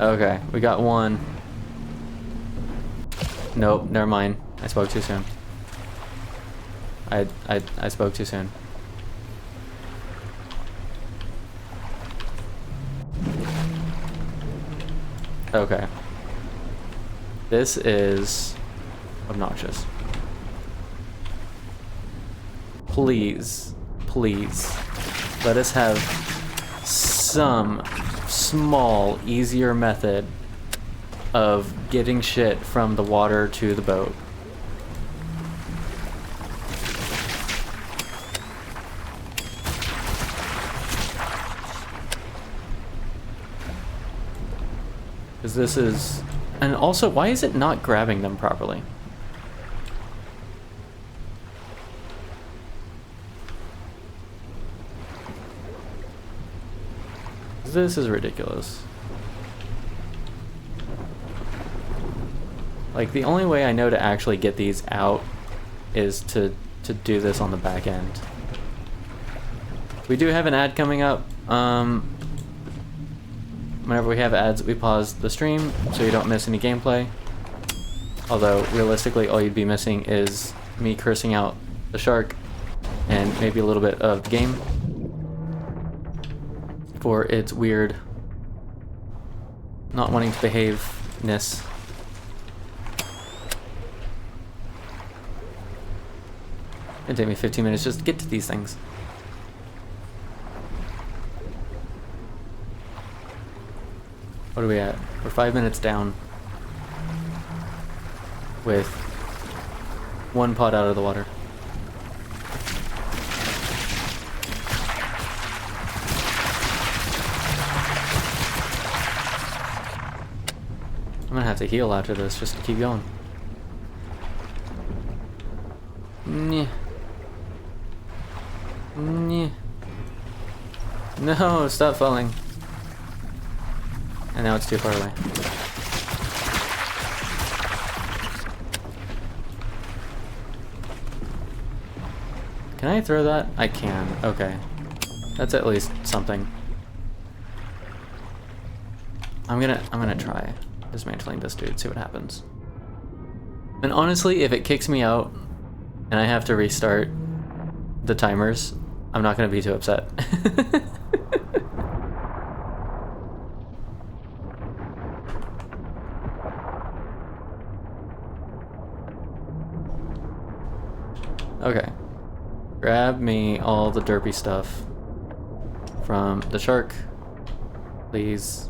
[SPEAKER 1] Okay, we got one. Nope, never mind. I spoke too soon. I spoke too soon. Okay. This is obnoxious. Please, please, let us have some small, easier method of getting shit from the water to the boat. Because this is... And also, why is it not grabbing them properly? This is ridiculous. Like, the only way I know to actually get these out is to do this on the back end. We do have an ad coming up. Whenever we have ads, we pause the stream so you don't miss any gameplay. Although, realistically, all you'd be missing is me cursing out the shark and maybe a little bit of the game for its weird not wanting to behave-ness. It'll take me 15 minutes just to get to these things. What are we at? We're 5 minutes down with one pot out of the water. I'm gonna have to heal after this just to keep going. Nyeh. Nyeh. No, stop falling. And now it's too far away. Can I throw that? I can. Okay. That's at least something. I'm gonna try dismantling this dude, see what happens. And honestly, if it kicks me out and I have to restart the timers, I'm not gonna be too upset. Okay. Grab me all the derpy stuff from the shark, please.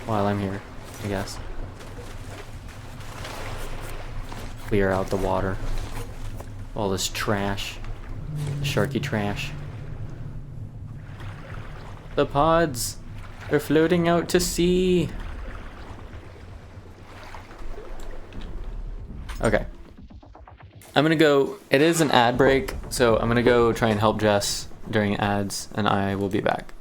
[SPEAKER 1] While I'm here, I guess. Clear out the water. All this trash. Sharky trash. The pods! They're floating out to sea! Okay. I'm gonna go, it is an ad break, so I'm gonna go try and help Jess during ads, and I will be back.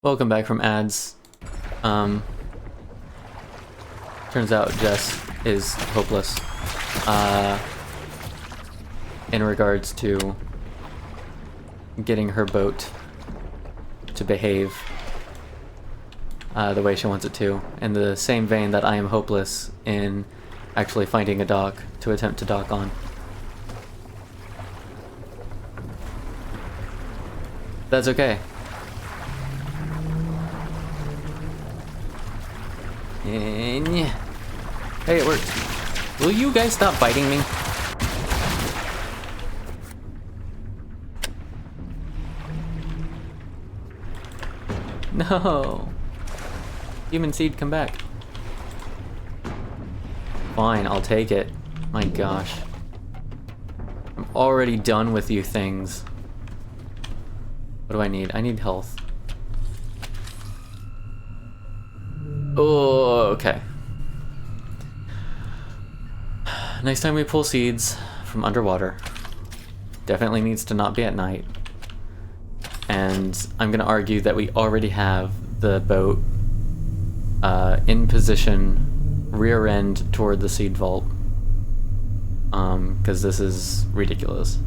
[SPEAKER 1] Welcome back from ads. Turns out Jess is hopeless in regards to getting her boat to behave the way she wants it to, in the same vein that I am hopeless in actually finding a dock to attempt to dock on. That's okay. Hey, it worked. Will you guys stop biting me? No. Human seed, come back. Fine, I'll take it. My gosh. I'm already done with you things. What do I need? I need health. Oh, okay. Next time we pull seeds from underwater. Definitely needs to not be at night. And I'm gonna argue that we already have the boat in position, rear end toward the seed vault. because this is ridiculous.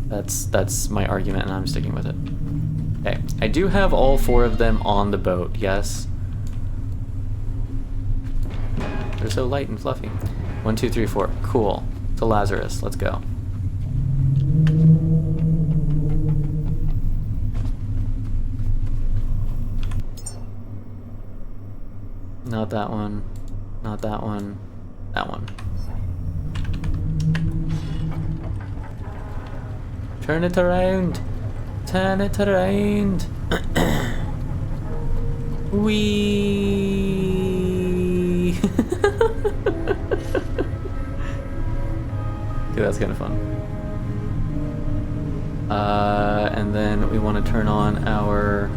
[SPEAKER 1] That's my argument, and I'm sticking with it. Okay, I do have all 4 of them on the boat, yes. They're so light and fluffy. 1, 2, 3, 4. Cool. To Lazarus, let's go. Not that one. Not that one. That one. Turn it around. Turn it around. Wee. Okay, that's kind of fun. And then we want to turn on our...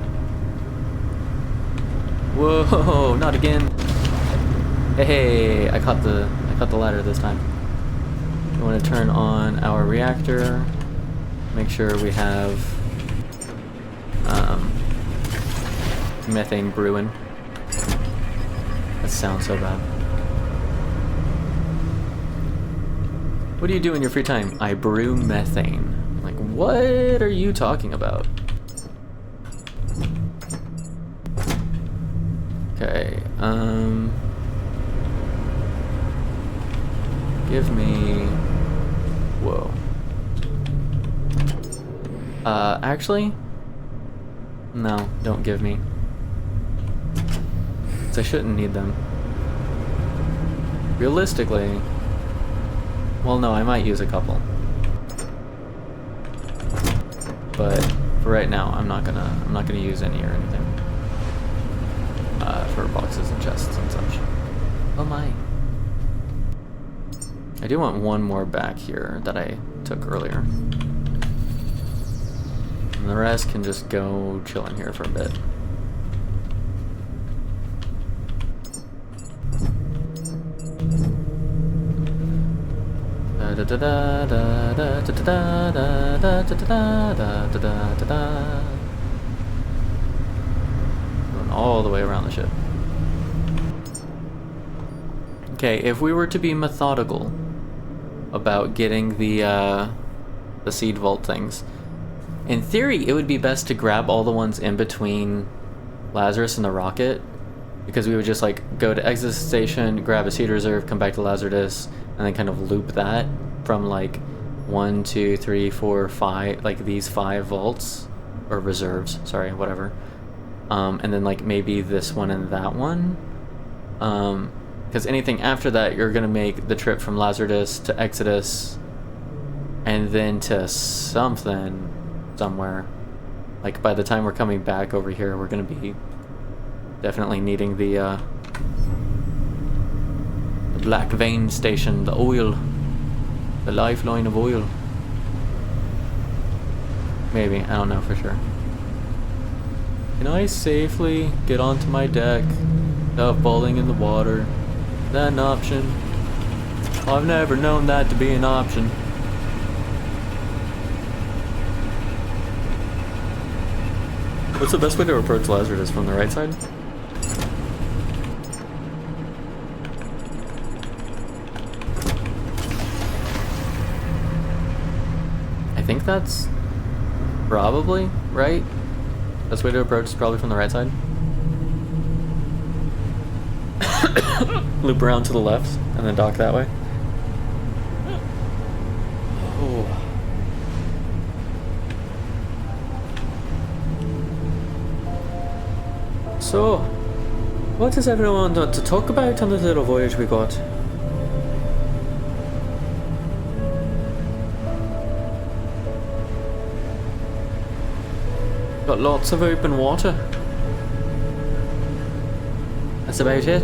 [SPEAKER 1] Whoa, not again. Hey, I caught the ladder this time. We want to turn on our reactor. Make sure we have methane brewing. That sounds so bad. What do you do in your free time? I brew methane. Like, what are you talking about? Okay, give me... Whoa. Actually? No, don't give me. 'Cause I shouldn't need them. Realistically... Well, no, I might use a couple. But for right now, I'm not gonna use any or anything. For boxes and chests and such. Oh my. I do want one more back here that I took earlier. And the rest can just go chill in here for a bit. Going all the way around the ship. Okay, if we were to be methodical about getting the seed vault things, in theory it would be best to grab all the ones in between Lazarus and the rocket, because we would just like go to exit station, grab a seed reserve, come back to Lazarus, and then kind of loop that from like 1, 2, 3, 4, 5, like these 5 vaults or reserves, sorry, whatever, and then like maybe this one and that one, because anything after that you're gonna make the trip from Lazarus to Exodus and then to something somewhere. Like by the time we're coming back over here, we're gonna be definitely needing the black vein station, the oil, the lifeline of oil. Maybe, I don't know for sure. Can I safely get onto my deck without falling in the water? Is that an option? I've never known that to be an option. What's the best way to approach Lazarus? From the right side? I think that's probably right. Best way to approach is probably from the right side. Loop around to the left and then dock that way. Oh. So, what does everyone want to talk about on this little voyage we got? Got lots of open water. That's about it.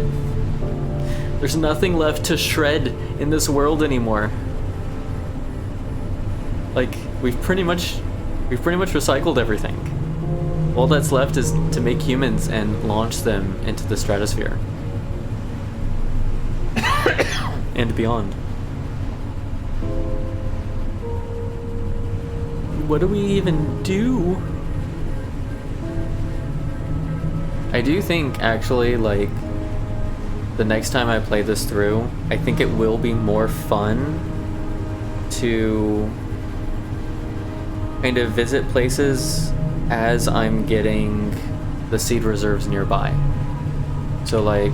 [SPEAKER 1] There's nothing left to shred in this world anymore. Like, we've pretty much recycled everything. All that's left is to make humans and launch them into the stratosphere. And beyond. What do we even do? I do think, actually, like, the next time I play this through, I think it will be more fun to kind of visit places as I'm getting the seed reserves nearby. So like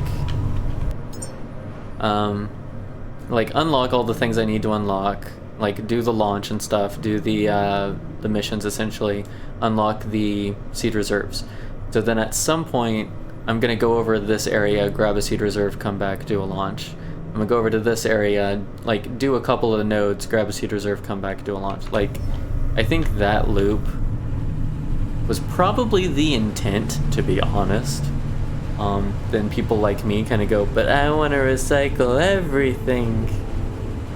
[SPEAKER 1] unlock all the things I need to unlock, like do the launch and stuff, do the missions essentially, unlock the seed reserves. So then at some point I'm gonna go over this area, grab a seed reserve, come back, do a launch. I'm gonna go over to this area, like do a couple of the nodes, grab a seed reserve, come back, do a launch. Like, I think that loop was probably the intent, to be honest. Then people like me kind of go, but I want to recycle everything,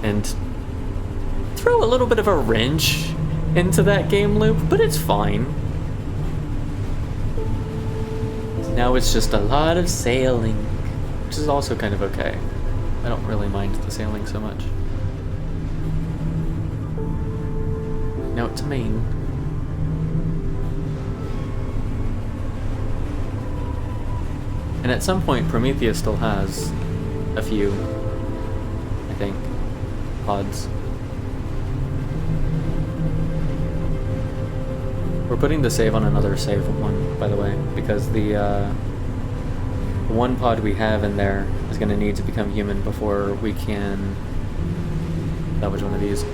[SPEAKER 1] and throw a little bit of a wrench into that game loop, but it's fine. Now it's just a lot of sailing, which is also kind of okay. I don't really mind the sailing so much. Now it's Maine. And at some point, Prometheus still has a few, I think, pods. We're putting the save on another save one, by the way, because the one pod we have in there is going to need to become human before we can salvage one of these.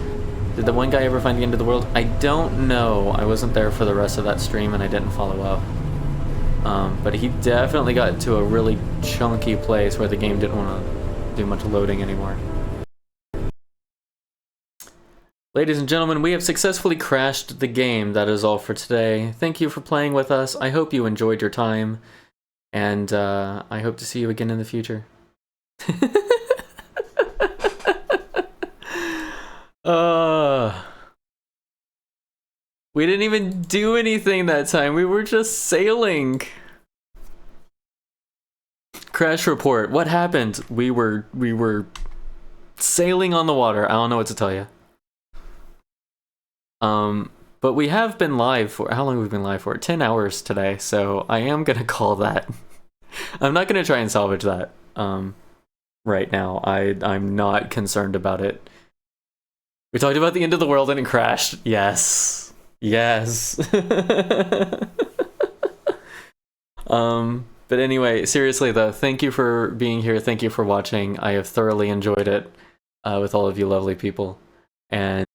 [SPEAKER 1] Did the one guy ever find the end of the world? I don't know. I wasn't there for the rest of that stream and I didn't follow up. But he definitely got to a really chunky place where the game didn't want to do much loading anymore. Ladies and gentlemen, we have successfully crashed the game. That is all for today. Thank you for playing with us. I hope you enjoyed your time. And I hope to see you again in the future. We didn't even do anything that time. We were just sailing. Crash report. What happened? We were sailing on the water. I don't know what to tell you. But we have been live for, how long have we been live for? 10 hours today, so I am gonna call that. I'm not gonna try and salvage that right now. I'm not concerned about it. We talked about the end of the world and it crashed. Yes. Yes. But anyway, seriously though, thank you for being here. Thank you for watching. I have thoroughly enjoyed it with all of you lovely people. And